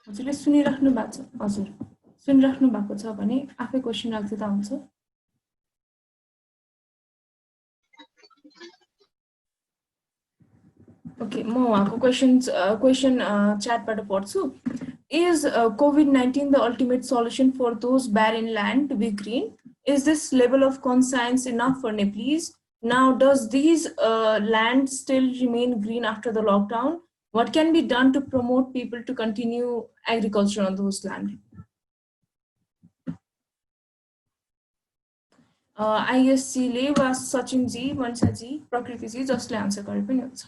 हजुरले सुनिराख्नु भएको छ? हजुर सुनिराख्नु भएको छ भने आफै क्वेसन राख्दा हुन्छ। ओके, म उहाँको क्वेसन च्याटबाट पढ्छु। Is COVID-19 the ultimate solution for those barren land to be green? Is this level of conscience enough for Nepalese? Now, does these lands still remain green after the lockdown? What can be done to promote people to continue agriculture on those land? ISC ले वा सचिन जी, मनसा जी, प्रकृति जी जसले answer गरे पनि हुन्छ।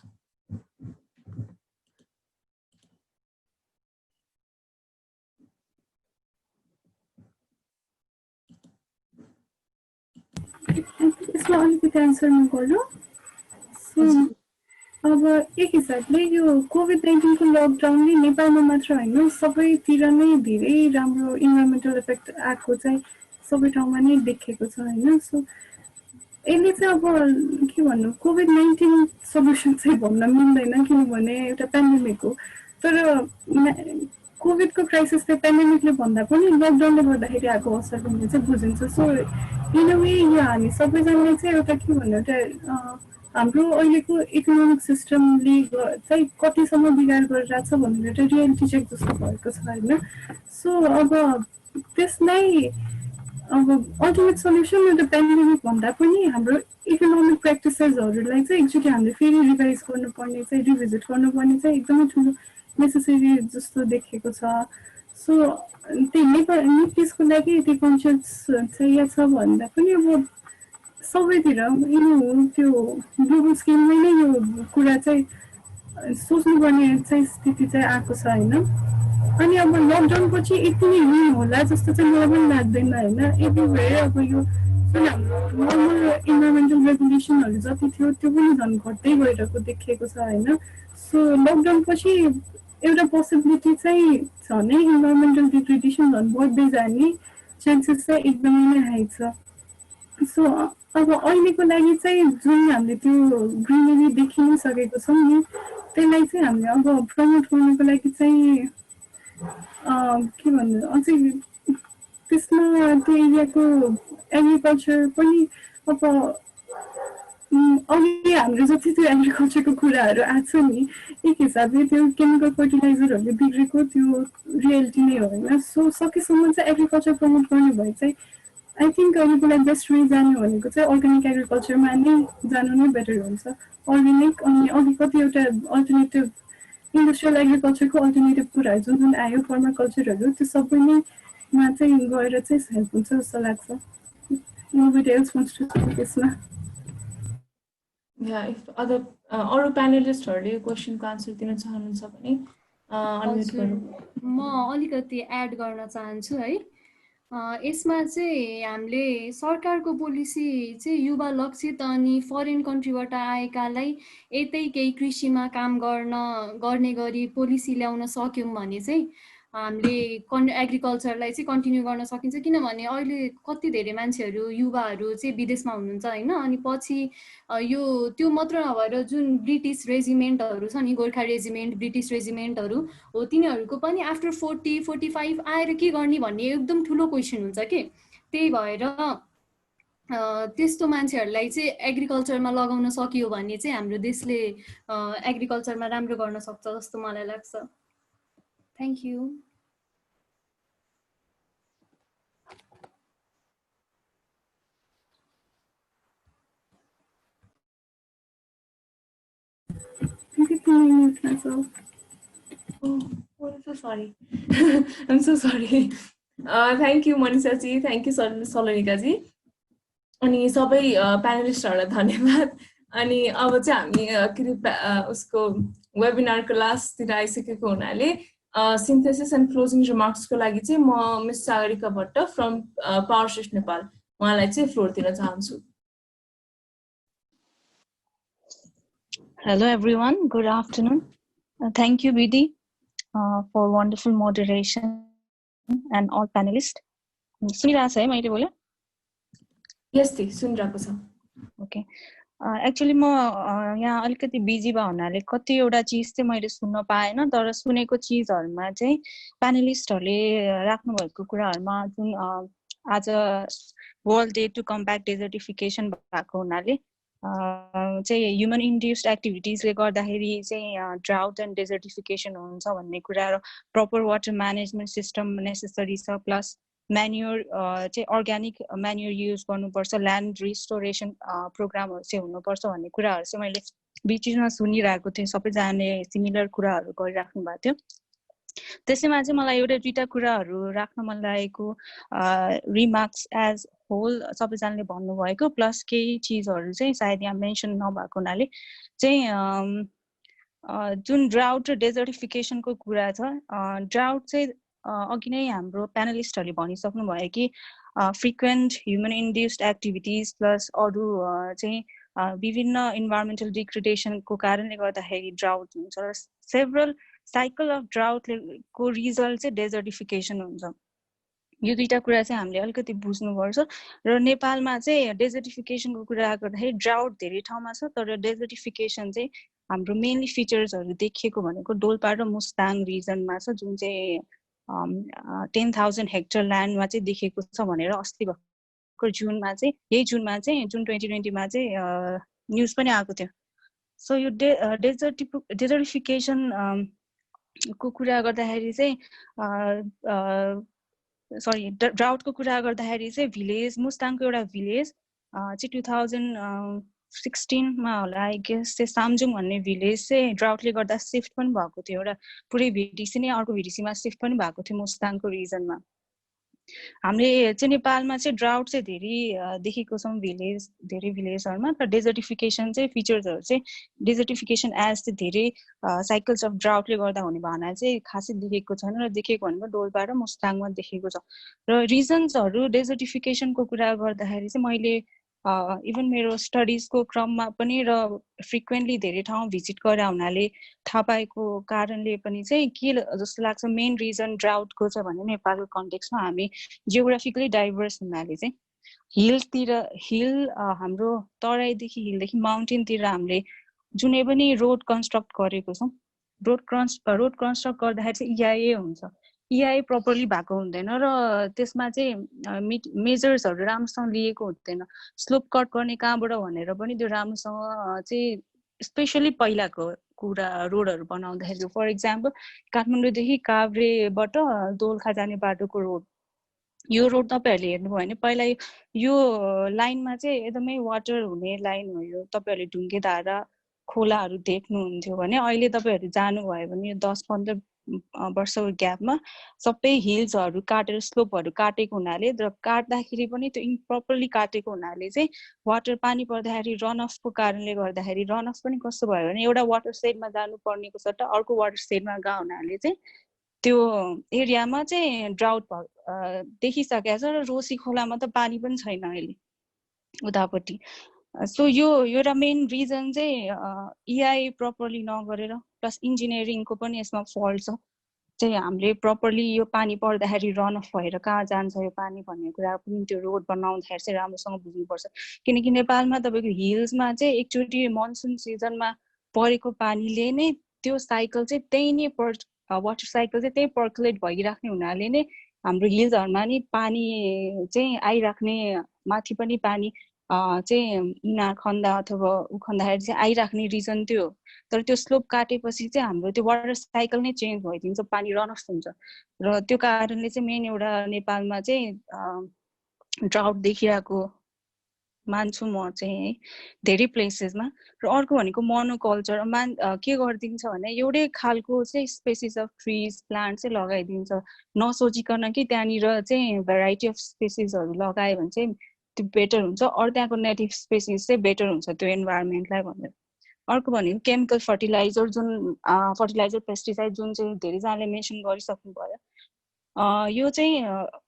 यसमा अलिकति answer म गर्नु। अब एक हिसाबले यो कोभिड-19 को लकडाउनले नेपालमा मात्र होइन सबैतिर नै धेरै राम्रो इन्भाइरोमेन्टल इफेक्ट आएको चाहिँ सबै ठाउँमा नै देखेको छ होइन। सो यसले चाहिँ अब के भन्नु कोभिड-19 सल्युसन चाहिँ भन्न मिल्दैन किनभने एउटा पेन्डेमिक हो। तर कोभिडको क्राइसिस चाहिँ पेन्डेमिकले भन्दा पनि लकडाउनले गर्दाखेरि आएको असर भन्ने चाहिँ बुझिन्छ। सो इन अ वे यो हामी सबैजनाले चाहिँ एउटा के भन्नु एउटा हाम्रो अहिलेको इकोनोमिक सिस्टमले चाहिँ कतिसम्म बिगार गरिरहेछ भन्ने एउटा रियालिटी चेक जस्तो भएको छ होइन। सो अब त्यसलाई अब अल्टिमेट सल्युसन एउटा पेन्डेमिक भन्दा पनि हाम्रो इकोनोमिक प्र्याक्टिसेसहरूलाई चाहिँ एकचोटि हामीले फेरि रिभाइज गर्नुपर्ने चाहिँ रिभिजिट गर्नुपर्ने चाहिँ एकदमै ठुलो नेसेसरी जस्तो देखेको छ। सो त्यही नेप्लिजको लागि त्यो कन्सियस चाहिँ छ भन्दा पनि अब सबैतिर यो त्यो ग्लोबल स्केलमै नै यो कुरा चाहिँ सोच्नुपर्ने चाहिँ स्थिति चाहिँ आएको छ होइन। अनि अब लकडाउन पछि यति नै हुने होला जस्तो चाहिँ मलाई पनि लाग्दैन होइन। एभ्रिवेयर अब यो जुन हाम्रो नर्मल इन्भाइरोमेन्टल रेगुलेसनहरू जति थियो त्यो पनि झन् घट्दै गइरहेको देखिएको छ होइन। सो लकडाउन पछि एउटा पोसिबिलिटी चाहिँ छ नै इन्भाइरोमेन्टल डिग्रेडेसन झन् बढ्दै जाने चान्सेस चाहिँ एकदमै नै हाई छ। सो अब अहिलेको लागि चाहिँ जुन हामीले त्यो ग्रिनरी देखि नै सकेको छौँ नि त्यसलाई चाहिँ हामीले अब प्रमोट गर्नुको लागि चाहिँ के भन्नु अझै त्यसमा त्यो एरियाको एग्रिकल्चर पनि अब अघि हाम्रो जति त्यो एग्रिकल्चरको कुराहरू आएको छ नि एक हिसाबले त्यो केमिकल फर्टिलाइजरहरूले बिग्रेको त्यो रियालिटी नै हो होइन। सो सकेसम्म चाहिँ एग्रिकल्चर प्रमोट गर्ने भए चाहिँ आई थिङ्क अहिलेको लागि बेस्ट वे जानु भनेको चाहिँ अर्ग्यानिक एग्रिकल्चरमा नै जानु नै बेटर हुन्छ। अर्ग्यानिक अनि अघि कतिवटा अल्टरनेटिभ इन्डस्ट्रियल एग्रिकल्चरको अल्टरनेटिभ कुराहरू जुन जुन आयो पर्माकल्चरहरू त्यो सबै नैमा चाहिँ गएर चाहिँ हेल्प हुन्छ जस्तो लाग्छ। Nobody else wants to speak त्यसमा। अरू प्यानलिस्टहरूले क्वेसनको आन्सर दिन चाहनुहुन्छ भने अनम्युट गरौँ। म अलिकति एड गर्न चाहन्छु है। यसमा चाहिँ हामीले सरकारको पोलिसी चाहिँ युवा लक्षित अनि फरेन कन्ट्रीबाट आएकालाई यतै केही कृषिमा काम गर्ने गरी पोलिसी ल्याउन सक्यौँ भने चाहिँ हामीले एग्रिकल्चरलाई चाहिँ कन्टिन्यू गर्न सकिन्छ। किनभने अहिले कति धेरै मान्छेहरू युवाहरू चाहिँ विदेशमा हुनुहुन्छ होइन। अनि पछि यो त्यो मात्र नभएर जुन ब्रिटिस रेजिमेन्टहरू छ नि गोर्खा रेजिमेन्ट ब्रिटिस रेजिमेन्टहरू हो तिनीहरूको पनि आफ्टर 40-45 आएर के गर्ने भन्ने एकदम ठुलो क्वेसन हुन्छ कि। त्यही भएर त्यस्तो मान्छेहरूलाई चाहिँ एग्रिकल्चरमा लगाउन सकियो भने चाहिँ हाम्रो देशले एग्रिकल्चरमा राम्रो गर्न सक्छ जस्तो मलाई लाग्छ। Thank you. Sorry. I'm so sorry. Thank you, Manisha ji. Thank you, Salonika ji. अनि सबै प्यानलिस्टहरूलाई धन्यवाद। अनि अब चाहिँ हामी उसको वेबिनारको लास्टतिर आइसकेको हुनाले सिन्थेसिस एन्ड क्लोजिङ रिमार्क्सको लागि चाहिँ म miss Sagarika Bhatt from power cyst Nepal उहाँलाई चाहिँ फ्लोर दिन चाहन्छु। Hello everyone, good afternoon. Thank you Vidhi for wonderful moderation and all panelists. सुनिरहेछ है मैले बोले? Yes दी सुनिरहेको छ। Okay. Actually म यहाँ अलिकति बिजी भए हुनाले कतिवटा चीज चाहिँ मैले सुन्न पाएन, तर सुनेको चीजहरुमा चाहिँ प्यानलिस्टहरुले राख्नु भएको कुराहरुमा जुन आज world day to combat desertification भएको हुनाले चाहिँ ह्युमन इन्ड्युस्ड एक्टिभिटिजले गर्दाखेरि चाहिँ ड्राउट एन्ड डेजर्टिफिकेसन हुन्छ भन्ने कुरा र proper water management system necessary छ, प्लस म्यान्युर चाहिँ अर्ग्यानिक म्यान्युर युज गर्नुपर्छ, ल्यान्ड रिस्टोरेसन प्रोग्रामहरु चाहिँ हुनुपर्छ भन्ने कुराहरु चाहिँ मैले बिचमा सुनिरहेको थिएँ। सबैजनाले सिमिलर कुराहरु गरिराख्नु भएको थियो। त्यसैमा चाहिँ मलाई एउटा दुईटा कुराहरु राख्न मन लागेको रिमार्क्स एज होल सबैजनाले भन्नुभएको, प्लस केही चीजहरु चाहिँ सायद यहाँ मेन्सन नभएको हुनाले चाहिँ जुन ड्राउट र डेजर्टिफिकेसनको कुरा छ, ड्राउट चाहिँ अघि नै हाम्रो प्यानलिस्टहरुले भनिसक्नु भयो कि frequent human induced activities plus अरु चाहिँ विभिन्न इन्भाइरोमेन्टल डिग्रेडेसनको कारणले गर्दाखेरि ड्राउट हुन्छ र सेभरल साइकल अफ ड्राउटको रिजल्ट चाहिँ डेजर्टिफिकेसन हुन्छ। यो दुईटा कुरा चाहिँ हामीले अलिकति बुझ्नुपर्छ र नेपालमा चाहिँ डेजर्टिफिकेसनको कुरा गर्दाखेरि ड्राउट धेरै ठाउँमा छ, तर डेजर्टिफिकेसन चाहिँ हाम्रो मेनली फिचर्सहरु देखिएको भनेको डोल्पा र मुस्ताङ रिजनमा छ, जुन चाहिँ 10,000 हेक्टर ल्यान्डमा चाहिँ देखिएको छ भनेर अस्ति भर्खर जुनमा चाहिँ जुन 2020 मा चाहिँ न्यूज पनि आएको थियो। सो यो डेजर्टिफिकेसन को कुरा गर्दाखेरि चाहिँ सरी ड्राउटको कुरा गर्दाखेरि चाहिँ भिलेज मुस्ताङको एउटा भिलेज चाहिँ 2016 मा होला आई गेस चाहिँ सामजुङ भन्ने भिलेज चाहिँ ड्राउटले गर्दा शिफ्ट पनि भएको थियो, एउटा पुरै भिटिसी नै अर्को भिटिसीमा शिफ्ट पनि भएको थियो मुस्ताङको रिजनमा। हामीले चाहिँ नेपालमा चाहिँ ड्राउट चाहिँ धेरै देखेको छौँ धेरै भिलेजहरुमा, तर डेजर्टिफिकेसन चाहिँ फिचर्सहरु चाहिँ डेजर्टिफिकेसन एज चाहिँ धेरै साइकल्स अफ ड्राउटले गर्दा हुने भावना चाहिँ खासै देखेको छैन र देखेको भनेको डोल्पा र मुस्ताङमा देखेको छ। र रिजन्सहरु डेजर्टिफिकेसनको कुरा गर्दाखेरि चाहिँ मैले इभन मेरो स्टडिजको क्रममा पनि र फ्रिक्वेन्टली धेरै ठाउँ भिजिट गरेर हुनाले थाहा पाएको कारणले पनि चाहिँ के जस्तो लाग्छ मेन रिजन ड्राउटको छ भने नेपालको कन्टेक्स्टमा हामी जियोग्राफिकली डाइभर्स हुनाले चाहिँ हिल हाम्रो तराईदेखि हिलदेखि माउन्टेनतिर हामीले जुनै पनि रोड कन्स्ट्रक्ट गरेको छौँ, रोड कन्स्ट्रक्ट गर्दाखेरि चाहिँ EIA हुन्छ, EIA प्रपरली भएको हुँदैन र त्यसमा चाहिँ मेजर्सहरु राम्रोसँग लिएको हुँदैन, स्लोप कट गर्ने कहाँबाट भनेर पनि त्यो राम्रोसँग चाहिँ स्पेशली पहिलाको कुरा रोडहरु बनाउँदाखेरि फर एक्जाम्पल काठमाडौँदेखि काभ्रेबाट दोलखा जाने बाटोको रोड, यो रोड तपाईहरुले हेर्नुभयो भने पहिला यो लाइनमा चाहिँ एकदमै वाटर हुने लाइन हो, यो तपाईहरुले ढुङ्गे धारा खोलाहरु देख्नुहुन्थ्यो भने अहिले तपाईहरु जानुभयो भने 10-15 वर्षको ग्यापमा सबै हिल्सहरु काटेर स्लोपहरु काटेको हुनाले र काट्दाखेरि पनि त्यो इम्प्रपरली काटेको हुनाले चाहिँ वाटर पानी पर्दाखेरि रन अफको कारणले गर्दाखेरि रन अफ पनि कस्तो भयो भने एउटा वाटर सेडमा जानु पर्नेको सट्टा अर्को वाटर सेडमा गएको हुनाले चाहिँ त्यो एरियामा चाहिँ ड्राउट देखिसकेको छ र रोसी खोलामा त पानी पनि छैन अहिले उतापट्टि। सो यो एउटा मेन रिजन चाहिँ EIA प्रपरली नगरेर प्लस इन्जिनियरिङको पनि यसमा फल्ट छ, चाहिँ हामीले प्रपरली यो पानी पर्दाखेरि रन अफ भएर कहाँ जान्छ यो पानी भन्ने कुरा पनि त्यो रोड बनाउँदाखेरि चाहिँ राम्रोसँग बुझ्नुपर्छ, किनकि नेपालमा तपाईको हिल्समा चाहिँ एकचोटि मनसुन सिजनमा परेको पानीले नै त्यो साइकल चाहिँ त्यही नै वाटर साइकल चाहिँ त्यही पर्कुलेट भइराख्ने हुनाले नै हाम्रो हिल्सहरुमा नि पानी चाहिँ आइराख्ने माथि पनि पानी चाहिँ इनार खन्दा अथवा खन्दाखेरि चाहिँ आइराख्ने रिजन त्यो हो। तर त्यो स्लोप काटेपछि चाहिँ हाम्रो त्यो वाटर साइकल नै चेन्ज भइदिन्छ, पानी रनअफ हुन्छ र त्यो कारणले चाहिँ मेन एउटा नेपालमा चाहिँ ड्राउट देखिरहेको मान्छु म चाहिँ है धेरै प्लेसेसमा। र अर्को भनेको मोनोकल्चर के गरिदिन्छ भने एउटै खालको चाहिँ स्पेसिस अफ ट्रिज प्लान्ट चाहिँ लगाइदिन्छ, नसोचिकन कि त्यहाँनिर चाहिँ भेराइटी अफ स्पेसिसहरू लगायो भने चाहिँ त्यो बेटर हुन्छ, अरू त्यहाँको नेटिभ स्पेसिस चाहिँ बेटर हुन्छ त्यो इन्भाइरोमेन्टलाई भनेर। अर्को भनेको केमिकल फर्टिलाइजर, जुन फर्टिलाइजर पेस्टिसाइड जुन चाहिँ धेरैजनाले मेन्सन गरिसक्नु भयो। यो चाहिँ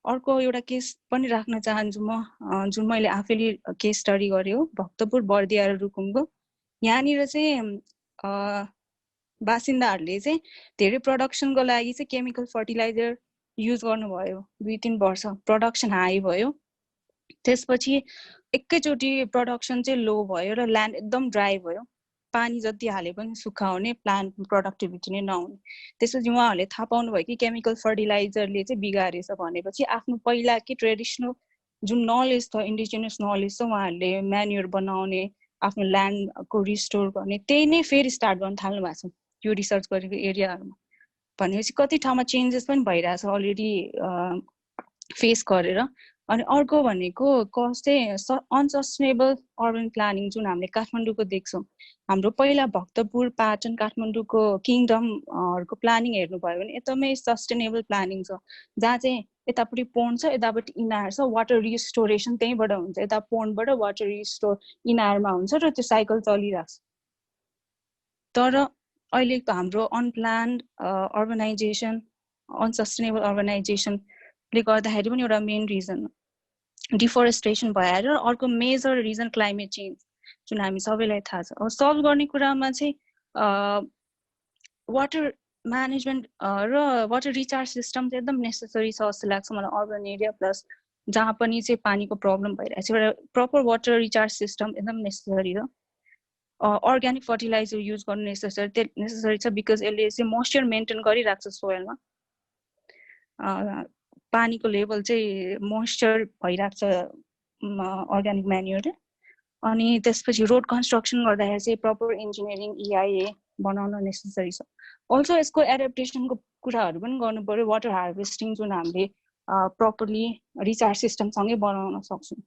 अर्को एउटा केस पनि राख्न चाहन्छु म, जुन मैले आफैले केस स्टडी गरेँ हो, भक्तपुर बर्दिया र रुकुमको। यहाँनिर चाहिँ बासिन्दाहरूले चाहिँ धेरै प्रडक्सनको लागि चाहिँ केमिकल फर्टिलाइजर युज गर्नुभयो, 2-3 वर्ष प्रडक्सन हाई भयो, त्यसपछि एकैचोटि प्रडक्सन चाहिँ लो भयो र ल्यान्ड एकदम ड्राई भयो, पानी जति हाले पनि सुक्खा हुने, प्लान्ट प्रोडक्टिभिटी नै नहुने। त्यसपछि उहाँहरूले थाहा पाउनुभयो कि केमिकल फर्टिलाइजरले चाहिँ बिगारेछ भनेपछि आफ्नो पहिला कि ट्रेडिसनल जुन नलेज छ, इन्डिजिनियस नलेज छ, उहाँहरूले म्यान्युर बनाउने, आफ्नो ल्यान्डको रिस्टोर गर्ने, त्यही नै फेरि स्टार्ट गर्न थाल्नु भएको छ यो रिसर्च गरेको एरियाहरूमा। भनेपछि कति ठाउँमा चेन्जेस पनि भइरहेछ अलरेडी फेस गरेर। अनि अर्को भनेको कस्ट चाहिँ अनसस्टेनेबल अर्बन प्लानिङ जुन हामीले काठमाडौँको देख्छौँ। हाम्रो पहिला भक्तपुर, पाटन, काठमाडौँको किङडमहरूको प्लानिङ हेर्नुभयो भने एकदमै सस्टेनेबल प्लानिङ छ, जहाँ चाहिँ यतापट्टि पोन्ड छ, यतापट्टि इनार छ, वाटर रिस्टोरेसन त्यहीँबाट हुन्छ, यता पोन्डबाट वाटर रिस्टोर इनारमा हुन्छ र त्यो साइकल चलिरहेको छ। तर अहिले हाम्रो अनप्लान्ड अर्बनाइजेसन, अनसस्टेनेबल अर्बनाइजेसनले गर्दाखेरि पनि एउटा मेन रिजन डिफोरेस्टेसन भएर, अर्को मेजर रिजन क्लाइमेट चेन्ज जुन हामी सबैलाई थाहा छ। अब सल्भ गर्ने कुरामा चाहिँ वाटर म्यानेजमेन्ट र वाटर रिचार्ज सिस्टम चाहिँ एकदम नेसेसरी छ जस्तो लाग्छ मलाई अर्बन एरिया प्लस जहाँ पनि चाहिँ पानीको प्रब्लम भइरहेको छ। एउटा प्रपर वाटर रिचार्ज सिस्टम एकदम नेसेसरी छ। अर्ग्यानिक फर्टिलाइजर युज गर्नु नेसेसरी छ, बिकज यसले चाहिँ मोइस्चर मेन्टेन गरिरहेको छ सोइलमा, पानीको लेभल चाहिँ मोइस्चर भइरहेको छ अर्ग्यानिक म्यान्युरले। अनि त्यसपछि रोड कन्स्ट्रक्सन गर्दाखेरि चाहिँ प्रपर इन्जिनियरिङ EIA बनाउन नेसेसरी छ। अल्सो यसको एडाप्टेसनको कुराहरू पनि गर्नु पर्यो, वाटर हार्भेस्टिङ जुन हामीले प्रपरली रिचार्ज सिस्टमसँगै बनाउन सक्छौँ।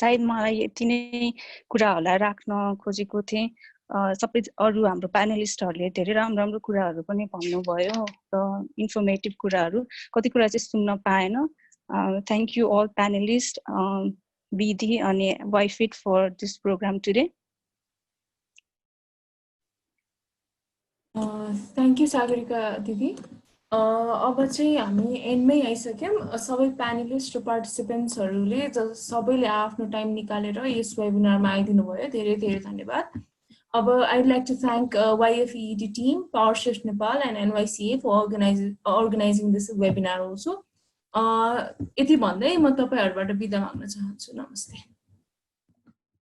सायद मलाई यति नै कुराहरूलाई राख्न खोजेको थिएँ। सबै अरू हाम्रो प्यानलिस्टहरूले धेरै राम्रो राम्रो कुराहरू पनि भन्नुभयो र इन्फर्मेटिभ कुराहरू, कति कुरा चाहिँ सुन्न पाएन। Thank you all panelist, Vidhi अनि वाइफिट for this programme today. Thank you Sagarika दिदी। अब चाहिँ हामी एन्डमै आइसक्यौँ। सबै प्यानलिस्ट र पार्टिसिपेन्ट्सहरूले सबैले आफ्नो टाइम निकालेर यस वेबिनारमा आइदिनु भयो, धेरै धेरै धन्यवाद। अब I'd like to thank YFEED team, PowerShift Nepal and NYCA for organizing this webinar also. यति भन्दै म तपाईहरुबाट बिदा माग्न चाहन्छु। नमस्ते।